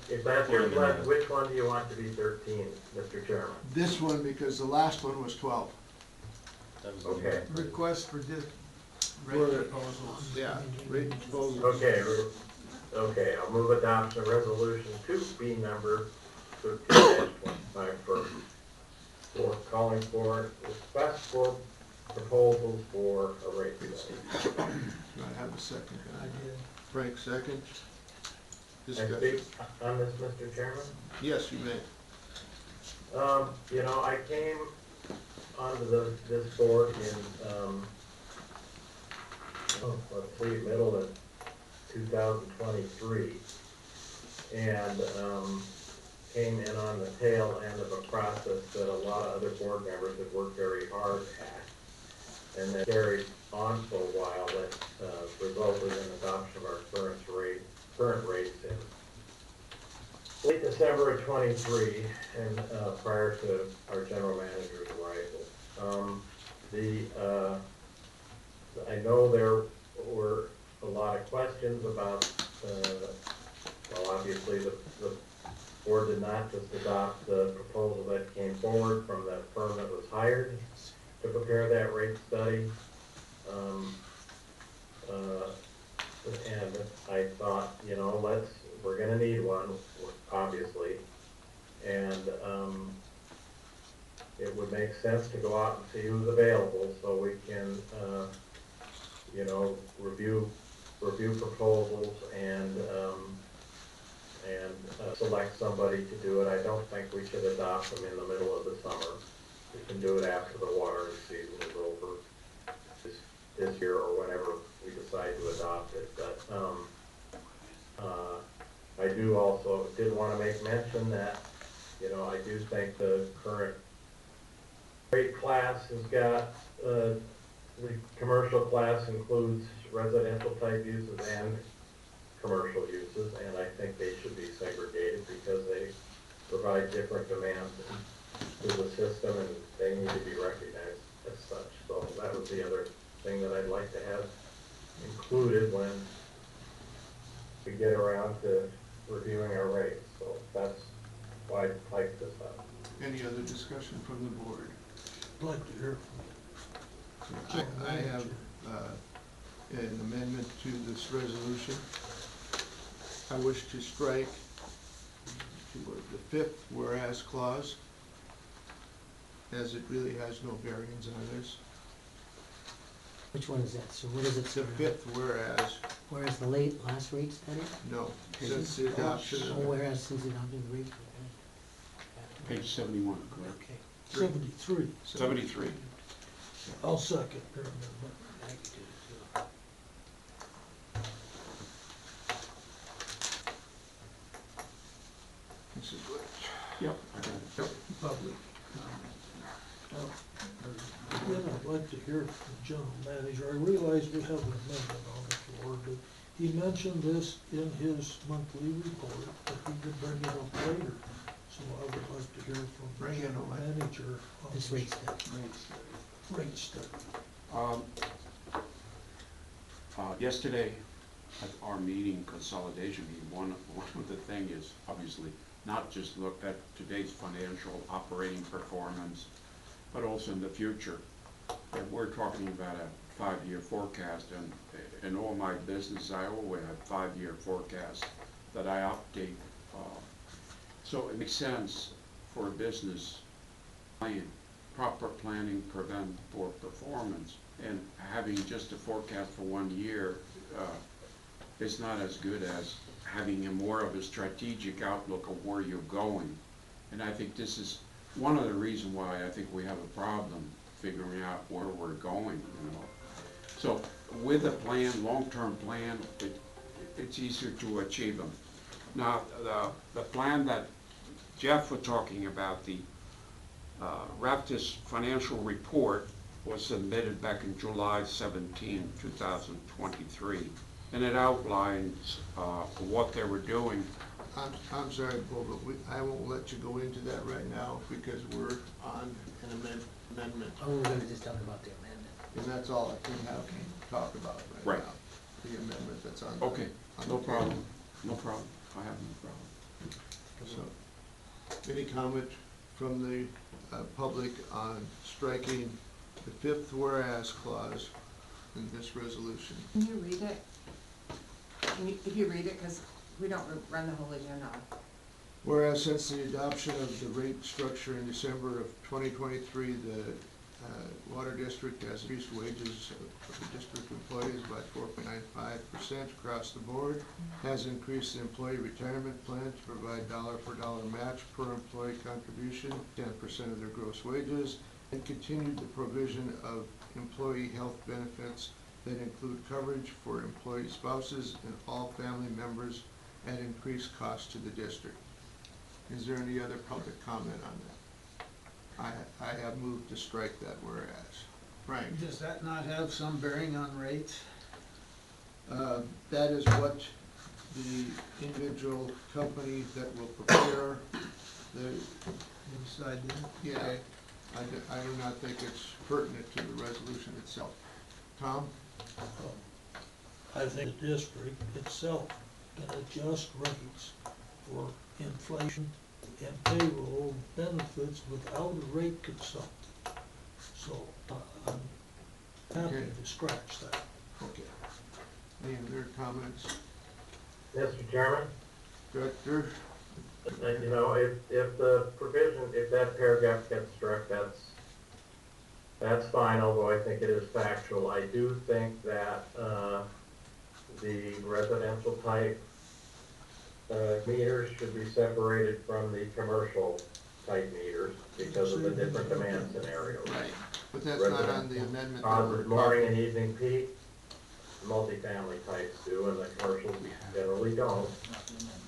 if that's your plan, which one do you want to be 13, Mr. Chairman? This one, because the last one was 12. Okay. Request for rate proposals. Yeah, rate proposals. Okay, I'll move adoption of resolution 2B number 13-25 for calling for request for proposals for a rate study. Do I have a second? I did. Frank, second. I Discussion. speak on this, Mr. Chairman? Yes, you may. You know, I came onto this board in, let's see, middle of 2023. And, came in on the tail end of a process that a lot of other board members have worked very hard at. And that carried on for a while, that, resulted in adoption of our current rates in late December of 23, and prior to our general manager's arrival. I know there were a lot of questions about, well, obviously the board did not just adopt the proposal that came forward from the firm that was hired to prepare that rate study. And I thought, you know, we're gonna need one, obviously. And, it would make sense to go out and see who's available so we can, you know, review proposals and select somebody to do it. I don't think we should adopt them in the middle of the summer. We can do it after the watering season is over this year or whenever we decide to adopt it. But I did want to make mention that, you know, I do think the current rate class has got, the commercial class includes residential type uses and commercial uses, and I think they should be segregated because they provide different demands to the system and they need to be recognized as such. So that was the other thing that I'd like to have included when we get around to reviewing our rates. So that's why I typed this up. Any other discussion from the board? I'd like to hear from you. I have an amendment to this resolution. I wish to strike the fifth whereas clause, as it really has no bearings on this. Which one is that? So what is it? The fifth whereas, Whereas the last rate study? no, since the adoption Oh, of whereas since the adoption of the rate. Page 71, correct? Okay. 73. 73. I'll second your amendment. I can do it too. Mrs. Glitch. Yep, I got it. Public. Then I'd like to hear from the general manager. I realize we have an amendment on the floor, but he mentioned this in his monthly report, that he could bring it up later. So I would like to hear from the Bring it general on. manager on This rate study. rate study. Yesterday, at our meeting, consolidation meeting, one of the thing is obviously not just look at today's financial operating performance, but also in the future. And we're talking about a 5-year forecast, and in all my business, I always have 5-year forecasts that I update. So it makes sense for a business plan. Proper planning prevent poor performance, and having just a forecast for 1 year is not as good as having a more of a strategic outlook of where you're going. And I think this is one of the reasons why I think we have a problem figuring out where we're going, you know. So with a plan, long-term plan, it's easier to achieve them. Now, the plan that Jeff was talking about, the Raptis financial report, was submitted back in July 17, 2023. And it outlines what they were doing. I'm sorry, Paul, but I won't let you go into that right now because we're on an amendment. Oh, we're gonna just talk about the amendment. And that's all I can have talk about right now. The amendment that's on. Okay, on no the problem, table. no problem, I have no problem. So, any comment from the public on striking the 5th whereas clause in this resolution? Can you read it? If you read it, because we don't run the whole agenda off. Whereas since the adoption of the rate structure in December of 2023, the Water District has increased wages of the district employees by 4.95% across the board, has increased the employee retirement plan to provide dollar-for-dollar match per employee contribution, 10% of their gross wages, and continued the provision of employee health benefits that include coverage for employee spouses and all family members at increased cost to the district. Is there any other public comment on that? I have moved to strike that whereas. Frank? Does that not have some bearing on rates? That is what the individual company that will prepare the, Inside there? yeah, Okay. I do not think it's pertinent to the resolution itself. Tom? I think the district itself can adjust rates for inflation and payroll benefits without a rate consultant. So I'm happy Okay. to scratch that. Okay. Any other comments? Mr. Chairman, Director? you know, if the provision, if that paragraph gets struck, that's fine, although I think it is factual. I do think that, the residential type, meters should be separated from the commercial type meters because of the different demand scenarios. Right. But that's not on the amendment that we're Causes morning talking. and evening peak, multifamily types do, and the commercials generally don't.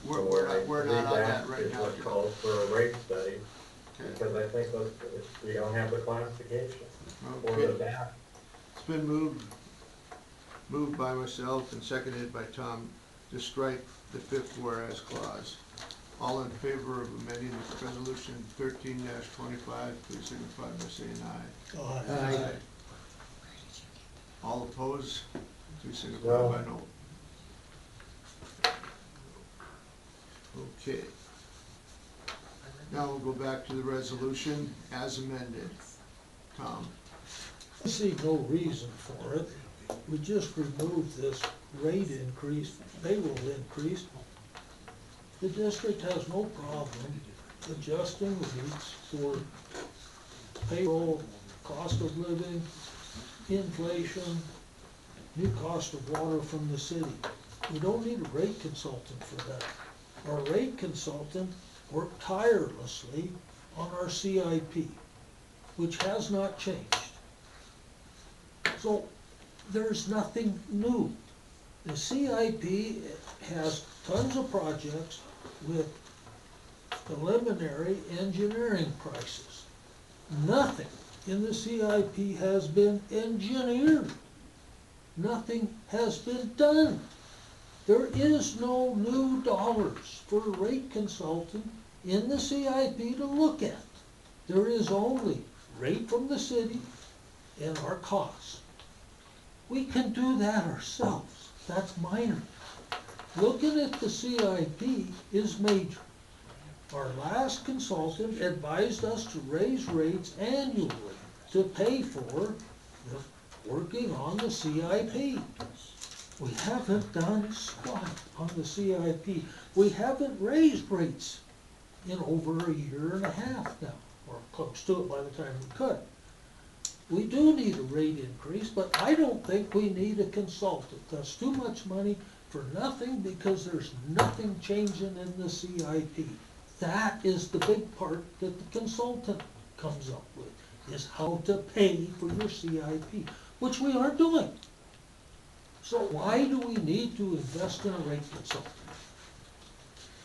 We're not on that right Is now. what calls for a rate study, Okay. because I think we don't have the classification or Okay. the data. It's been moved by myself and seconded by Tom to strike the 5th whereas clause. All in favor of amending this resolution 13-25, please signify by saying aye. Aye. All opposed, please signify No. by no. Okay. Now we'll go back to the resolution as amended. Tom? I see no reason for it. We just removed this rate increase, payroll increase. The district has no problem adjusting rates for payroll, cost of living, inflation, new cost of water from the city. We don't need a rate consultant for that. Our rate consultant worked tirelessly on our CIP, which has not changed. So there's nothing new. The CIP has tons of projects with preliminary engineering prices. Nothing in the CIP has been engineered. Nothing has been done. There is no new dollars for a rate consultant in the CIP to look at. There is only rate from the city and our costs. We can do that ourselves. That's minor. Looking at the CIP is major. Our last consultant advised us to raise rates annually to pay for the working on the CIP. We haven't done squat on the CIP. We haven't raised rates in over a year and a half now, or close to it by the time we could. We do need a rate increase, but I don't think we need a consultant. That's too much money for nothing because there's nothing changing in the CIP. That is the big part that the consultant comes up with, is how to pay for your CIP, which we aren't doing. So why do we need to invest in a rate consultant?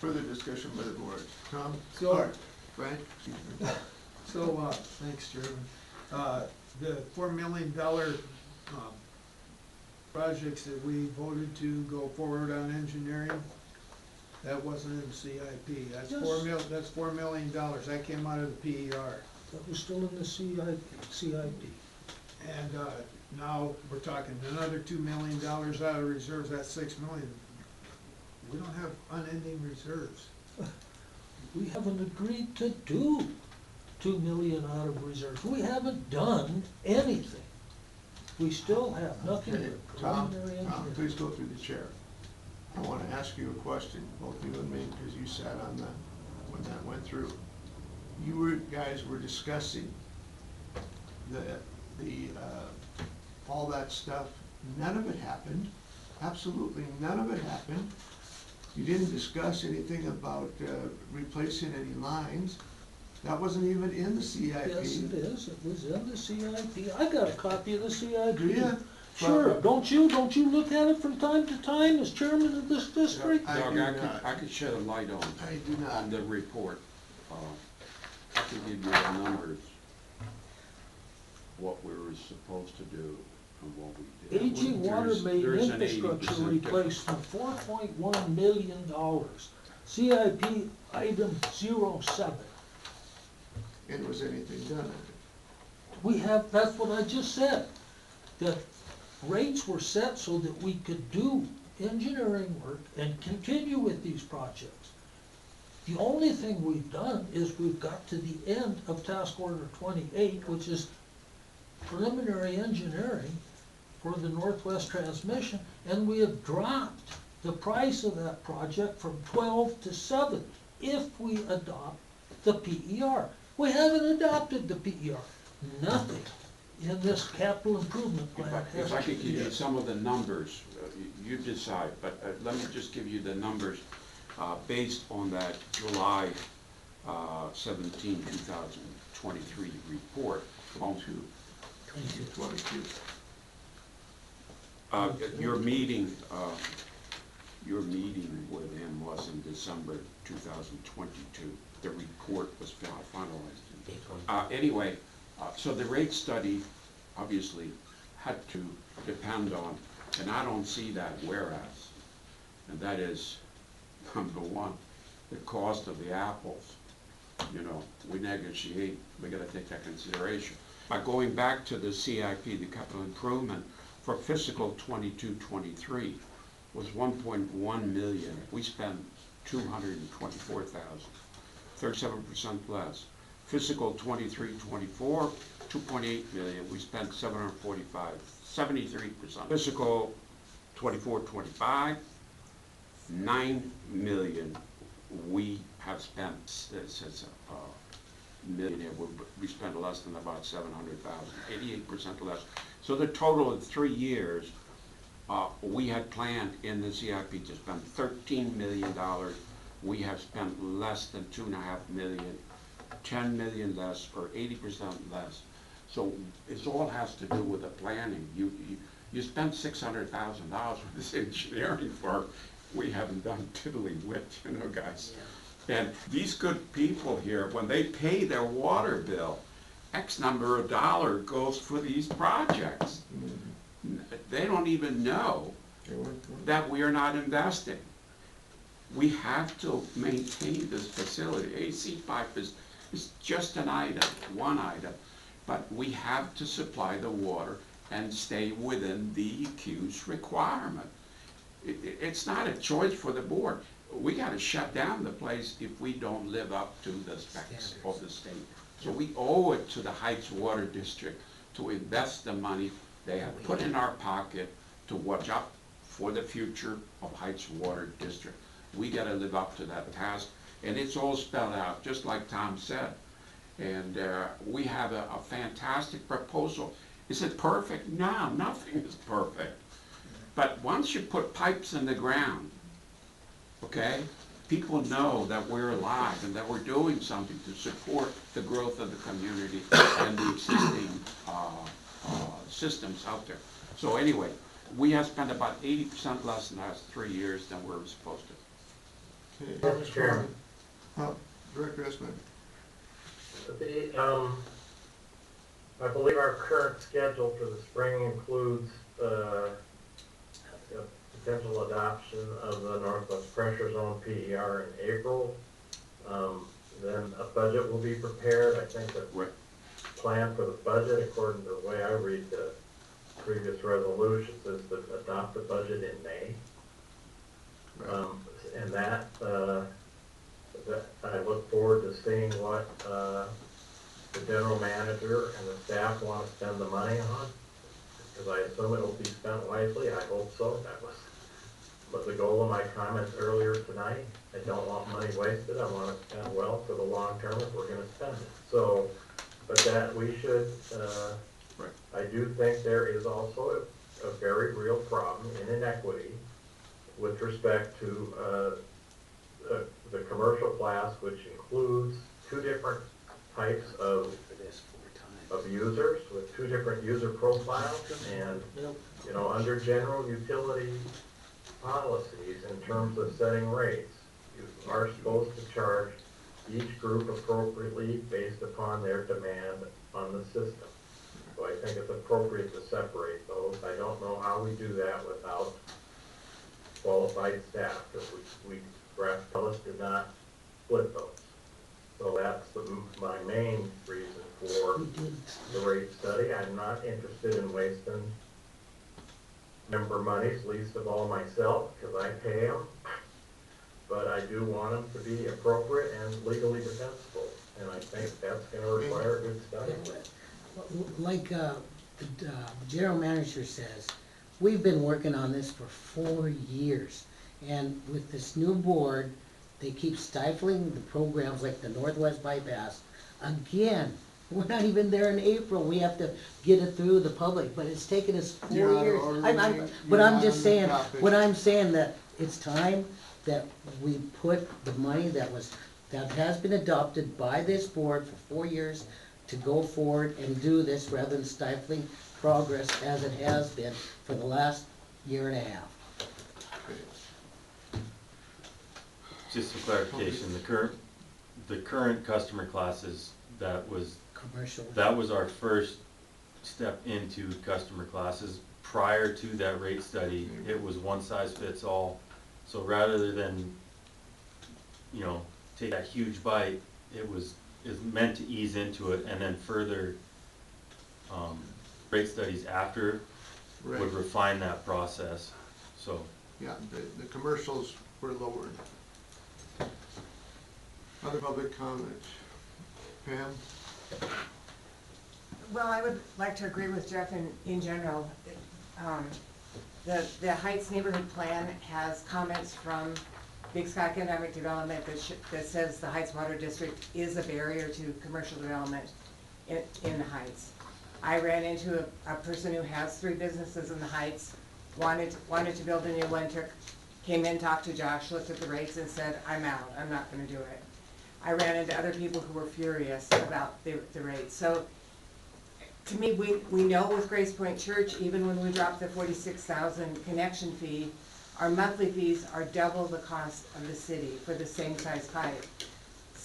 Further discussion by the board. Tom? So- Art? Frank? So, thanks, Chairman. The $4 million projects that we voted to go forward on engineering, that wasn't in the CIP. That's Yes. that's $4 million. That came out of the PER. That was still in the CIP. And now we're talking another $2 million out of reserves, that's $6 million. We don't have unending reserves. We haven't agreed to do 2 million out of reserves. We haven't done anything. We still have nothing Okay, but Tom, preliminary Tom, engineering. please go through the chair. I want to ask you a question, both you and me, because you sat on that when that went through. Guys were discussing all that stuff. None of it happened. Absolutely none of it happened. You didn't discuss anything about replacing any lines. That wasn't even in the CIP. Yes, it is. It was in the CIP. I got a copy of the CIP. Do you? Sure. Well, Don't you look at it from time to time as chairman of this district? I Doug, do I could, not. I could shed a light on, I do not. on the report. I could give you the numbers, what we were supposed to do and what we did. AG Water There's- Main there's an Infrastructure 80% Replacement, $4.1 million. CIP item 07. And was anything done on it? We have, that's what I just said, that rates were set so that we could do engineering work and continue with these projects. The only thing we've done is we've got to the end of task order 28, which is preliminary engineering for the Northwest Transmission, and we have dropped the price of that project from 12 to 7 if we adopt the PER. We haven't adopted the PER. Nothing in this capital improvement plan has If I could give you changed. some of the numbers, you decide, but let me just give you the numbers based on that July 17, 2023 report. On to 22. your meeting with him was in December 2022. The report was finalized. Anyway, so the rate study obviously had to depend on, and I don't see that whereas, and that is, number one, the cost of the apples. You know, we negotiate, we gotta take that consideration. By going back to the CIP, the capital improvement for fiscal 22-23 was 1.1 million. We spent 224,000, 37% less. Fiscal 23-24, 2.8 million. We spent 745, 73%. Fiscal 24-25, 9 million. We have spent, since million, we spent less than about 700,000, 88% less. So the total in 3 years, we had planned in the CIP to spend $13 million. We have spent less than 2.5 million, 10 million less, or 80% less. So it all has to do with the planning. You spent $600,000 for this engineering work. We haven't done tiddlywit, you know, guys. And these good people here, when they pay their water bill, X number of dollars goes for these projects. They don't even know that we are not investing. We have to maintain this facility. AC pipe is just an item, one item, but we have to supply the water and stay within the EQ's requirement. It's not a choice for the board. We gotta shut down the place if we don't live up to the specs of the state. So we owe it to the Heights Water District to invest the money they have put in our pocket to watch out for the future of Heights Water District. We gotta live up to that task, and it's all spelled out, just like Tom said. And we have a fantastic proposal. Is it perfect? No, nothing is perfect. But once you put pipes in the ground, okay, people know that we're alive and that we're doing something to support the growth of the community and the existing systems out there. So anyway, we have spent about 80% less in the last 3 years than we were supposed to. Okay, Mr. Chairman. Director Esmond. I believe our current schedule for the spring includes potential adoption of the Northwest Pressure Zone PER in April. Then a budget will be prepared. I think the plan for the budget, according to the way I read the previous resolutions, is to adopt the budget in May. And that I look forward to seeing what the general manager and the staff want to spend the money on, because I assume it'll be spent wisely. I hope so. That was the goal of my comments earlier tonight. I don't want money wasted. I want to spend well for the long term if we're going to spend it. So, but that we should, I do think there is also a very real problem in inequity with respect to the commercial class, which includes two different types of users with two different user profiles, and you know, under general utility policies in terms of setting rates, you are supposed to charge each group appropriately based upon their demand on the system. So I think it's appropriate to separate those. I don't know how we do that without qualified staff, because Ellis did not split those. So that's my main reason for the rate study. I'm not interested in wasting member monies, least of all myself, because I pay them. But I do want them to be appropriate and legally defensible, and I think that's going to require a good study. Like the general manager says, we've been working on this for 4 years. And with this new board, they keep stifling the programs like the Northwest Bypass. Again, we're not even there in April. We have to get it through the public, but it's taken us 4 years. But I'm just saying, what I'm saying, that it's time that we put the money that has been adopted by this board for 4 years to go forward and do this rather than stifling progress as it has been for the last year and a half. Just some clarification, the current customer classes, that was our first step into customer classes. Prior to that rate study, it was one size fits all. So rather than, you know, take that huge bite, is meant to ease into it, and then further rate studies after would refine that process. So yeah, the commercials were lowered. Other public comments? Pam? Well, I would like to agree with Jeff in general. The Heights Neighborhood Plan has comments from Big Sky Economic Development that says the Heights Water District is a barrier to commercial development in the Heights. I ran into a person who has 3 businesses in the Heights, wanted to build a new one, came in, talked to Josh, looked at the rates and said, I'm out, I'm not gonna do it. I ran into other people who were furious about the rates. So to me, we know with Grace Point Church, even when we dropped the $46,000 connection fee, our monthly fees are double the cost of the city for the same size pipe.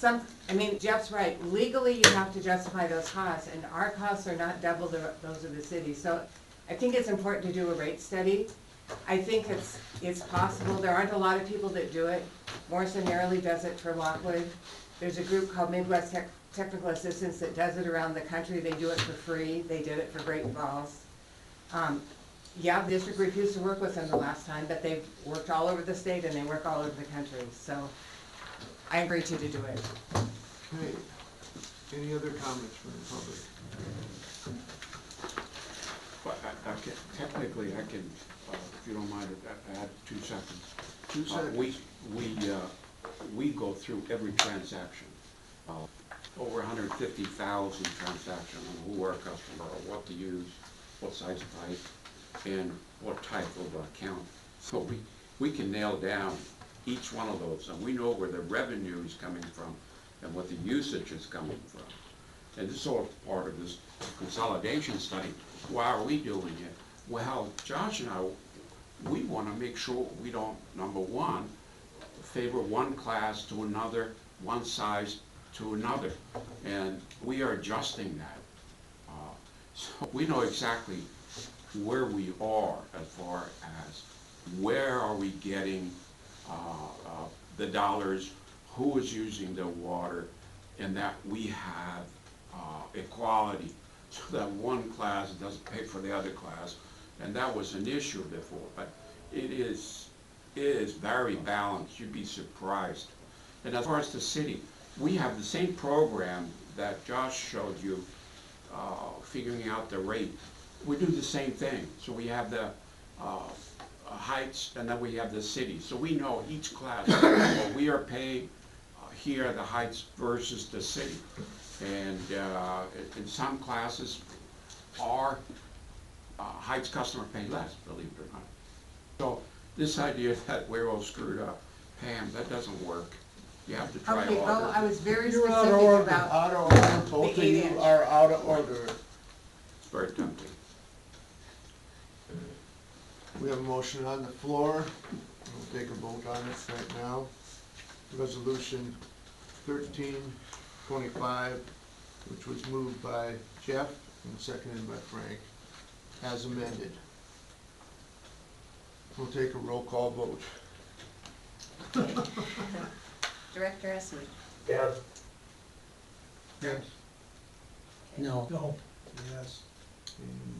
I mean, Jeff's right, legally you have to justify those costs, and our costs are not double those of the city. So I think it's important to do a rate study. I think it's possible. There aren't a lot of people that do it. Morrison Merrily does it for Lockwood. There's a group called Midwest Technical Assistance that does it around the country. They do it for free. They did it for Great Falls. Yeah, the district refused to work with them the last time, but they've worked all over the state and they work all over the country. So I encourage you to do it. Okay. Any other comments from the public? Well, Technically, I can, if you don't mind, add 2 seconds. 2 seconds. We go through every transaction, over 150,000 transactions on who our customer, or what to use, what size pipe, and what type of account. So we can nail down each one of those, and we know where the revenue is coming from and what the usage is coming from. And this is all part of this consolidation study. Why are we doing it? Well, Josh and I, we want to make sure we don't, number one, favor one class to another, one size to another. And we are adjusting that. So we know exactly where we are as far as where are we getting the dollars, who is using the water, and that we have equality so that one class doesn't pay for the other class. And that was an issue before, but it is very balanced. You'd be surprised. And as far as the city, we have the same program that Josh showed you, figuring out the rate. We do the same thing. So we have the heights, and then we have the city. So we know each class, what we are paying here, the heights versus the city. And in some classes, our heights customer pay less, believe it or not. So this idea that we're all screwed up, Pam, that doesn't work. You have to try Okay, well, oh, I was very You're specific out of order. about Out of order, both of the 8 you inch. are out of order. It's very tempting. We have a motion on the floor. We'll take a vote on it right now. Resolution 1325, which was moved by Jeff and seconded by Frank, as amended. We'll take a roll call vote. Director Esme, Yes. Yes. No. No. Yes.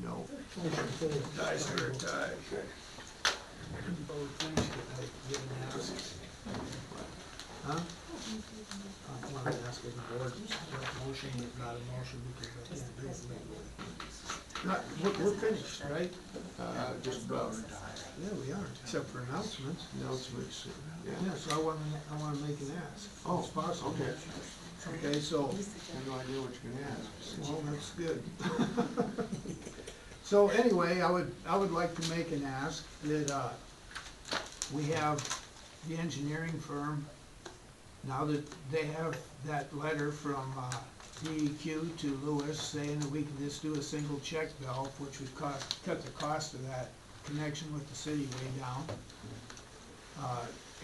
No. Motion failed. Guys are tied. Huh? I want to ask if the board, that motion is not a motion because I can't do it legally. Not, we're finished, right? Just about. Yeah, we are, except for announcements. Announcements, Yeah, yeah. so I want to make an ask. if Oh, it's possible. okay. Okay, so, I have no idea what you're gonna ask. well, that's good. So anyway, I would like to make an ask that, we have the engineering firm, now that they have that letter from, DEQ to Lewis saying that we can just do a single check valve, which would cut the cost of that connection with the city way down.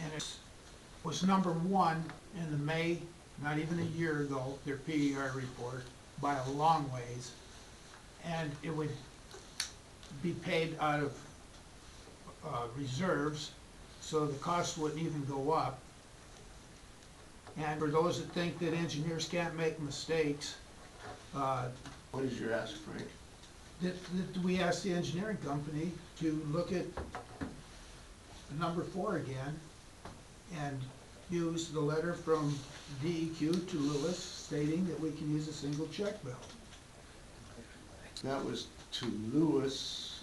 And it was #1 in the May, not even a year ago, their PER report, by a long ways. And it would be paid out of reserves, so the cost wouldn't even go up. And for those that think that engineers can't make mistakes, What is your ask, Frank? that we asked the engineering company to look at #4 again and use the letter from DEQ to Lewis stating that we can use a single check valve. That was to Lewis,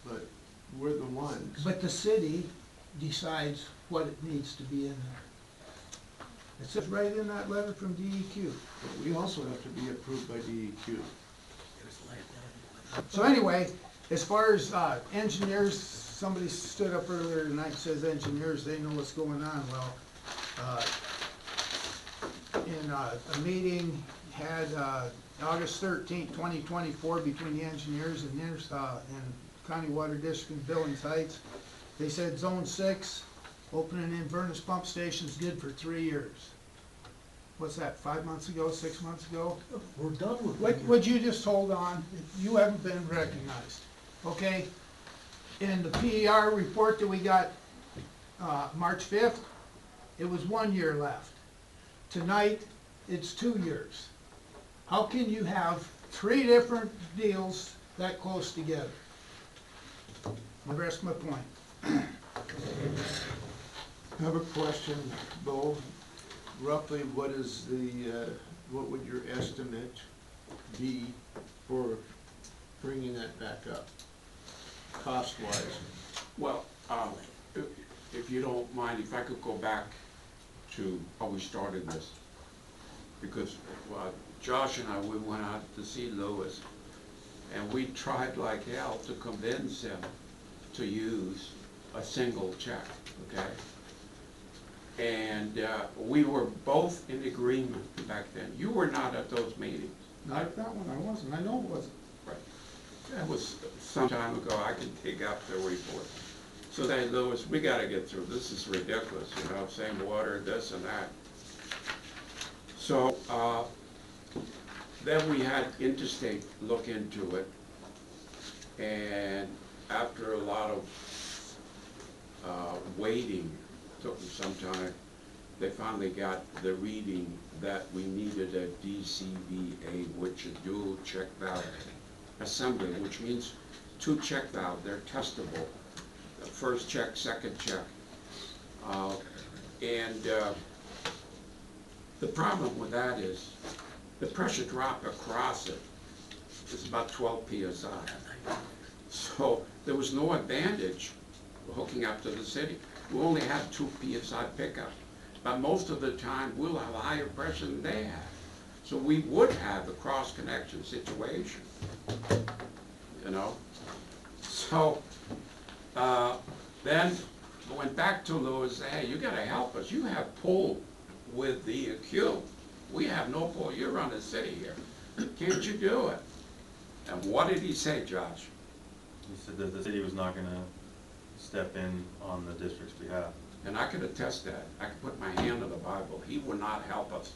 but we're the ones. But the city decides what it needs to be in there. It says right in that letter from DEQ. But we also have to be approved by DEQ. So anyway, as far as engineers, somebody stood up earlier tonight and says engineers, they know what's going on. Well, in a meeting had August 13th, 2024, between the engineers and County Water District and Billings Heights, they said Zone 6, opening an Inverness pump station is good for 3 years. What's that, 5 months ago, 6 months ago? We're done with Would you just hold on? You haven't been recognized, okay? In the PER report that we got, March 5th, it was 1 year left. Tonight, it's 2 years. How can you have 3 different deals that close together? I rest my point. I have a question, Bo. Roughly, what is the, what would your estimate be for bringing that back up? cost-wise? Well, if you don't mind, if I could go back to how we started this. Because Josh and I, we went out to see Lewis, and we tried like hell to convince him to use a single check, okay? And we were both in agreement back then. You were not at those meetings. Not at that one, I wasn't, I know it wasn't. Right. That was some time ago. I can dig up the report. So they, Lewis, we gotta get through, this is ridiculous, you know, same water, this and that. So, then we had Interstate look into it, and after a lot of waiting, took them some time, they finally got the reading that we needed a DCVA, which is dual check valve assembly, which means two check valves, they're testable. First check, second check. The problem with that is the pressure drop across it is about 12 PSI. So there was no advantage hooking up to the city. We only had 2 PSI pickup, but most of the time we'll have higher pressure than they have. So we would have a cross-connection situation, you know? So then I went back to Lewis and said, hey, you gotta help us. You have pull with the Q. We have no pull. You run the city here. Can't you do it? And what did he say, Josh? He said that the city was not gonna step in on the district's behalf. And I could attest that. I could put my hand on the Bible. He would not help us.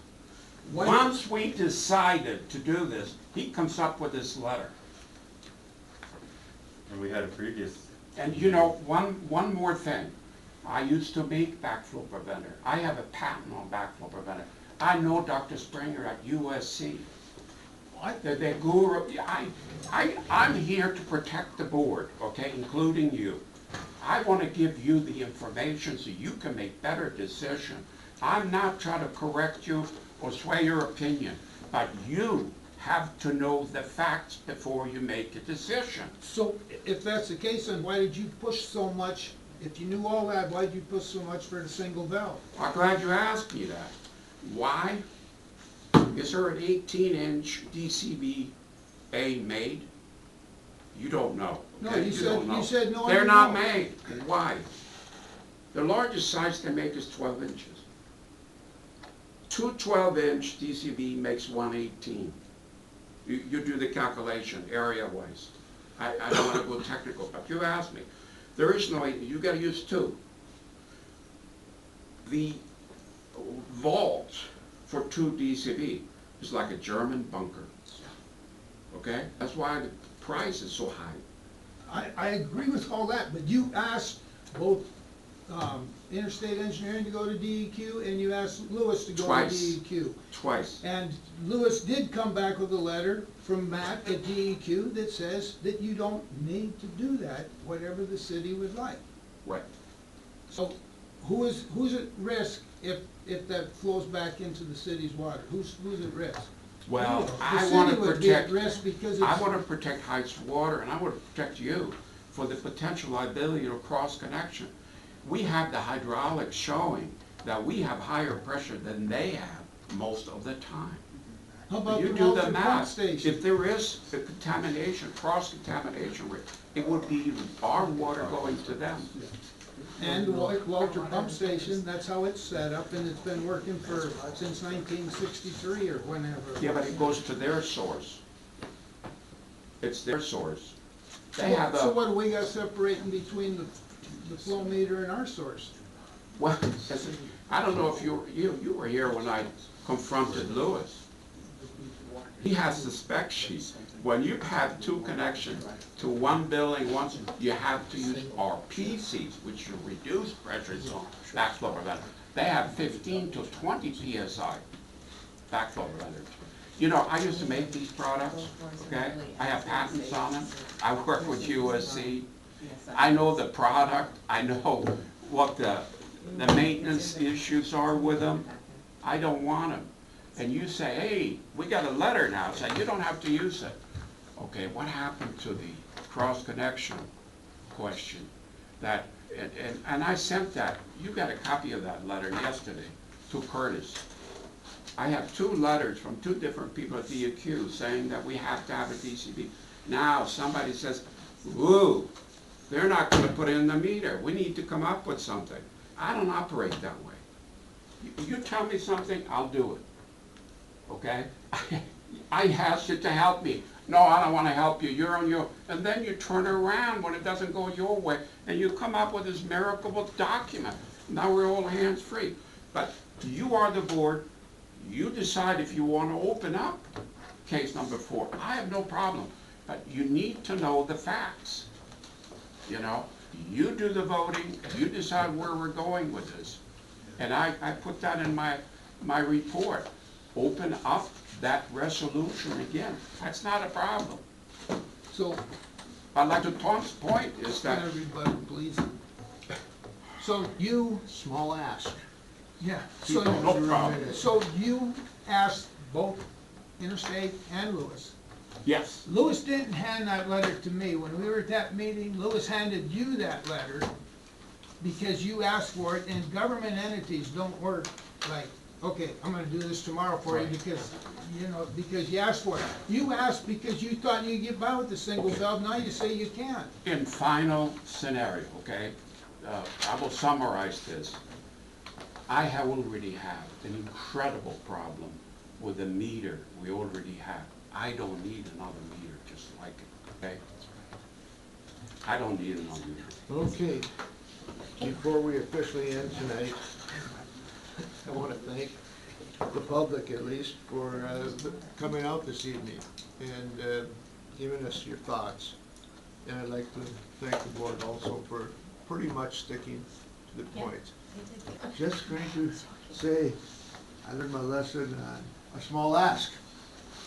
Why- Once we decided to do this, he comes up with this letter. And we had a previous, And you know, one more thing. I used to make backflow preventer. I have a patent on backflow preventer. I know Dr. Springer at USC. The guru, I'm here to protect the board, okay, including you. I want to give you the information so you can make better decisions. I'm not trying to correct you or sway your opinion, but you have to know the facts before you make a decision. So if that's the case, then why did you push so much? If you knew all that, why did you push so much for the single valve? I'm glad you asked me that. Why? Is there an 18-inch DCBA made? You don't know. No, okay? you don't know. said no. I They're don't not know. made. Why? The largest size they make is 12 inches. Two 12-inch DCB makes 118. You do the calculation area-wise. I don't want to go technical, but you asked me. There is no, you got to use 2. The vault for 2 DCB is like a German bunker. Okay? That's why the price is so high. I agree with all that, but you asked both Interstate Engineering to go to DEQ, and you asked Lewis to go Twice. to DEQ. Twice. And Lewis did come back with a letter from Matt at DEQ that says that you don't need to do that, whatever the city would like. Right. So who's at risk if that flows back into the city's water? Who's at risk? Well, The I city want to would be at protect, risk because I it's, want to protect Heights Water, and I want to protect you for the potential liability of cross-connection. We have the hydraulics showing that we have higher pressure than they have most of the time. how about You the do the Walter Pump math. Station? If there is a contamination, cross-contamination risk, it would be our water going to them. And the Walter Pump Station, that's how it's set up, and it's been working since 1963 or whenever. Yeah, but it goes to their source. It's their source. They have So a, what do we got separating between the flow meter and our source? well, I don't know if you were here when I confronted Lewis. He has the spec sheet. When you have 2 connections to one building once, you have to use RPCs, which are reduced pressure zone backflow preventer. They have 15 to 20 PSI backflow preventers. You know, I used to make these products, okay? I have patents on them. I work with USC. I know the product. I know what the maintenance issues are with them. I don't want them. And you say, hey, we got a letter now saying you don't have to use it. Okay, what happened to the cross connection? question that, and I sent that, you got a copy of that letter yesterday to Curtis. I have 2 letters from 2 different people at DEQ saying that we have to have a DCB. Now, somebody says, whoa, they're not gonna put in the meter. We need to come up with something. I don't operate that way. You tell me something, I'll do it. Okay? I asked you to help me. No, I don't wanna help you, you're on your, and then you turn around when it doesn't go your way, and you come up with this miracle document. Now we're all hands-free. But you are the board, you decide if you wanna open up case number 4. I have no problem, but you need to know the facts. You know, you do the voting, you decide where we're going with this. And I put that in my report. Open up that resolution again. That's not a problem. So, I'd like to Tom's point is that, Everybody, please. So you, small ask. yeah, Keep so, it No under a problem. minute. so you asked both Interstate and Lewis. yes, Lewis didn't hand that letter to me. When we were at that meeting, Lewis handed you that letter because you asked for it, and government entities don't work like, okay, I'm gonna do this tomorrow for you because, you know, because you asked for it. You asked because you thought you'd get by with the single valve, now you say you can't. in final scenario, okay? I will summarize this. I already have an incredible problem with the meter we already have. I don't need another meter just like it, okay? I don't need another meter. Okay, before we officially end tonight, I want to thank the public at least for coming out this evening and giving us your thoughts. And I'd like to thank the board also for pretty much sticking to the point. Just going to say, I learned my lesson on a small ask.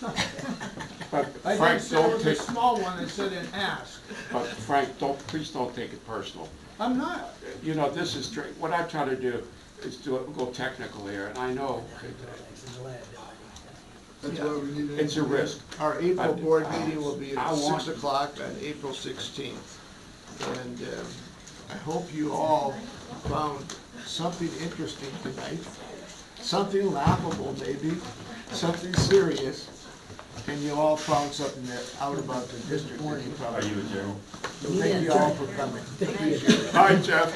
But I Frank, didn't say it don't was a take, small one, I said an ask. but Frank, please don't take it personal. I'm not. You know, this is straight, what I try to do is go technical here, and I know That's why we need to. it's a risk. Our April board meeting will be I at want- 6 o'clock on April 16th. And I hope you all found something interesting tonight, something laughable maybe, something serious, and you all found something out about the district that you Are probably. you adjourned? Thank you all for coming. Hi, Jeff.